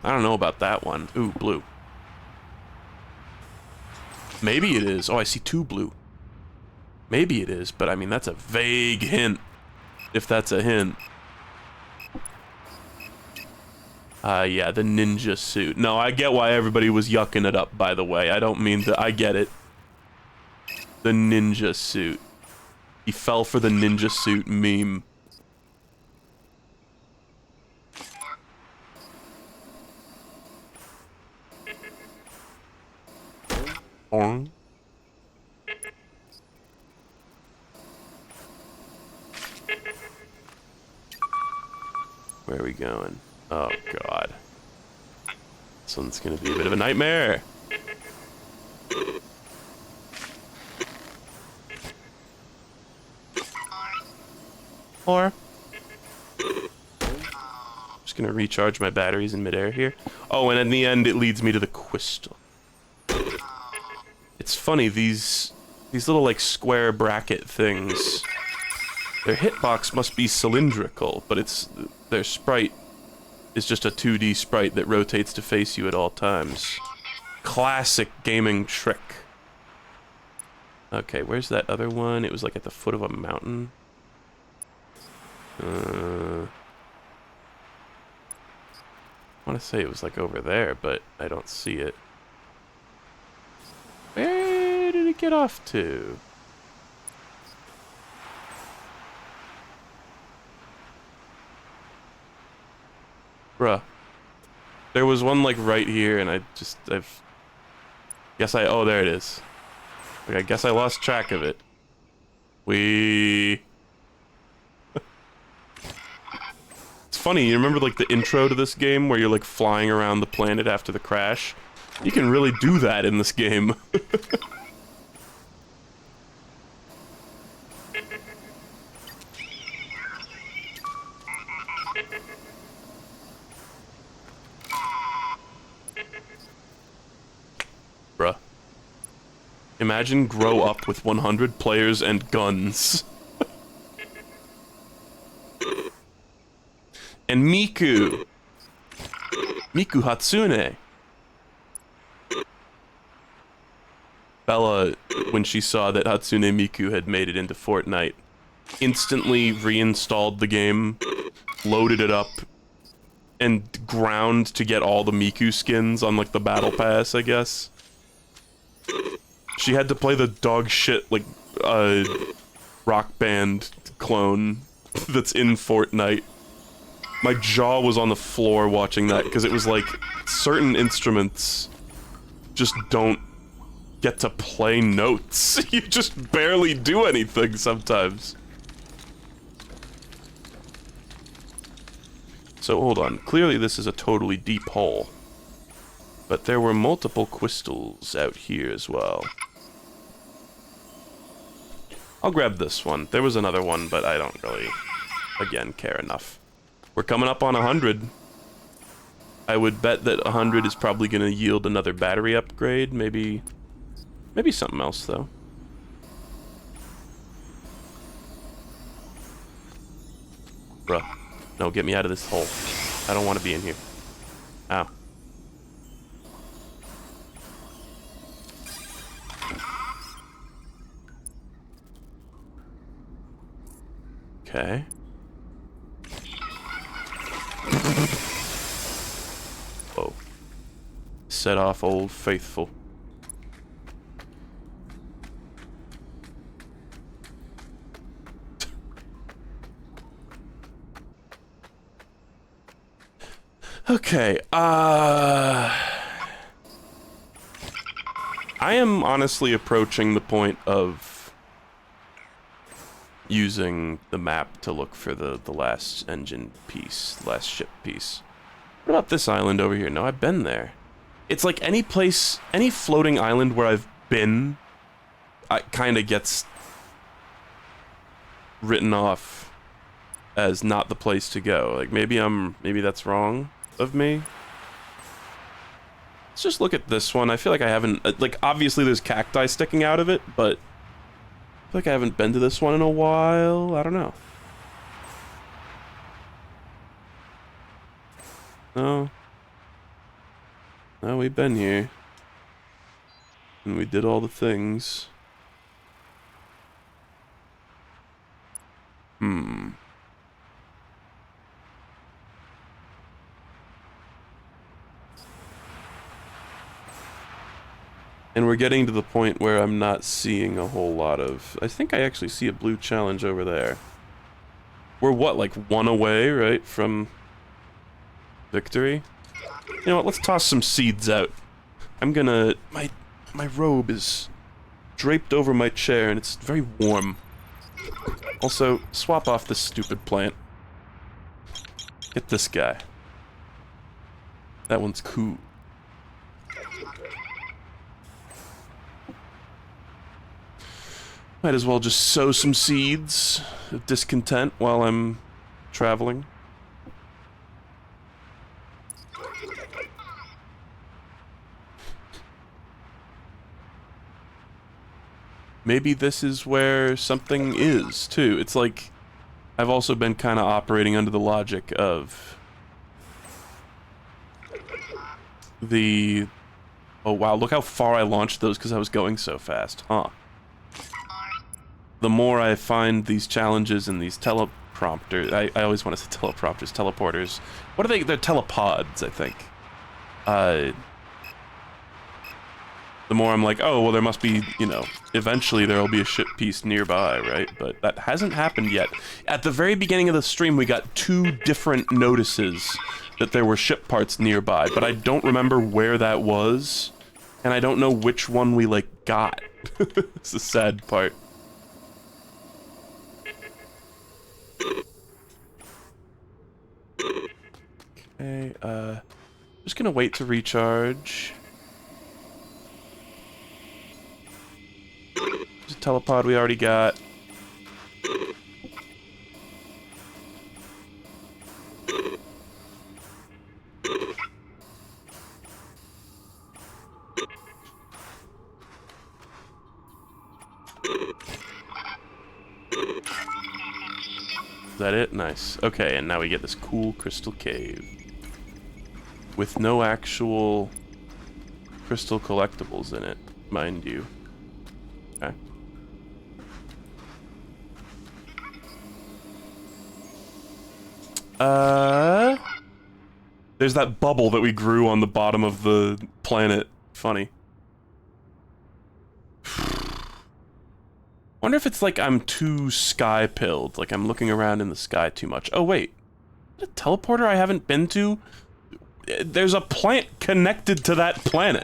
I don't know about that one. Ooh, blue. Maybe it is. Oh, I see 2 blue. Maybe it is, but I mean, that's a vague hint. If that's a hint. Yeah, the ninja suit. No, I get why everybody was yucking it up, by the way. I don't mean to... I get it. The ninja suit. He fell for the ninja suit meme. On. Where are we going? Oh god. This one's gonna be a bit of a nightmare. Or just gonna recharge my batteries in midair here. Oh, and in the end it leads me to the crystal. It's funny, these little, like, square bracket things, their hitbox must be cylindrical, but their sprite is just a 2D sprite that rotates to face you at all times. Classic gaming trick. Okay, where's that other one? It was, like, at the foot of a mountain. I want to say it was like over there, but I don't see it. Where did it get off to? Bruh. There was one like right here, and oh, there it is. Like, I guess I lost track of it. It's funny, you remember like the intro to this game where you're like flying around the planet after the crash? You can really do that in this game. Bruh. Imagine grow up with 100 players and guns. And Miku. Miku Hatsune. Bella, when she saw that Hatsune Miku had made it into Fortnite, instantly reinstalled the game, loaded it up, and ground to get all the Miku skins on, like, the Battle Pass, I guess. She had to play the dog shit, like, Rock Band clone that's in Fortnite. My jaw was on the floor watching that, because it was like, certain instruments just don't get to play notes. You just barely do anything sometimes. So hold on, clearly this is a totally deep hole. But there were multiple crystals out here as well. I'll grab this one. There was another one, but I don't really, again, care enough. We're coming up on 100. I would bet that 100 is probably going to yield another battery upgrade. Maybe something else, though. Bruh. No, get me out of this hole. I don't want to be in here. Ow. Okay. Whoa. Set off Old Faithful. Okay, I am honestly approaching the point of using the map to look for the last engine piece, last ship piece. What about this island over here? No, I've been there. It's like any place, any floating island where I've been, kind of gets written off as not the place to go. Like, maybe that's wrong of me. Let's just look at this one. I feel like I haven't, like, obviously there's cacti sticking out of it, but I feel like I haven't been to this one in a while. I don't know. No. No, we've been here. And we did all the things. And we're getting to the point where I'm not seeing a whole lot of... I think I actually see a blue challenge over there. We're what, like 1 away, right, from victory? You know what, let's toss some seeds out. I'm gonna... My robe is draped over my chair and it's very warm. Also, swap off this stupid plant. Get this guy. That one's cool. Might as well just sow some seeds of discontent while I'm traveling. Maybe this is where something is, too. It's like, I've also been kind of operating under the logic of the... Oh wow, look how far I launched those because I was going so fast, huh? The more I find these challenges and these teleprompter. I always want to say teleprompters, teleporters. What are they? They're telepods, I think. The more I'm like, oh, well, there must be, you know, eventually there will be a ship piece nearby, right? But that hasn't happened yet. At the very beginning of the stream, we got 2 different notices that there were ship parts nearby, but I don't remember where that was, and I don't know which one we, like, got. It's the sad part. Okay, just gonna wait to recharge. There's a telepod we already got. Is that it? Nice. Okay, and now we get this cool crystal cave. With no actual crystal collectibles in it, mind you. Okay. There's that bubble that we grew on the bottom of the planet. Funny. Wonder if it's like I'm too sky-pilled, like I'm looking around in the sky too much. Oh wait, a teleporter I haven't been to? There's a plant connected to that planet.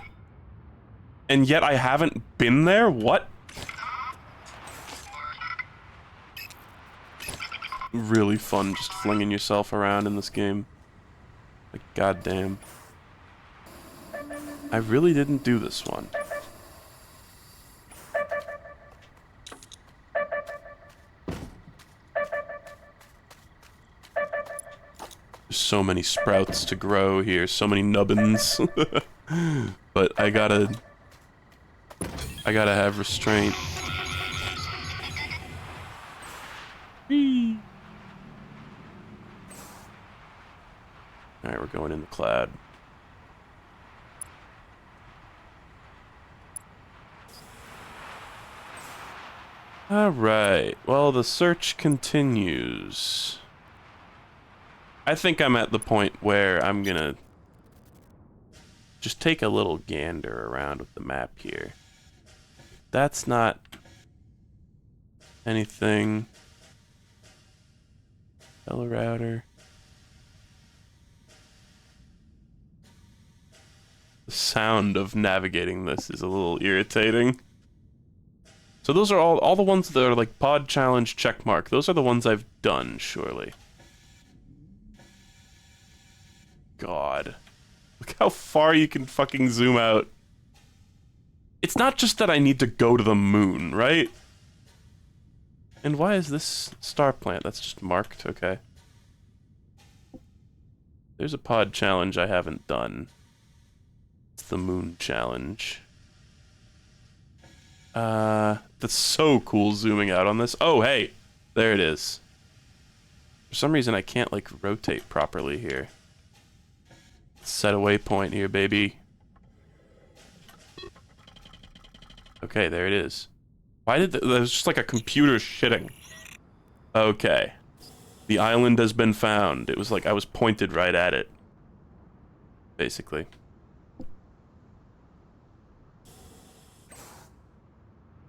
And yet I haven't been there? What? Really fun just flinging yourself around in this game. Like, goddamn. I really didn't do this one. There's so many sprouts to grow here, so many nubbins. But I gotta have restraint. Whee! Alright, we're going in the cloud. Alright, well, the search continues. I think I'm at the point where I'm gonna just take a little gander around with the map here. That's not anything. Router. The sound of navigating this is a little irritating. So those are all the ones that are like pod challenge checkmark. Those are the ones I've done, surely. God. Look how far you can fucking zoom out. It's not just that I need to go to the moon, right? And why is this star plant? That's just marked, okay. There's a pod challenge I haven't done. It's the moon challenge. That's so cool zooming out on this. Oh, hey, there it is. For some reason I can't like rotate properly here. Set a waypoint here, baby. Okay, there it is. Why did that was just like a computer shitting. Okay. The island has been found. It was like I was pointed right at it. Basically.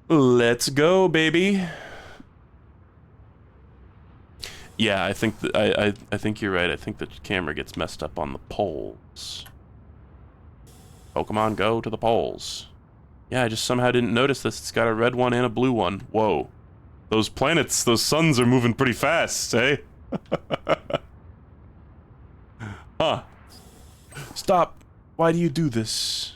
Let's go, baby. Yeah, I think that I think you're right. I think the camera gets messed up on the poles. Pokemon Go to the poles. Yeah, I just somehow didn't notice this. It's got a red one and a blue one. Whoa. Those planets, those suns are moving pretty fast, eh? Huh. Stop. Why do you do this?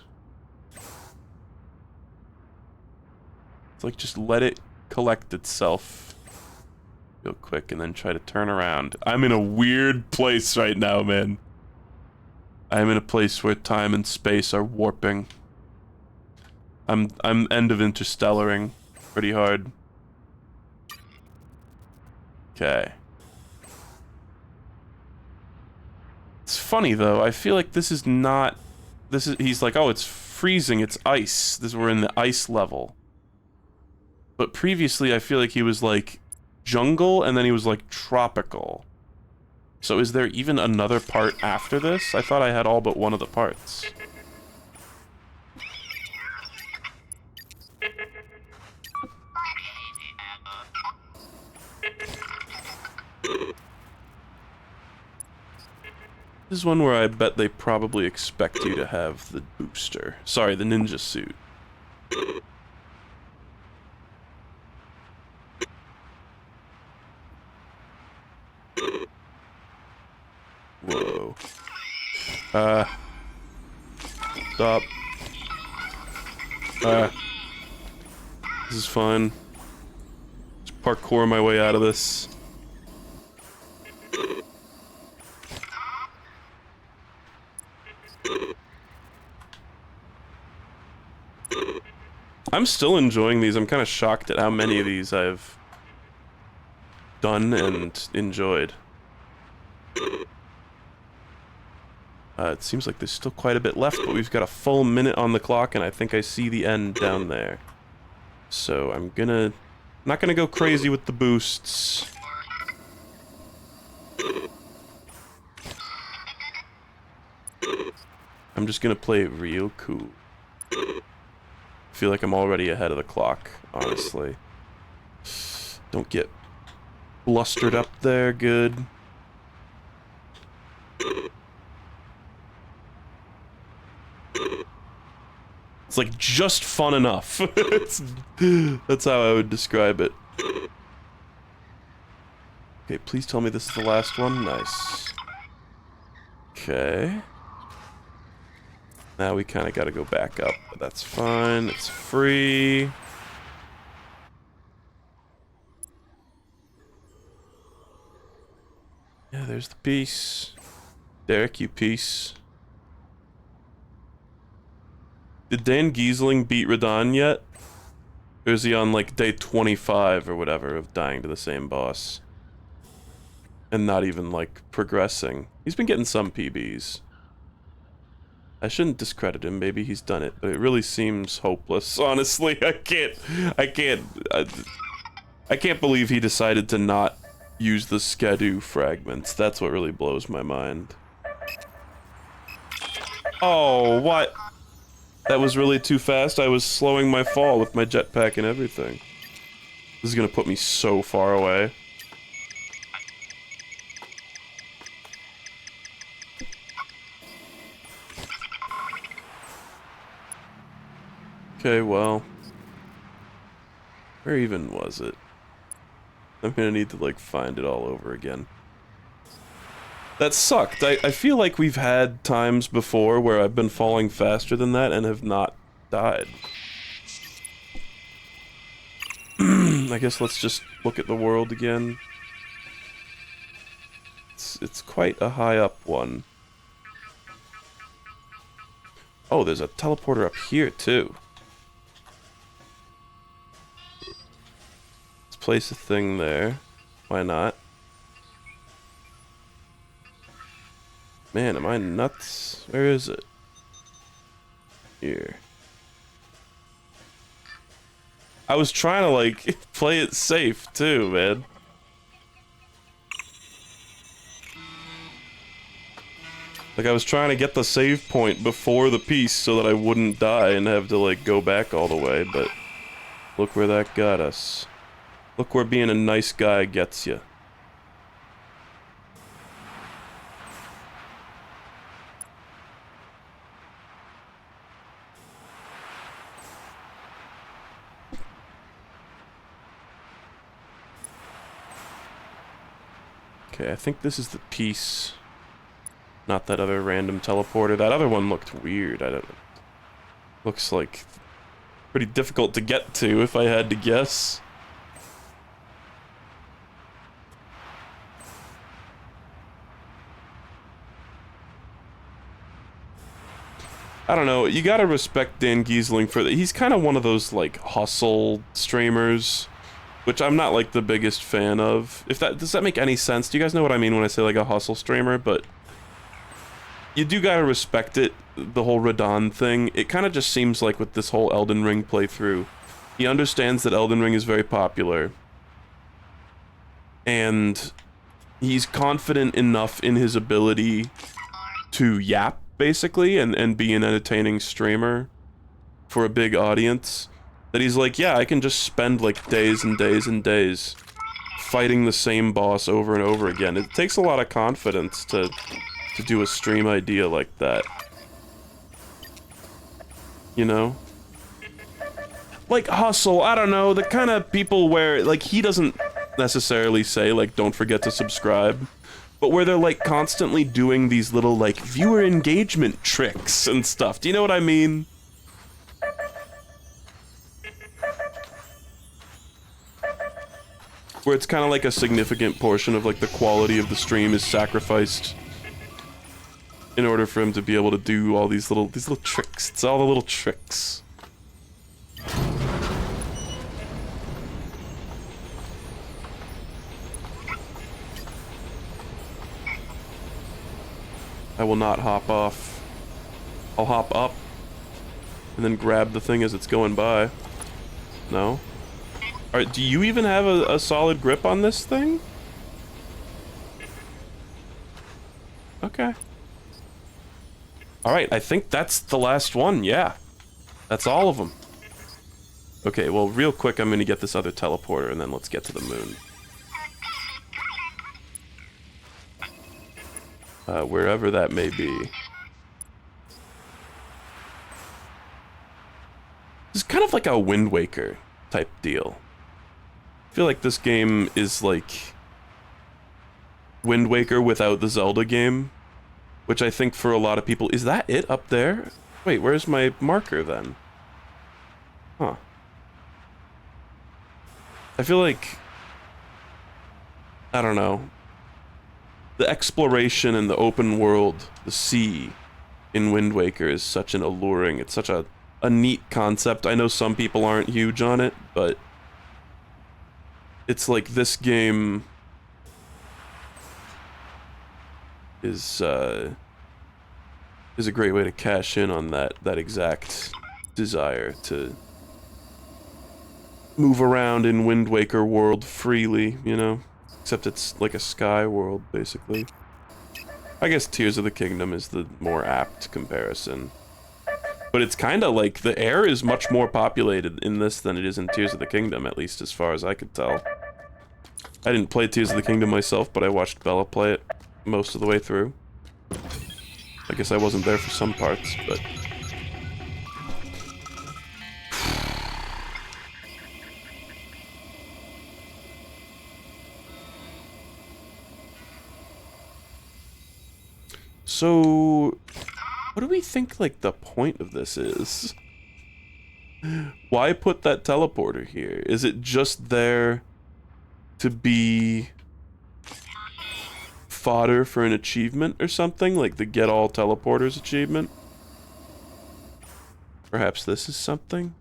It's like just let it collect itself real quick and then try to turn around. I'm in a weird place right now, man. I'm in a place where time and space are warping. I'm end of interstellaring pretty hard. Okay. It's funny though, I feel like this is not he's like, oh, it's freezing, it's ice. We're in the ice level. But previously I feel like he was like jungle, and then he was like tropical. So is there even another part after this? I thought I had all but one of the parts. This is one where I bet they probably expect you to have the booster. Sorry, the ninja suit. Whoa. Stop. This is fun. Just parkour my way out of this. I'm still enjoying these. I'm kind of shocked at how many of these I've done and enjoyed. It seems like there's still quite a bit left, but we've got a full minute on the clock, and I think I see the end down there. So I'm not gonna go crazy with the boosts. I'm just gonna play it real cool. I feel like I'm already ahead of the clock, honestly. Don't get blustered up there, good. It's like just fun enough. That's how I would describe it. Okay, please tell me this is the last one. Nice. Okay. Now we kind of got to go back up, but that's fine. It's free. Yeah, there's the piece. Derek, you piece. Did Dan Giesling beat Radon yet? Or is he on like day 25 or whatever of dying to the same boss? And not even like progressing. He's been getting some PBs. I shouldn't discredit him, maybe he's done it, but it really seems hopeless. Honestly, I can't believe he decided to not use the Skadu fragments. That's what really blows my mind. Oh, what? That was really too fast. I was slowing my fall with my jetpack and everything. This is gonna put me so far away. Okay, well, where even was it? I'm gonna need to, like, find it all over again. That sucked. I feel like we've had times before where I've been falling faster than that and have not died. I guess let's just look at the world again. It's quite a high up one. Oh, there's a teleporter up here, too. Place a thing there. Why not? Man, am I nuts? Where is it? Here. I was trying to, like, play it safe, too, man. Like, I was trying to get the save point before the piece so that I wouldn't die and have to, like, go back all the way, but look where that got us. Look where being a nice guy gets you. Okay, I think this is the piece. Not that other random teleporter. That other one looked weird. I don't know. Looks like pretty difficult to get to if I had to guess. I don't know, you gotta respect Dan Giesling for that. He's kind of one of those, like, hustle streamers, which I'm not, like, the biggest fan of. Does that make any sense? Do you guys know what I mean when I say, like, a hustle streamer? But you do gotta respect it, the whole Radon thing. It kind of just seems like with this whole Elden Ring playthrough, he understands that Elden Ring is very popular. and he's confident enough in his ability to yap, basically, and be an entertaining streamer for a big audience, that he's like, yeah, I can just spend, like, days and days and days fighting the same boss over and over again. It takes a lot of confidence to do a stream idea like that. You know? Like, hustle, I don't know, the kind of people where, like, he doesn't necessarily say, like, don't forget to subscribe, but where they're, like, constantly doing these little, like, viewer engagement tricks and stuff. Do you know what I mean? Where it's kind of like a significant portion of, like, the quality of the stream is sacrificed in order for him to be able to do all these little tricks. It's all the little tricks. I will not hop off. I'll hop up and then grab the thing as it's going by. No? Alright, do you even have a solid grip on this thing? Okay. Alright, I think that's the last one, yeah. That's all of them. Okay, well, real quick, I'm gonna get this other teleporter, and then let's get to the moon. Wherever that may be. It's kind of like a Wind Waker type deal. I feel like this game is like Wind Waker without the Zelda game, which I think for a lot of people... Is that it up there? Wait, where's my marker then? Huh. I feel like... I don't know. The exploration and the open world, the sea in Wind Waker is such an alluring, it's such a neat concept. I know some people aren't huge on it, but it's like this game is a great way to cash in on that exact desire to move around in Wind Waker world freely, you know? Except it's like a sky world, basically. I guess Tears of the Kingdom is the more apt comparison. But it's kind of like the air is much more populated in this than it is in Tears of the Kingdom, at least as far as I could tell. I didn't play Tears of the Kingdom myself, but I watched Bella play it most of the way through. I guess I wasn't there for some parts, but... So, what do we think, like, the point of this is? Why put that teleporter here? Is it just there to be fodder for an achievement or something? Like the Get All Teleporters achievement? Perhaps this is something?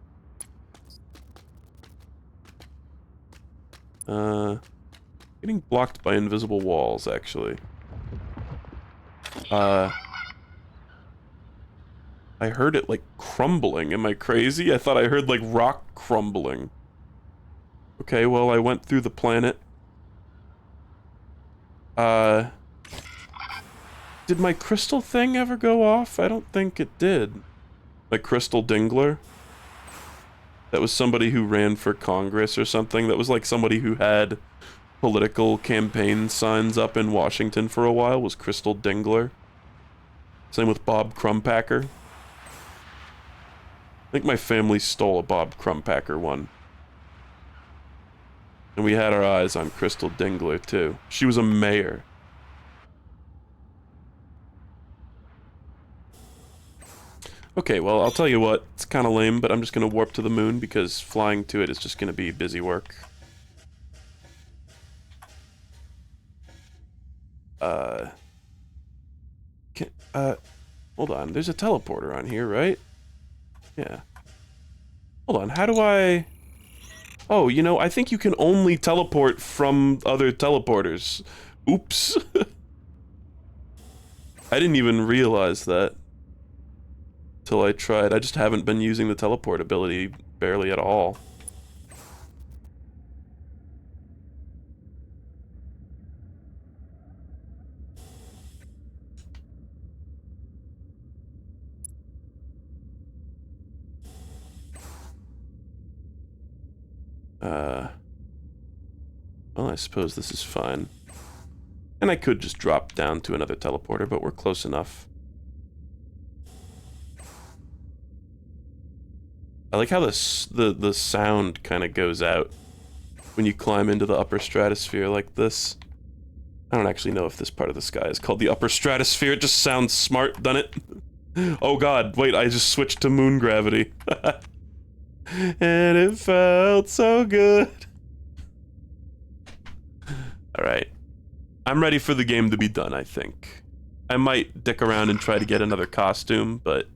Getting blocked by invisible walls, actually. I heard it, like, crumbling. Am I crazy? I thought I heard, like, rock crumbling. Okay, well, I went through the planet. Did my crystal thing ever go off? I don't think it did. My crystal dingler? That was somebody who ran for Congress or something. That was, like, somebody who had political campaign signs up in Washington for a while, was Crystal Dingler. Same with Bob Crumpacker. I think my family stole a Bob Crumpacker one. And we had our eyes on Crystal Dingler, too. She was a mayor. Okay, well, I'll tell you what. It's kind of lame, but I'm just going to warp to the moon because flying to it is just going to be busy work. Hold on. There's a teleporter on here, right? Yeah. Hold on, how do I... Oh, you know, I think you can only teleport from other teleporters. Oops. I didn't even realize that till I tried. I just haven't been using the teleport ability barely at all. Well, I suppose this is fine. And I could just drop down to another teleporter, but we're close enough. I like how the sound kind of goes out when you climb into the upper stratosphere like this. I don't actually know if this part of the sky is called the upper stratosphere. It just sounds smart, doesn't it? Oh god, wait, I just switched to moon gravity. And it felt so good. Alright. I'm ready for the game to be done, I think. I might dick around and try to get another costume, but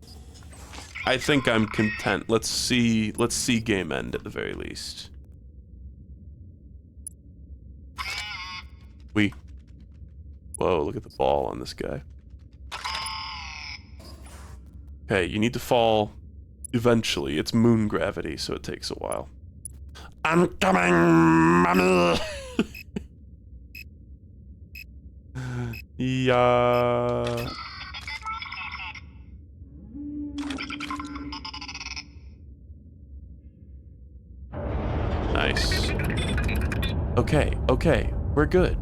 I think I'm content. Let's see game end at the very least. Whoa, look at the ball on this guy. Okay, you need to fall eventually. It's moon gravity, so it takes a while. I'm coming, mommy! Yeah. Nice. Okay, we're good.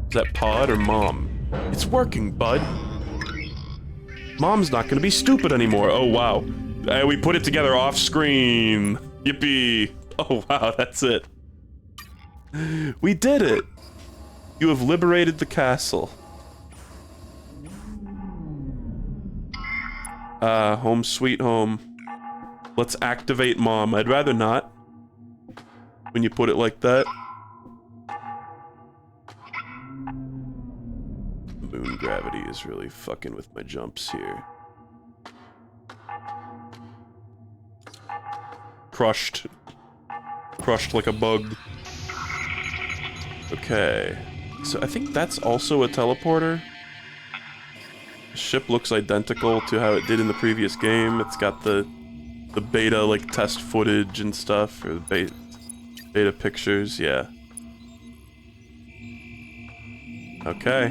Is that Pod or Mom? It's working, bud. Mom's not gonna be stupid anymore. Oh, wow. We put it together off screen. Yippee. Oh, wow, that's it. We did it. You have liberated the castle. Home sweet home. Let's activate Mom. I'd rather not. When you put it like that. Moon gravity is really fucking with my jumps here. Crushed. Crushed like a bug. Okay. So I think that's also a teleporter. The ship looks identical to how it did in the previous game. It's got the beta, like, test footage and stuff, or the beta pictures, yeah. Okay.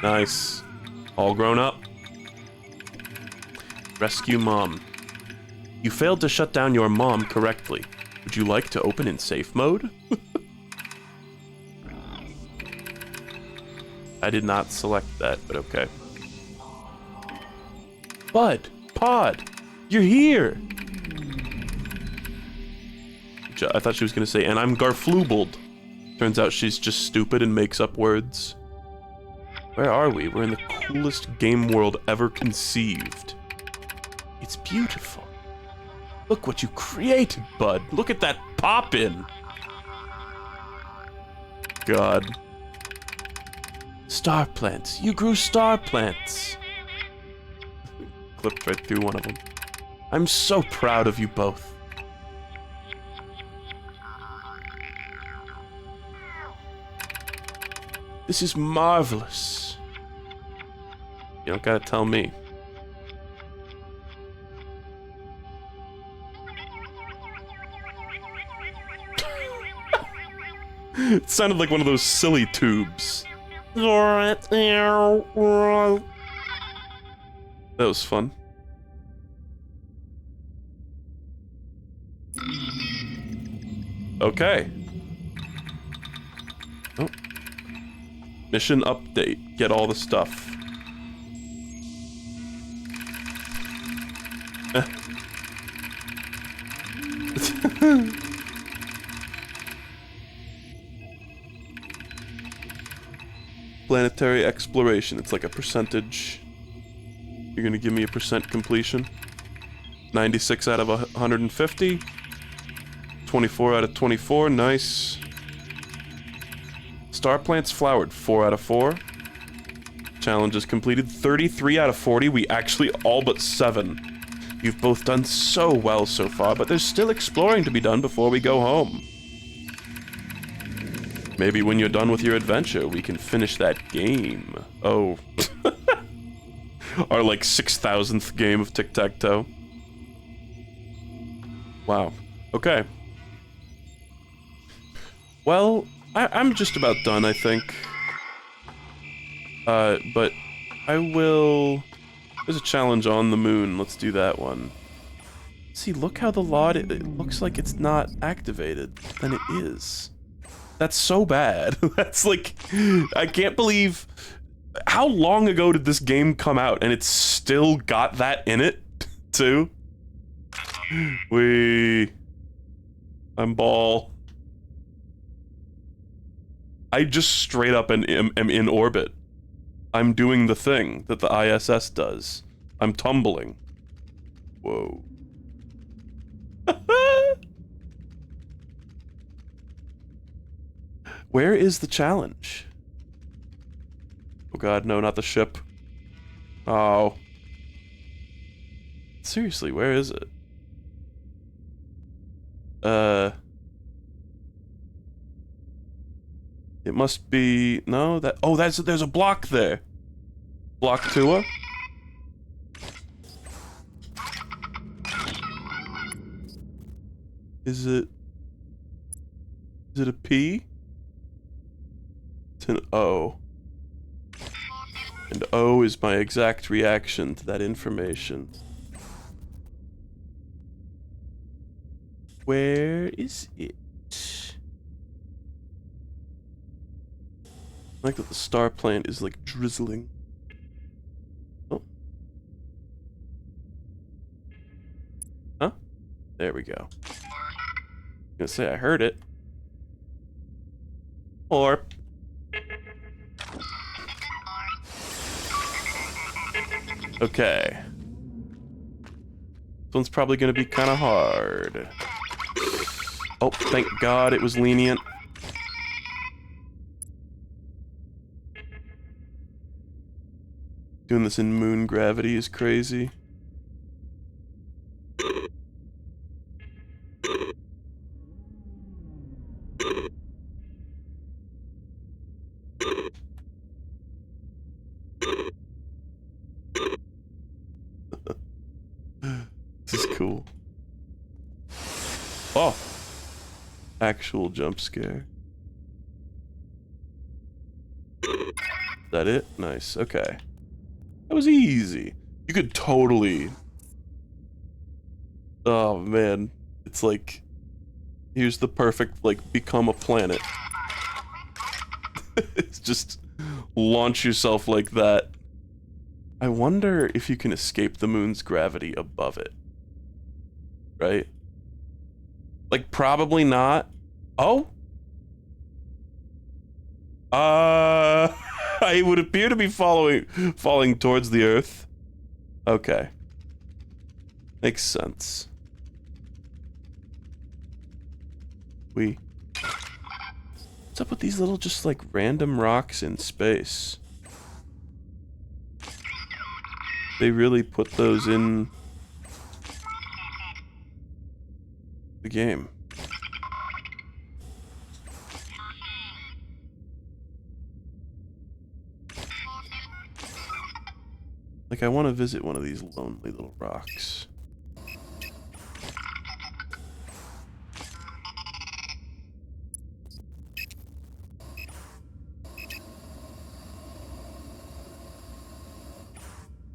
Nice. All grown up. Rescue Mom. You failed to shut down your mom correctly. Would you like to open in safe mode? I did not select that, but okay. Bud, Pod, you're here! I thought she was gonna say, and I'm Garflubled. Turns out she's just stupid and makes up words. Where are we? We're in the coolest game world ever conceived. It's beautiful. Look what you created, Bud. Look at that pop-in. God. Star plants. You grew star plants. Clipped right through one of them. I'm so proud of you both. This is marvelous. You don't gotta tell me. It sounded like one of those silly tubes. That was fun. Okay. Oh. Mission update. Get all the stuff. Planetary exploration. It's like a percentage. You're gonna give me a percent completion. 96 out of 150. 24 out of 24. Nice. Star plants flowered. 4 out of 4. Challenge is completed. 33 out of 40. We actually all but 7. You've both done so well so far, but there's still exploring to be done before we go home. Maybe when you're done with your adventure, we can finish that game. Oh. Our, like, 6,000th game of tic-tac-toe. Wow. Okay. Well, I'm just about done, I think. But I will... There's a challenge on the moon. Let's do that one. See, look how the LOD, it looks like it's not activated. Then it is. That's so bad. That's like, I can't believe, how long ago did this game come out and it's still got that in it, too? I'm ball. I just straight up am in orbit. I'm doing the thing that the ISS does. I'm tumbling. Whoa. Where is the challenge? Oh god, no, not the ship. Oh. Seriously, where is it? It must be... No, that... Oh, there's a block there. Block 2? Is it a P? It's an O. And O is my exact reaction to that information. Where is it? I like that the star plant is like drizzling. Oh. Huh? There we go. I'm gonna say I heard it. Or... Okay. This one's probably gonna be kind of hard. Oh, thank God it was lenient. Doing this in moon gravity is crazy. This is cool. Oh! Actual jump scare. Is that it? Nice, okay. That was easy. You could totally... Oh man, it's like... Here's the perfect, like, become a planet. It's just... Launch yourself like that. I wonder if you can escape the moon's gravity above it. Right? Like, probably not. Oh? I would appear to be falling towards the Earth. Okay. Makes sense. What's up with these little, just like, random rocks in space? They really put those in the game. Like, I want to visit one of these lonely little rocks.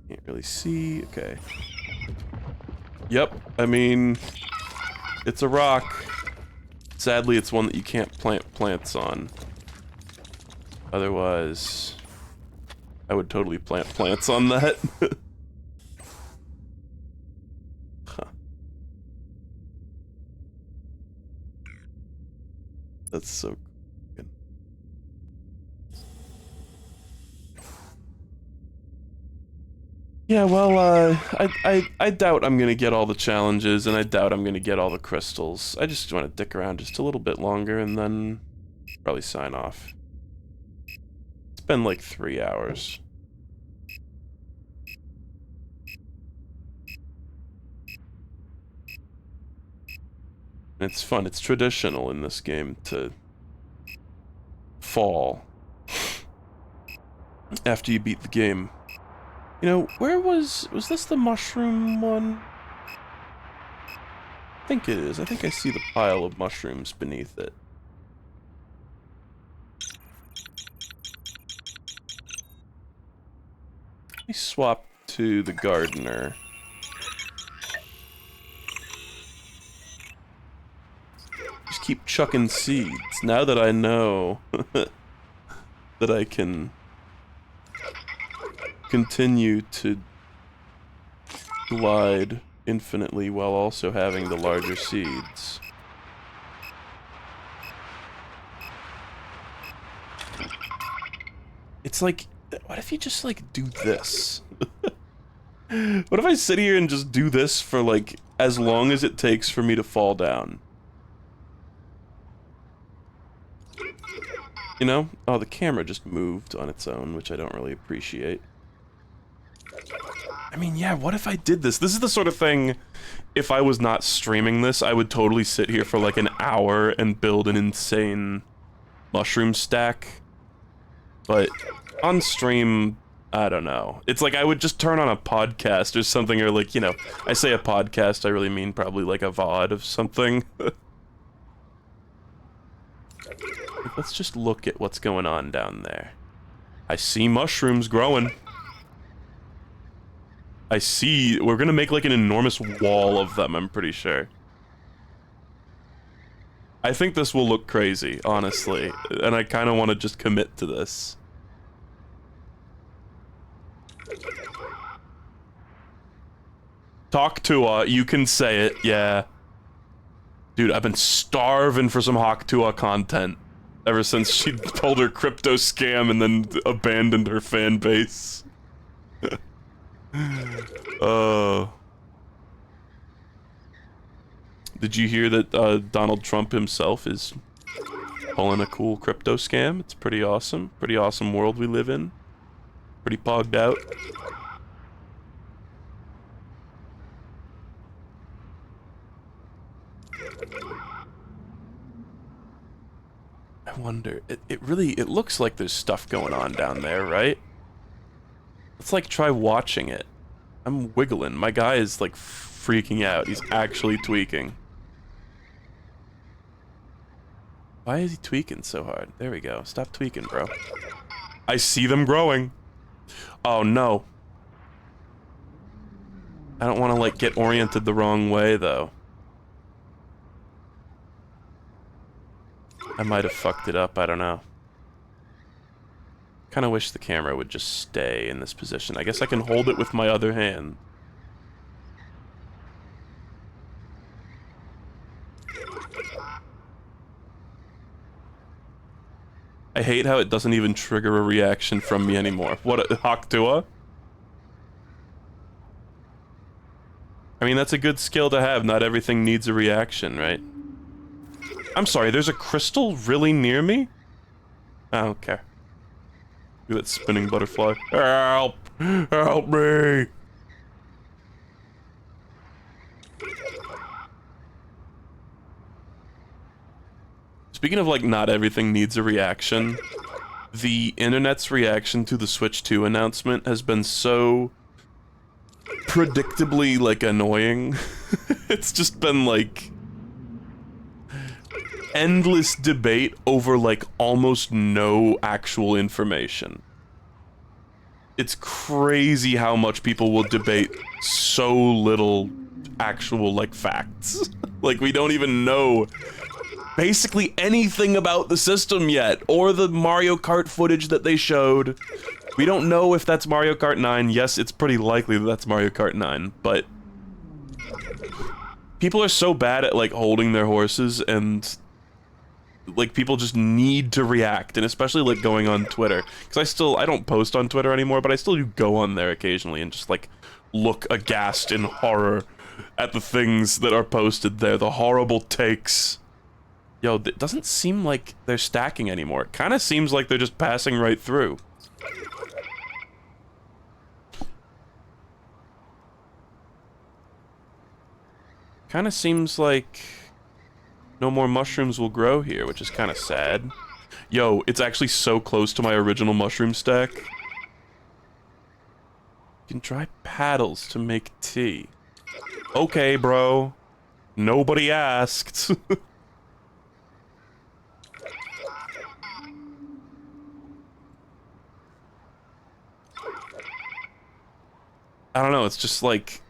Can't really see. Okay. Yep, I mean, it's a rock. Sadly, it's one that you can't plant plants on. Otherwise, I would totally plant plants on that. Huh. That's so good. Yeah, well, I doubt I'm gonna get all the challenges, and I doubt I'm gonna get all the crystals. I just want to dick around just a little bit longer, and then probably sign off. It's been like 3 hours. It's fun. It's traditional in this game to fall after you beat the game. You know, where was this the mushroom one? I think it is. I think I see the pile of mushrooms beneath it. Let me swap to the gardener. keep chucking seeds. Now that I know that I can continue to glide infinitely while also having the larger seeds. It's like, what if you just, like, do this? What if I sit here and just do this for, like, as long as it takes for me to fall down? You know? Oh, the camera just moved on its own, which I don't really appreciate. I mean, yeah, what if I did this? This is the sort of thing, if I was not streaming this, I would totally sit here for, like, an hour and build an insane mushroom stack. But on stream, I don't know. It's like I would just turn on a podcast or something, or like, you know, I say a podcast, I really mean probably like a VOD of something. Let's just look at what's going on down there. I see mushrooms growing. I see, we're gonna make like an enormous wall of them, I'm pretty sure. I think this will look crazy, honestly, and I kind of want to just commit to this. Talk to you can say it, yeah. Dude, I've been starving for some Hawktua content ever since she pulled her crypto scam and then abandoned her fan base. Did you hear that Donald Trump himself is pulling a cool crypto scam? It's pretty awesome. Pretty awesome world we live in. Pretty pogged out. I wonder, it really, it looks like there's stuff going on down there, right? Let's like try watching it. I'm wiggling. My guy is like freaking out. He's actually tweaking. Why is he tweaking so hard? There we go. Stop tweaking, bro. I see them growing. Oh no. I don't want to like get oriented the wrong way though. I might have fucked it up, I don't know. Kinda wish the camera would just stay in this position. I guess I can hold it with my other hand. I hate how it doesn't even trigger a reaction from me anymore. What, Hawktua? I mean, that's a good skill to have. Not everything needs a reaction, right? I'm sorry, there's a crystal really near me? I don't care. Look at that spinning butterfly. Help! Help me! Speaking of, like, not everything needs a reaction, the internet's reaction to the Switch 2 announcement has been so predictably, like, annoying. It's just been, like, endless debate over, like, almost no actual information. It's crazy how much people will debate so little actual, like, facts. Like, we don't even know basically anything about the system yet, or the Mario Kart footage that they showed. We don't know if that's Mario Kart 9. Yes, it's pretty likely that that's Mario Kart 9, but people are so bad at, like, holding their horses, and like, people just need to react, and especially, like, going on Twitter. Because I don't post on Twitter anymore, but I still do go on there occasionally and just, like, look aghast in horror at the things that are posted there, the horrible takes. Yo, it doesn't seem like they're stacking anymore. It kind of seems like they're just passing right through. Kind of seems like no more mushrooms will grow here, which is kind of sad. Yo, it's actually so close to my original mushroom stack. You can dry paddles to make tea. Okay, bro. Nobody asked. I don't know, it's just like...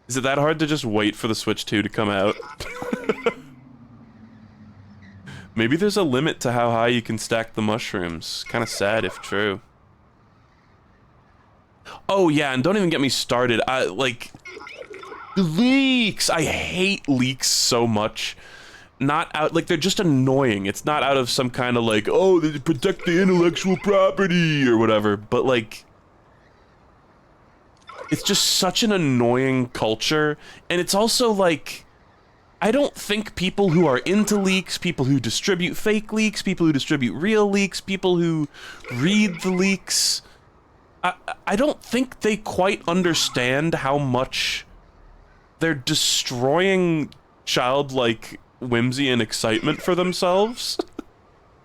Is it that hard to just wait for the Switch 2 to come out? Maybe there's a limit to how high you can stack the mushrooms. Kind of sad if true. Oh yeah, and don't even get me started. Like leaks. I hate leaks so much. Not out, like, they're just annoying. It's not out of some kind of like, oh, they protect the intellectual property or whatever, but like, it's just such an annoying culture. And it's also like, I don't think people who are into leaks, people who distribute fake leaks, people who distribute real leaks, people who read the leaks, I don't think they quite understand how much they're destroying childlike whimsy and excitement for themselves.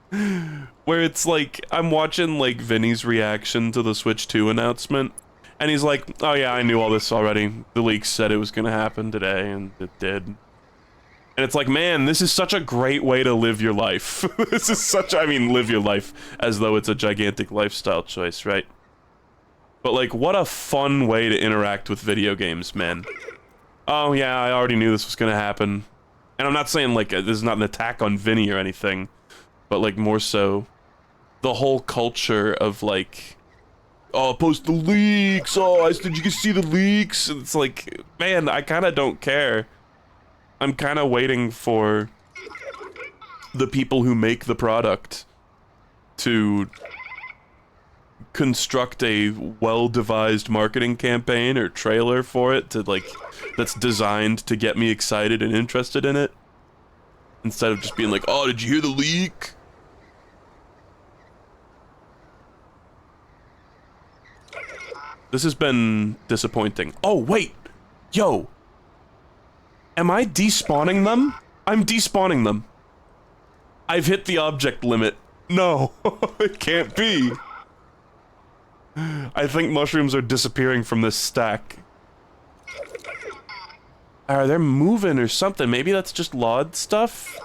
Where it's like, I'm watching like Vinny's reaction to the Switch 2 announcement, and he's like, oh yeah, I knew all this already. The leaks said it was gonna happen today, and it did. And it's like, man, this is such a great way to live your life. This is such, I mean, live your life as though it's a gigantic lifestyle choice, right? But like, what a fun way to interact with video games, man. Oh yeah, I already knew this was gonna happen. And I'm not saying, like, this is not an attack on Vinny or anything, but, like, more so the whole culture of, like, oh, post the leaks, oh, did you see the leaks? And it's like, man, I kind of don't care. I'm kind of waiting for the people who make the product to construct a well-devised marketing campaign or trailer for it to, like, that's designed to get me excited and interested in it, instead of just being like, oh, did you hear the leak? This has been disappointing. Oh, wait! Yo! Am I despawning them? I'm despawning them. I've hit the object limit. No, it can't be. I think mushrooms are disappearing from this stack. They're moving or something. Maybe that's just LOD stuff?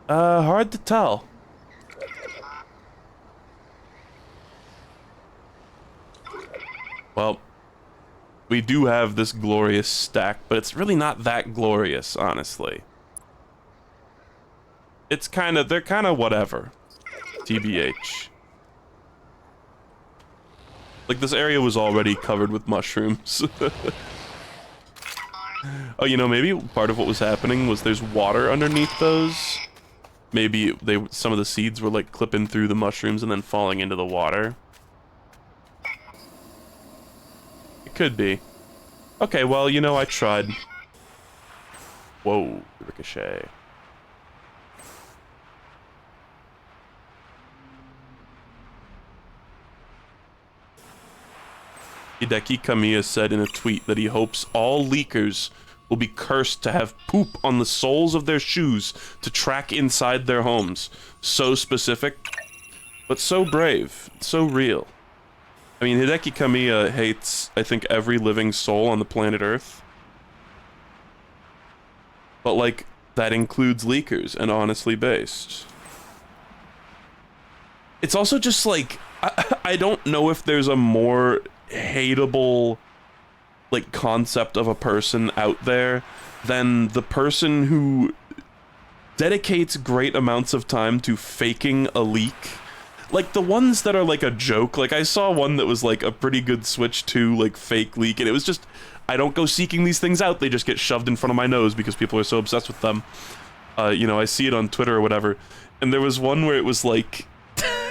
Hard to tell. Well, we do have this glorious stack, but it's really not that glorious, honestly. It's kinda, they're kinda whatever. TBH. Like, this area was already covered with mushrooms. Oh, you know, maybe part of what was happening was there's water underneath those. Maybe some of the seeds were, like, clipping through the mushrooms and then falling into the water. It could be. Okay, well, you know, I tried. Whoa, ricochet. Hideki Kamiya said in a tweet that he hopes all leakers will be cursed to have poop on the soles of their shoes to track inside their homes. So specific, but so brave, so real. I mean, Hideki Kamiya hates, I think, every living soul on the planet Earth. But, like, that includes leakers and honestly based. It's also just, like, I don't know if there's a more hateable, like, concept of a person out there than the person who dedicates great amounts of time to faking a leak. Like, the ones that are, like, a joke. Like, I saw one that was, like, a pretty good Switch 2, like, fake leak, and it was just, I don't go seeking these things out, they just get shoved in front of my nose because people are so obsessed with them. You know, I see it on Twitter or whatever, and there was one where it was, like,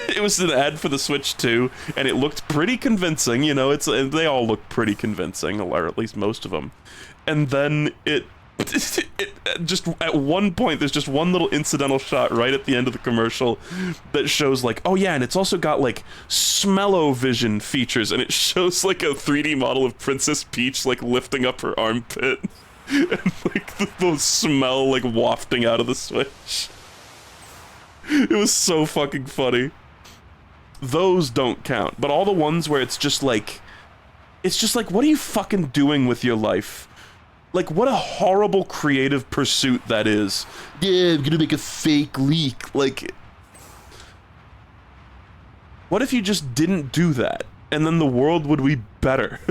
it was an ad for the Switch 2, and it looked pretty convincing, you know, they all look pretty convincing, or at least most of them. And then it just, at one point, there's just one little incidental shot right at the end of the commercial that shows, like, oh yeah, and it's also got, like, smell-o-vision features, and it shows, like, a 3D model of Princess Peach, like, lifting up her armpit, and, like, the smell, like, wafting out of the Switch. It was so fucking funny. Those don't count, but all the ones where it's just like, what are you fucking doing with your life? Like, what a horrible creative pursuit that is. Yeah, I'm gonna make a fake leak. Like, what if you just didn't do that, and then the world would be better?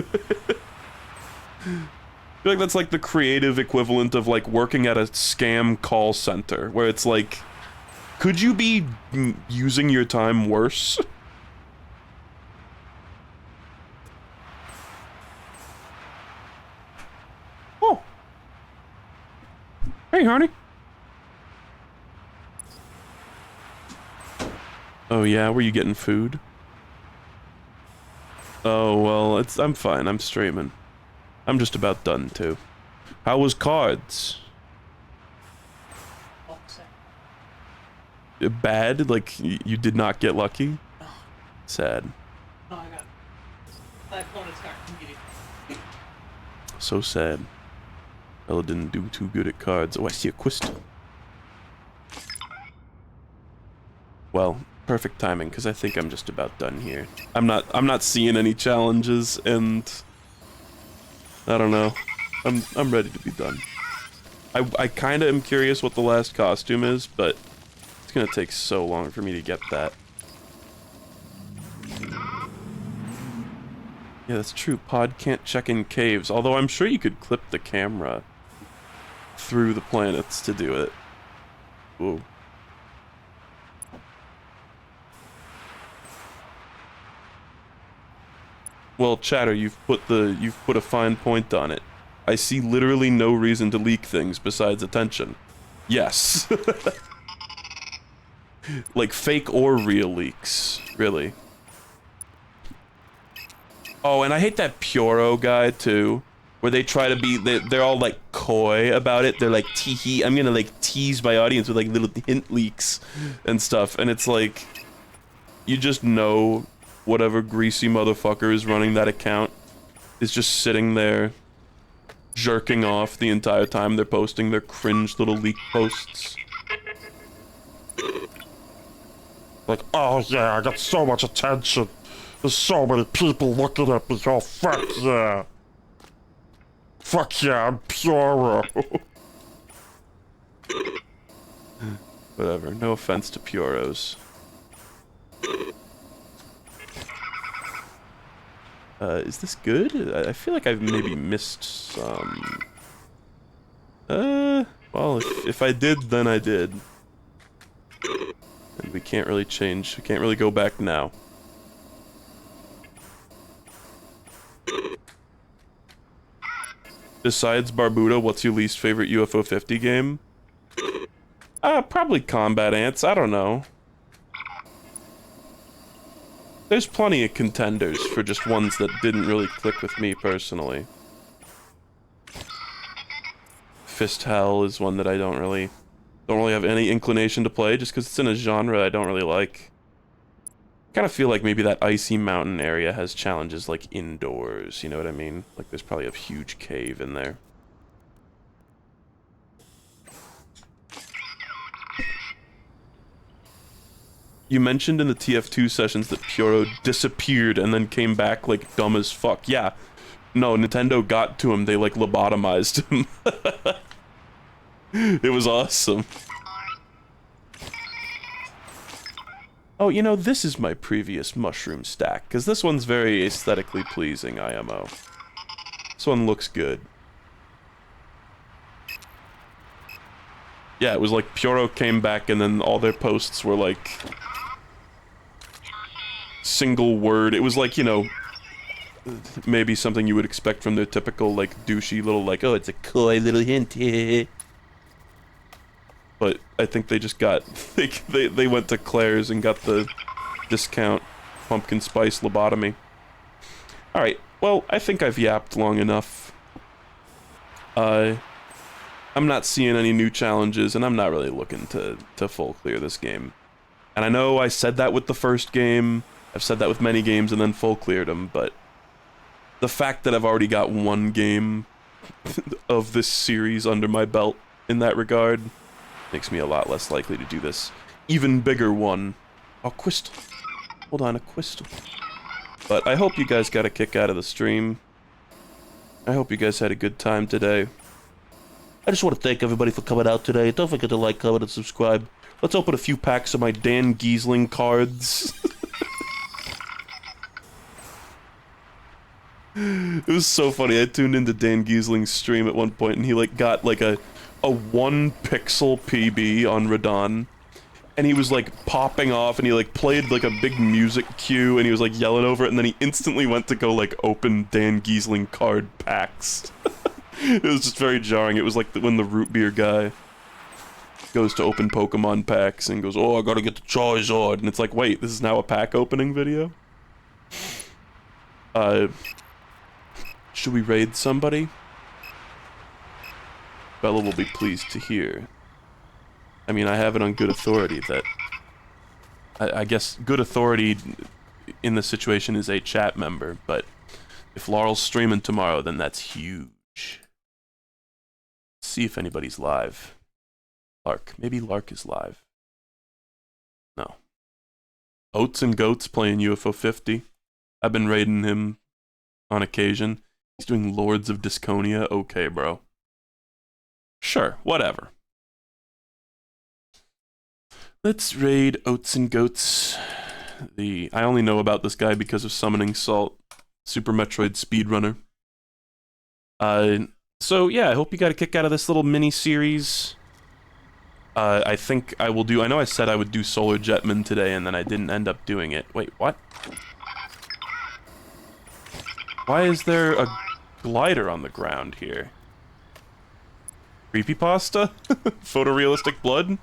feel like that's like the creative equivalent of like working at a scam call center, where it's like, could you be using your time worse? Oh. Hey, honey. Oh yeah, were you getting food? Oh, well, I'm fine. I'm streaming. I'm just about done, too. How was cards? Bad? Like, you did not get lucky? No. Sad. No, I got that opponent's card immediately. So sad. Ella didn't do too good at cards. Oh, I see a crystal. Well, perfect timing, because I think I'm just about done here. I'm not seeing any challenges, and I don't know. I'm ready to be done. I kind of am curious what the last costume is, but it's gonna take so long for me to get that. Yeah, that's true. Pod can't check in caves, although I'm sure you could clip the camera through the planets to do it. Ooh. Well, Chatter, you've put a fine point on it. I see literally no reason to leak things besides attention. Yes. Like fake or real leaks, really. Oh, and I hate that Puro guy too, where they try to be, they're all like coy about it. They're like, tee-hee, I'm gonna like tease my audience with like little hint leaks and stuff, and it's like, you just know whatever greasy motherfucker is running that account is just sitting there jerking off the entire time they're posting their cringe little leak posts. Like, oh yeah, I got so much attention. There's so many people looking at me. Oh, fuck yeah. Fuck yeah, I'm Puro. Whatever, no offense to Puros. Is this good? I feel like I've maybe missed some. Well, if I did, then I did. And we can't really change, we can't really go back now. Besides Barbuda, what's your least favorite UFO 50 game? Probably Combat Ants, I don't know. There's plenty of contenders for just ones that didn't really click with me personally. Fist Hell is one that I don't really have any inclination to play, just because it's in a genre I don't really like. I kind of feel like maybe that Icy Mountain area has challenges like indoors, you know what I mean? Like there's probably a huge cave in there. You mentioned in the TF2 sessions that Puro disappeared and then came back like dumb as fuck. Yeah. No, Nintendo got to him, they like lobotomized him. It was awesome. Oh, you know, this is my previous mushroom stack, because this one's very aesthetically pleasing, IMO. This one looks good. Yeah, it was like Puro came back and then all their posts were like single word. It was like, you know, maybe something you would expect from their typical like douchey little like, oh, it's a coy little hint. But I think they just got they went to Claire's and got the discount pumpkin spice lobotomy. All right. Well, I think I've yapped long enough. I'm not seeing any new challenges, and I'm not really looking to full clear this game. And I know I said that with the first game. I've said that with many games and then full cleared them, but the fact that I've already got one game of this series under my belt in that regard makes me a lot less likely to do this even bigger one. Oh, crystal. Hold on, a crystal. But I hope you guys got a kick out of the stream. I hope you guys had a good time today. I just want to thank everybody for coming out today. Don't forget to like, comment, and subscribe. Let's open a few packs of my Dan Giesling cards. It was so funny. I tuned into Dan Giesling's stream at one point, and he like got like a 1 pixel PB on Radon, and he was like popping off, and he like played like a big music cue, and he was like yelling over it, and then he instantly went to go like open Dan Giesling card packs. It was just very jarring. It was like when the root beer guy goes to open Pokemon packs and goes, "Oh, I gotta get the Charizard," and it's like, wait, this is now a pack opening video? Should we raid somebody? Bella will be pleased to hear. I mean, I have it on good authority that... I guess good authority in the situation is a chat member, but if Laurel's streaming tomorrow, then that's huge. See if anybody's live. Lark. Maybe Lark is live. No. Oats and Goats playing UFO 50. I've been raiding him on occasion. He's doing Lords of Disconia. Okay, bro. Sure, whatever. Let's raid Oats and Goats. I only know about this guy because of Summoning Salt, Super Metroid speedrunner. So yeah, I hope you got a kick out of this little mini-series. I think I will do... I know I said I would do Solar Jetman today, and then I didn't end up doing it. Wait, what? Why is there a glider on the ground here? Creepypasta? Photorealistic blood?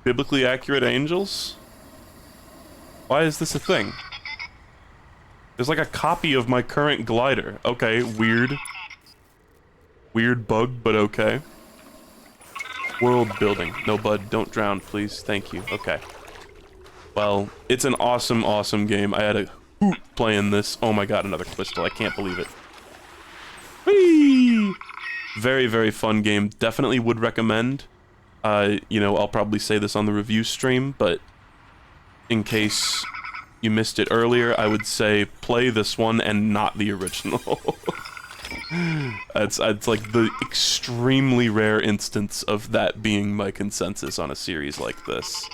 Biblically accurate angels? Why is this a thing? There's like a copy of my current glider. Okay, weird. Weird bug, but okay. World building. No, bud, don't drown, please. Thank you. Okay. Well, it's an awesome, awesome game. I had a hoot playing this. Oh my god, another crystal. I can't believe it. Whee! Very, very fun game. Definitely would recommend. You know, I'll probably say this on the review stream, but in case you missed it earlier, I would say play this one and not the original. It's like the extremely rare instance of that being my consensus on a series like this.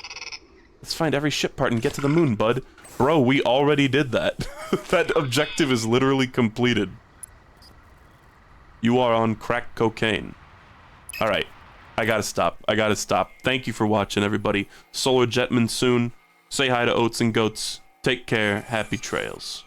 Let's find every ship part and get to the moon, bud. Bro, we already did that. That objective is literally completed. You are on crack cocaine. Alright. I gotta stop. I gotta stop. Thank you for watching, everybody. Solar Jetman soon. Say hi to Oats and Goats. Take care. Happy trails.